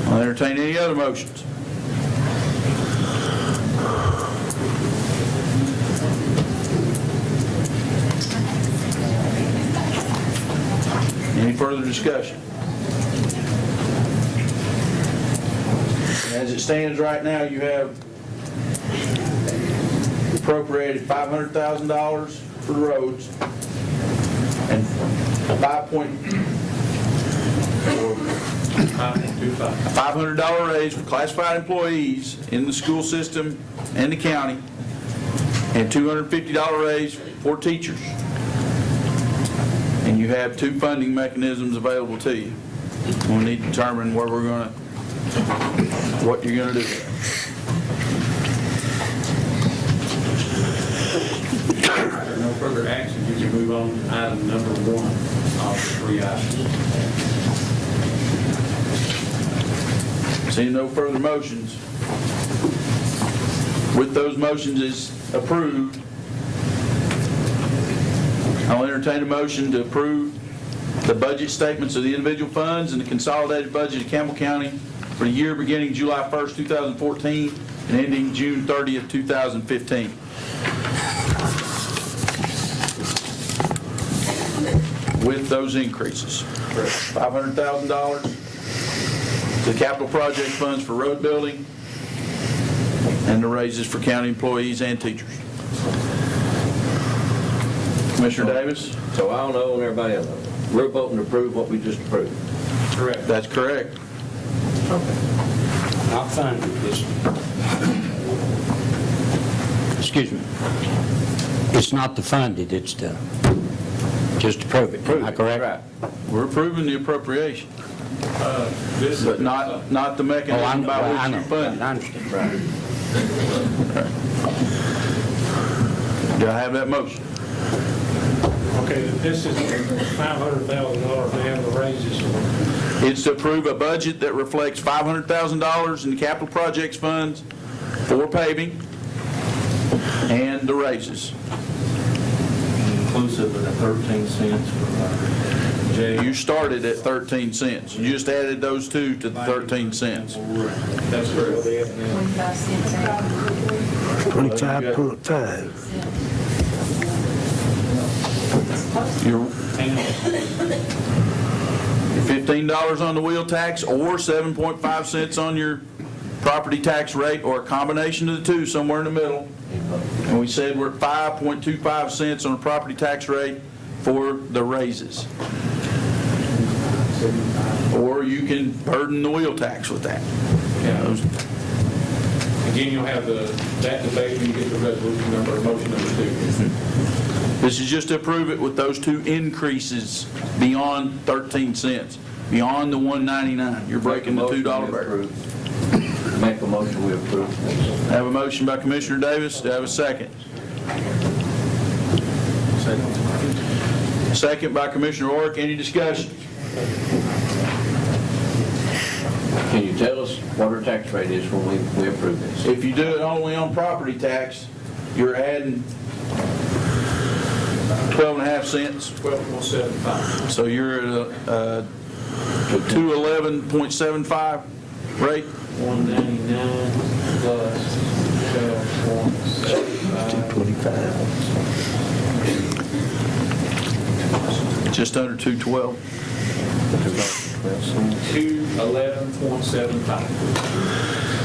I'll entertain any other motions. Any further discussion? As it stands right now, you have appropriated $500,000 for the roads and $500 raise for classified employees in the school system and the county, and $250 raise for teachers. And you you have two funding mechanisms available to you. We'll need to determine where we're going to, what you're going to do. No further action, you can move on to item number 1 of the 3 items. Seeing no further motions, with those motions is approved, I'll entertain a motion to approve the budget statements of the individual funds and the consolidated budget of Campbell County for the year beginning July 1st, 2014 and ending June 30th, 2015. With those increases. $500,000 to the capital project funds for road building and the raises for county employees and teachers. Commissioner Davis? So I don't know and everybody else knows. We're voting to approve what we just approved. Correct. That's correct. Not funded, excuse me. It's not the funded, it's the, just approve it. Am I correct? Right. We're approving the appropriation, This but is not the mechanism by I which know, you fund it. I understand. Do I have that motion? Okay, this is $500,000 down the raises. It's to approve a budget that reflects $500,000 in the capital projects funds for paving and the raises. Inclusive of the 13 cents for You started at 13 cents. You just added those two to the 13 cents. That's correct. 25 cents out. 25.5. You're $15 on the wheel tax or 7.5 cents on your property tax rate, or a combination of the two, somewhere in the middle. And we said we're at 5.25 cents on the property tax rate for the raises. Or you can burden the wheel tax with that. Again, you'll have that debate when you get the resolution number, motion number 2. This is just to approve it with those two increases beyond 13 cents, beyond the $1.99. You're breaking the $2 barrier. Make a motion, we approve. I have a motion by Commissioner Davis. Do I have a second? Second by Commissioner Orrick. Any discussion? Can you tell us what our tax rate is when we approve this? If you do it only on property tax, you're adding 12.5 cents. 12.75. So you're at a 211.75 rate. 199 plus 12.25. Just under 212. 211.75.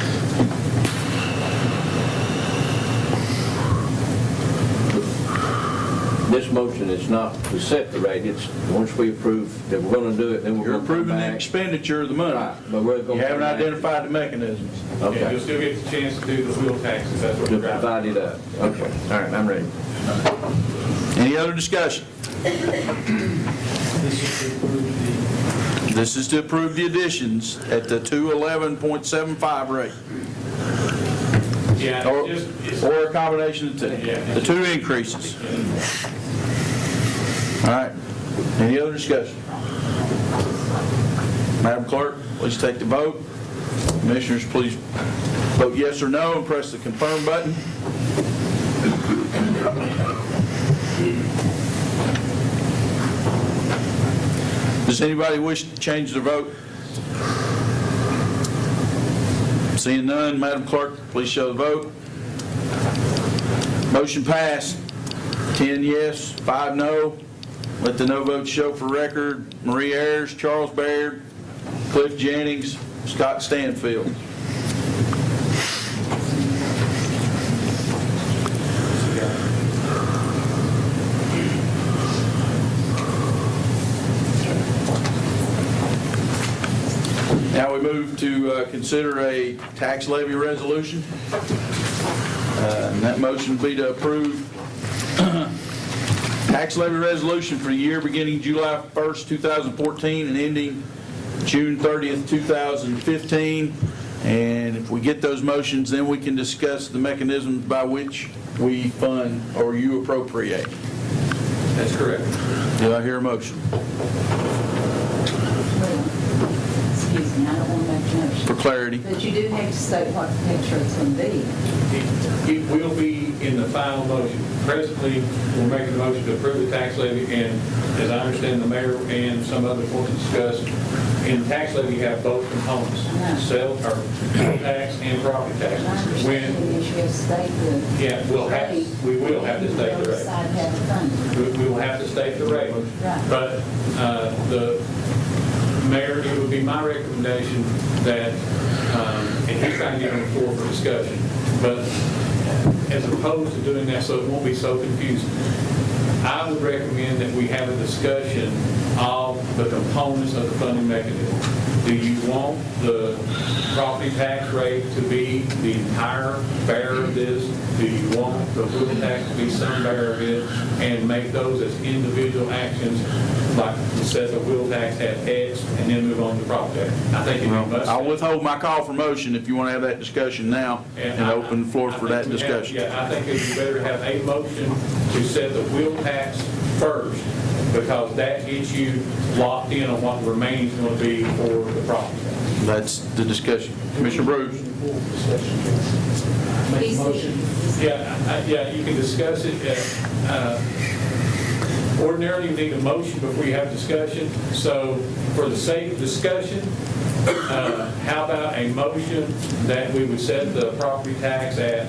This motion is not to set the rate, it's once we approve that we're going to do it, then we're You're going to come approving the back. expenditure of the money. Right, but we're going You to haven't identified the mechanisms. Okay. You'll still get the chance to do the wheel taxes, that's what To we're driving. divide it up. Okay, all right, I'm ready. Any other discussion? This is to approve the additions at the 211.75 rate. Yeah, Or a combination of the two. The two increases. All right. Any other discussion? Madam Clerk, please take the vote. Commissioners, please vote yes or no and press the confirm button. Does anybody wish to change their vote? Seeing none, Madam Clerk, please show the vote. Motion passed. 10 yes, 5 no. Let the no votes show for record. Marie Ayers, Charles Baird, Cliff Jennings, Scott Stanfield. Now we move to consider a tax levy resolution. And that motion would be to approve Tax levy resolution for the year beginning July 1st, 2014 and ending June 30th, 2015. And if we get those motions, then we can discuss the mechanisms by which we fund or you appropriate. That's correct. Do I hear a motion? Excuse me, I don't want to make a motion. For clarity. But you do have to state what the tax rate's going to be. It will be in the final motion. Presently, we're making a motion to approve the tax levy, and as I understand, the mayor and some others want to discuss, in the tax levy, you have both components, sales or tax and property tax. I understand that you have to state the Yeah, we will have to state the rate. decide how to fund it. We will have to state the rate. Right. But the mayor, it would be my recommendation that, and he's trying to get on the floor for discussion, but as opposed to doing that so it won't be so confusing, I would recommend that we have a discussion of the components of the funding mechanism. Do you want the property tax rate to be the entire bearer of this? Do you want the wheel tax to be some bearer of it? And make those as individual actions, like it says the wheel tax at X, and then move on to property tax? I think it must. I'll withhold my call for motion if you want to have that discussion now and open the floor for that discussion. I think it would be better to have a motion to set the wheel tax first, because that gets you locked in on what the remaining is going to be for the property tax. That's the discussion. Commissioner Bruce? Make a motion. Yeah, you can discuss it. Ordinarily, you need a motion before you have discussion. So for the sake of discussion, how about a motion that we would set the property tax at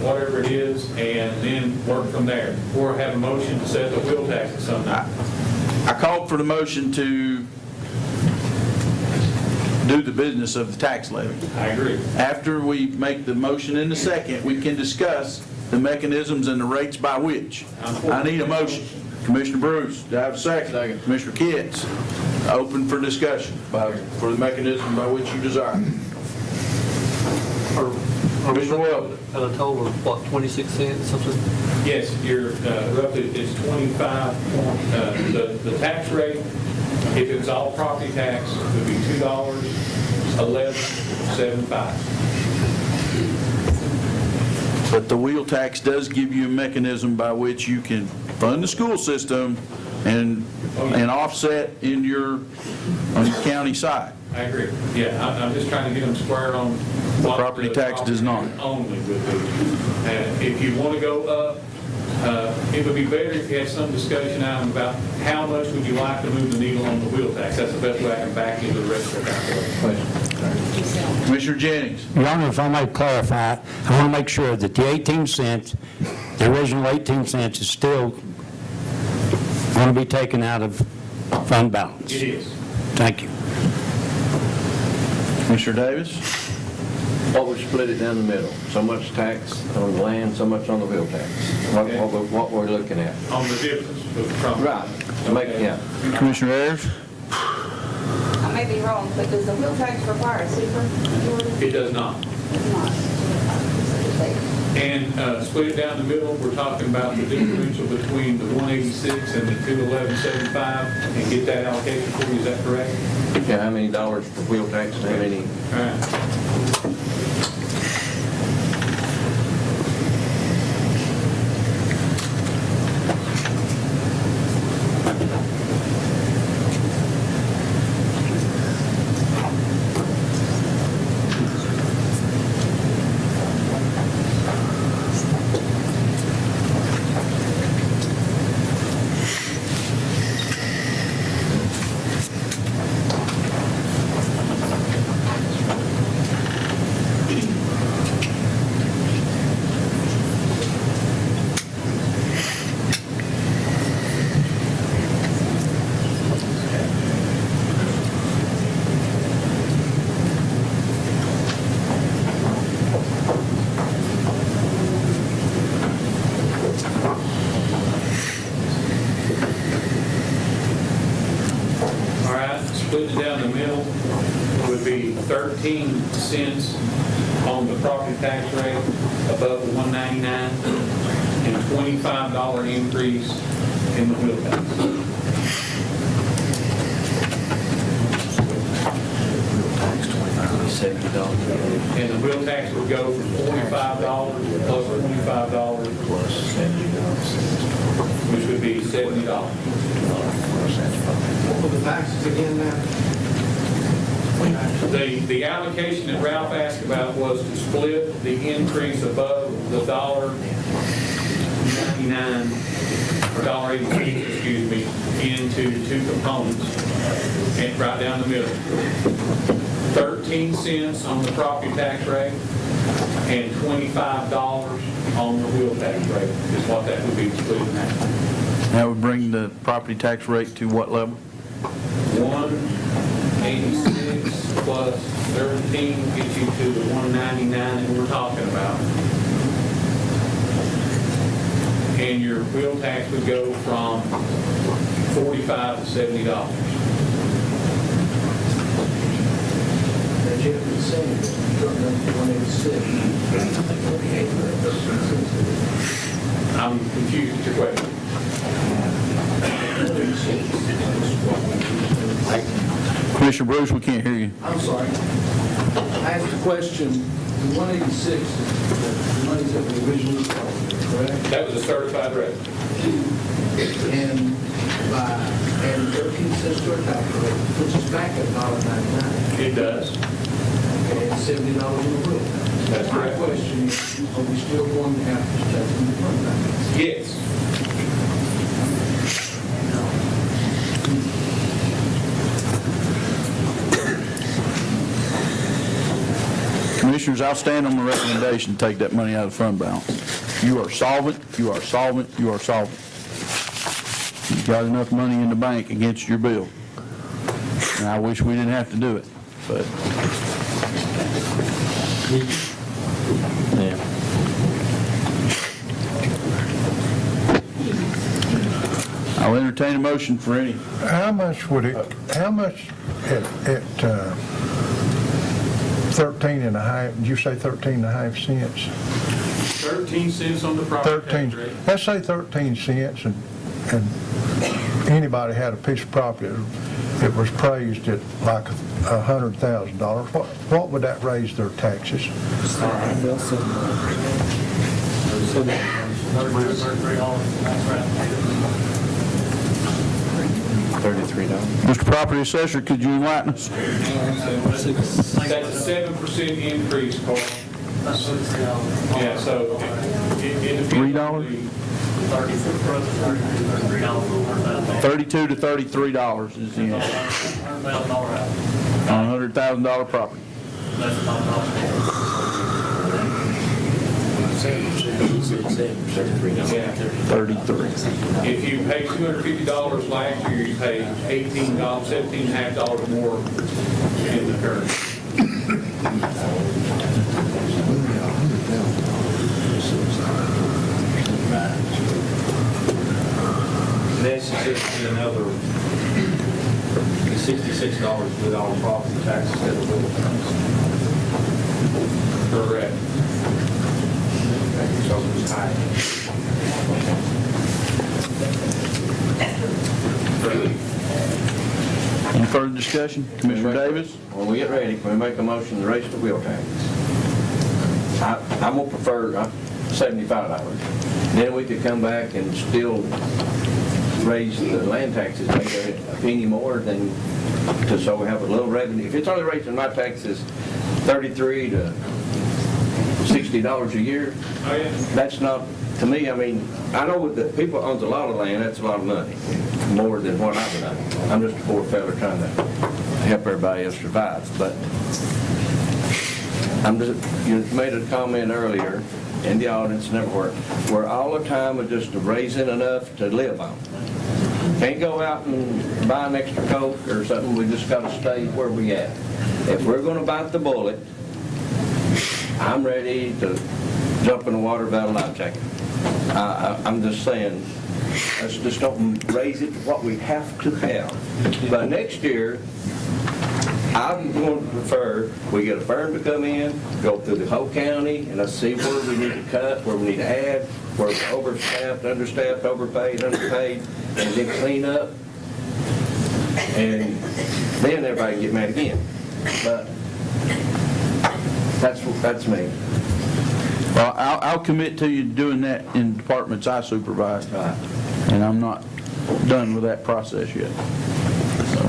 whatever it is and then work from there? Or have a motion to set the wheel tax at some time? I called for the motion to do the business of the tax levy. I agree. After we make the motion in the second, we can discuss the mechanisms and the rates by which. I need a motion. Commissioner Bruce, do I have a second? Second. Commissioner Kitts, open for discussion for the mechanism by which you desire. Commissioner Weldon. At a total of, what, 26 cents, something? Yes, you're roughly, it's 25, the tax rate, if it was all property tax, would be $2.1175. But the wheel tax does give you a mechanism by which you can fund the school system and offset on your county side. I agree. Yeah, I'm just trying to get them square on what Property tax does not. Only would be. And if you want to go up, it would be better if you had some discussion item about how much would you like to move the needle on the wheel tax. That's the best way I can back into the rest of the calculation. Commissioner Jennings. Your Honor, if I might clarify, I want to make sure that the 18 cents, the original 18 cents is still going to be taken out of fund balance. It is. Thank you. Commissioner Davis. What would split it down the middle? So much tax on the land, so much on the wheel tax. What we're looking at. On the difference from. Right. To make, yeah. Commissioner Ayers. I may be wrong, but does the wheel tax require a supermajority? It does not. It's not. And split it down the middle, we're talking about the differential between the 186 and the 211.75, and get that allocation for you, is that correct? Yeah, how many dollars for wheel tax and how many? All right. Split it down the middle would be 13 cents on the property tax rate above the 199 and $25 increase in the wheel tax. And the wheel tax would go from $45 plus $25 which would be $70. What were the taxes again now? The allocation that Ralph asked about was to split the increase above the $1.99 or $1.86, excuse me, into two components, and right down the middle. 13 cents on the property tax rate and $25 on the wheel tax rate is what that would be split in half. That would bring the property tax rate to what level? 186 plus 13 gets you to the 199 that we're talking about. And your wheel tax would go from $45 to $70. Jeff was saying, dropped down to 186. I'm confused with your question. Commissioner Bruce, we can't hear you. I'm sorry. I asked a question, the 186 is the money that we originally started, correct? That was a certified rate. And by adding 13 cents to our tax rate, puts us back at $1.99. It does. Okay, and $70 in the wheel. That's My correct. question is, are we still going to have to take them to fund that? Yes. Commissioners, I'll stand on the recommendation to take that money out of fund balance. You are solvent, you are solvent, you are solvent. You've got enough money in the bank against your bill. And I wish we didn't have to do it, but. Yeah. I'll entertain a motion for any. How much would it, how much at 13 and a half, did you say 13 and a half cents? 13 cents on the property tax rate. Let's say 13 cents and anybody had a piece of property that was praised at like $100,000. What would that raise their taxes? Mr. Property Assessor, could you enlighten us? That's a 7% increase, Carl. Yeah, so $3? $32 to $33 is the answer. On a $100,000 property. 33. if you pay $250 last year, you pay $17.50 more in the current. This is just another $66 with all property taxes that are wheel tax. Correct. So it's high. Any further discussion? Commissioner Davis? When we get ready, can we make a motion to raise the wheel tax? I'm gonna prefer $75. Then we could come back and still raise the land taxes, maybe a penny more than, so we have a little revenue. If it's only raising my taxes $33 to $60 a year, Oh, yeah. that's not, to me, I mean, I know that people owns a lot of land, that's a lot of money, more than what I've done. I'm just a poor fella trying to help everybody else survive, but you made a comment earlier in the audience and everywhere, where all the time are just raising enough to live on. Can't go out and buy an extra Coke or something, we just gotta stay where we at. If we're gonna bite the bullet, I'm ready to jump in the water without a life jacket. I'm just saying, let's just don't raise it to what we have to have. But next year, I'm going to prefer we get a firm to come in, go through the whole county, and let's see where we need to cut, where we need to add, where we're overstaffed, understaffed, overpaid, underpaid, and then clean up. And then everybody can get mad again. But that's me. Well, I'll commit to you doing that in departments I supervise. And I'm not done with that process yet. So,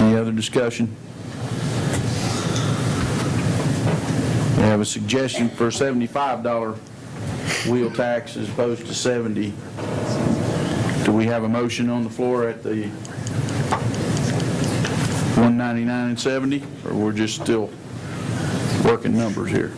any other discussion? We have a suggestion for a $75 wheel tax as opposed to $70. Do we have a motion on the floor at the $199.70, or we're just still working numbers here?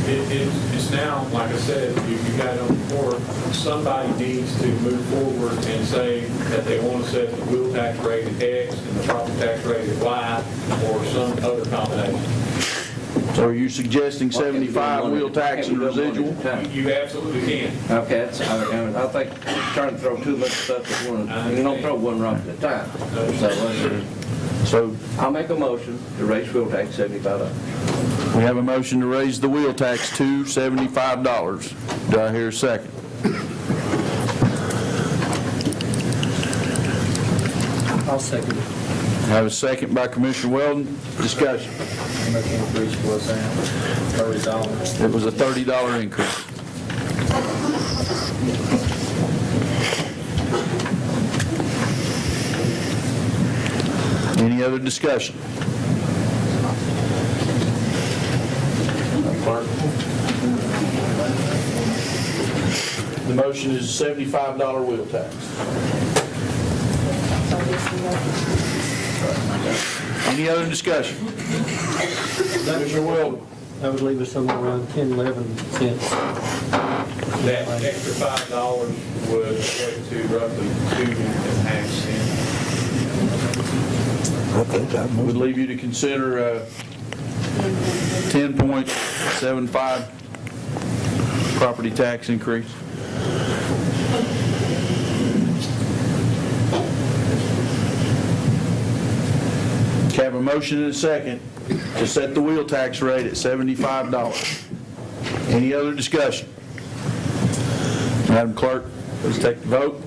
It's now, like I said, you got it on the floor, somebody needs to move forward and say that they want to set the wheel tax rate at X and the property tax rate at Y, or some other combination. So are you suggesting 75 wheel tax and residual? You absolutely can. Okay, I think trying to throw too much stuff at one, you don't throw one rock at a time. So I'll make a motion to raise wheel tax $75. We have a motion to raise the wheel tax to $75. Do I hear a second? I'll second it. I have a second by Commissioner Weldon. Discussion. Increase was $30. It was a $30 increase. Any other discussion? The motion is $75 wheel tax. Any other discussion? Commissioner Weldon. That would leave us somewhere around 10, 11 cents. That extra $5 would equate to roughly 2.5 cents. Would leave you to consider a 10.75 property tax increase. Okay, I have a motion and a second to set the wheel tax rate at $75. Any other discussion? Madam Clerk, please take the vote.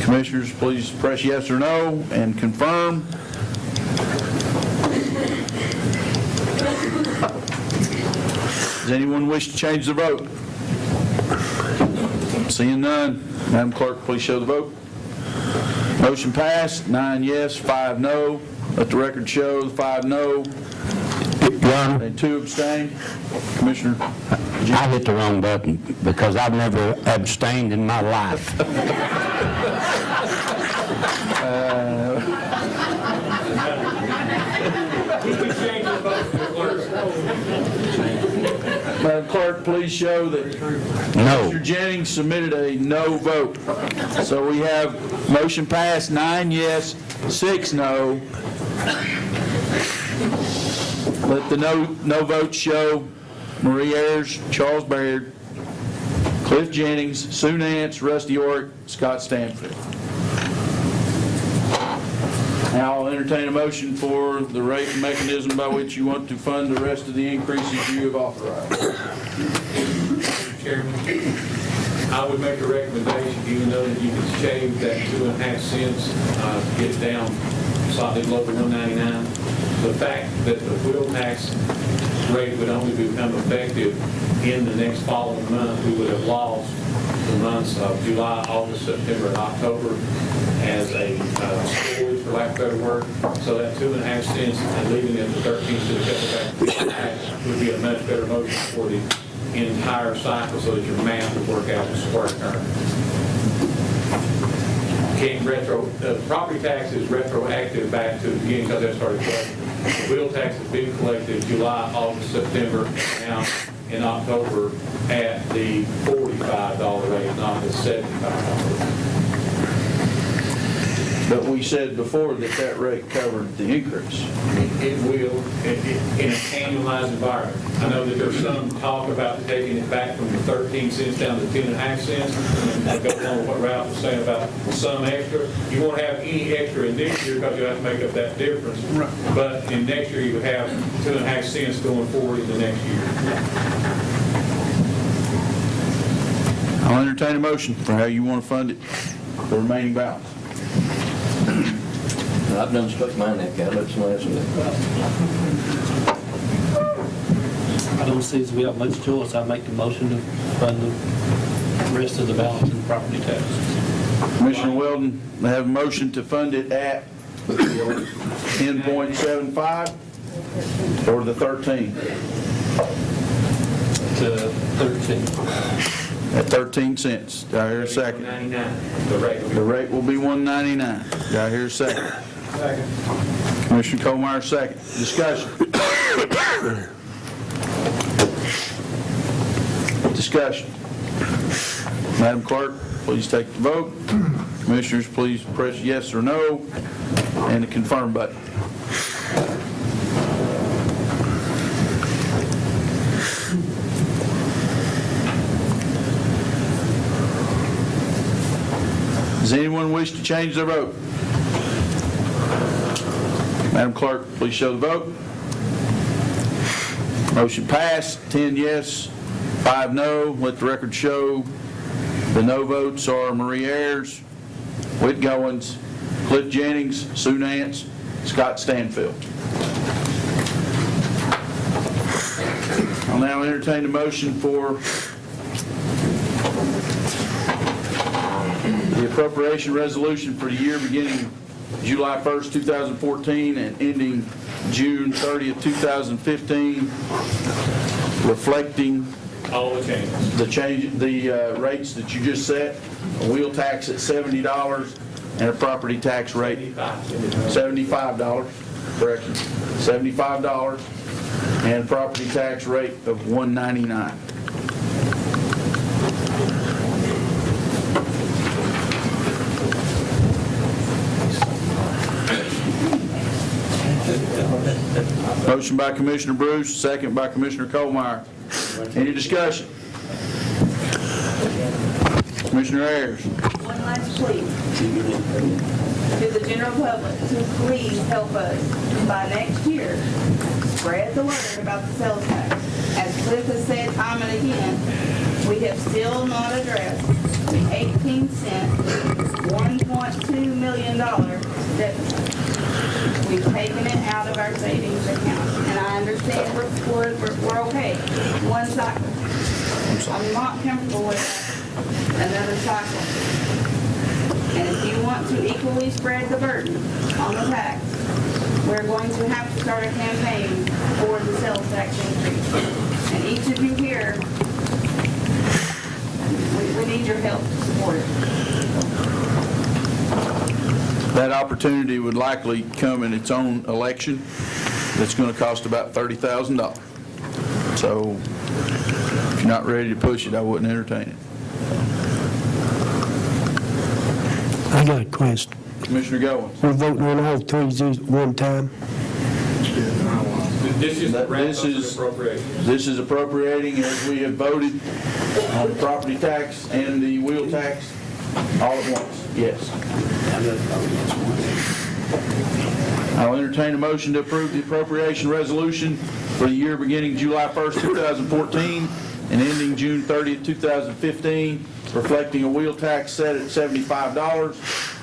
Commissioners, please press yes or no and confirm. Does anyone wish to change the vote? Seeing none, Madam Clerk, please show the vote. Motion passed, 9 yes, 5 no. Let the record show the 5 no and 2 abstained. Commissioner? I hit the wrong button because I've never abstained in my life. Madam Clerk, please show that No. Mr. Jennings submitted a no vote. So we have motion passed, 9 yes, 6 no. Let the no votes show Marie Ayers, Charles Baird, Cliff Jennings, Sue Nance, Rusty Orrick, Scott Stanfield. Now I'll entertain a motion for the rate and mechanism by which you want to fund the rest of the increases you have authorized. Mr. Chairman, I would make a recommendation, even though that you could shave that 2.5 cents, get it down slightly below the 199. The fact that the wheel tax rate would only become effective in the next following month, we would have lost the months of July, August, September, and October as a storage, for lack of better word. So that 2.5 cents and leaving it to 13 cents to cut back would be a much better motion for the entire cycle, so that your math would work out as square term. The property tax is retroactive back to the beginning because that started collecting. The wheel tax is being collected July, August, September, now in October at the $45 rate, not the $75 rate. But we said before that that rate covered the increase. It will, in an annualized environment. I know that there's some talk about taking it back from the 13 cents down to 10.5 cents. That goes along with what Ralph was saying about some extra. You won't have any extra in this year because you have to make up that difference. But in next year, you would have 2.5 cents going forward in the next year. I'll entertain a motion for how you want to fund it, the remaining balance. I've done stuck mine in that account, let somebody else do that. I don't see as we have much choice. I make the motion to fund the rest of the balance in property taxes. Commissioner Weldon, I have a motion to fund it at 10.75 or the 13? To 13. At 13 cents. Do I hear a second? The rate will be $1.99. Do I hear a second? Second. Commissioner Colmeyer, second. Discussion. Discussion. Madam Clerk, please take the vote. Commissioners, please press yes or no and the confirm button. Does anyone wish to change their vote? Madam Clerk, please show the vote. Motion passed, 10 yes, 5 no. Let the record show the no votes are Marie Ayers, Whit Goins, Cliff Jennings, Sue Nance, Scott Stanfield. I'll now entertain a motion for the appropriation resolution for the year beginning July 1st, 2014 and ending June 30th, 2015, reflecting all the changes. The rates that you just set, a wheel tax at $70 and a property tax rate $75, correction, $75 and a property tax rate of $1.99. Motion by Commissioner Bruce, second by Commissioner Colmeyer. Any discussion? Commissioner Ayers. One last plea to the general public to please help us by next year spread the word about the sales tax. As Cliff has said time and again, we have still not addressed the 18-cent, $1.2 million deficit. We've taken it out of our savings account, and I understand we're okay. One cycle. I'm not comfortable with another cycle. And if you want to equally spread the burden on the tax, we're going to have to start a campaign for the sales tax increase. And each of you here, we need your help to support it. That opportunity would likely come in its own election. That's going to cost about $30,000. So if you're not ready to push it, I wouldn't entertain it. I got a question. Commissioner Goins. We're voting on all three at one time. This is appropriating as we have voted on the property tax and the wheel tax all at once. Yes. I'll entertain a motion to approve the appropriation resolution for the year beginning July 1st, 2014 and ending June 30th, 2015, reflecting a wheel tax set at $75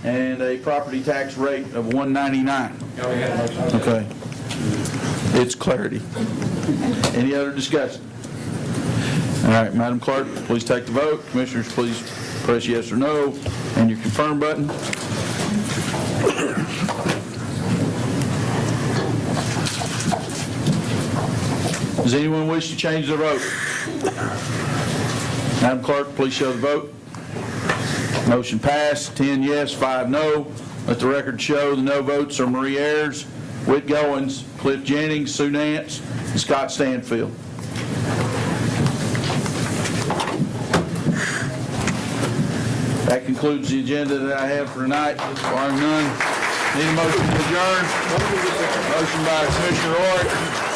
and a property tax rate of $1.99. Okay. It's clarity. Any other discussion? All right, Madam Clerk, please take the vote. Commissioners, please press yes or no and your confirm button. Does anyone wish to change their vote? Madam Clerk, please show the vote. Motion passed, 10 yes, 5 no. Let the record show the no votes are Marie Ayers, Whit Goins, Cliff Jennings, Sue Nance, and Scott Stanfield. That concludes the agenda that I have for tonight. Barring none, need a motion to adjourn. Motion by Commissioner Roy,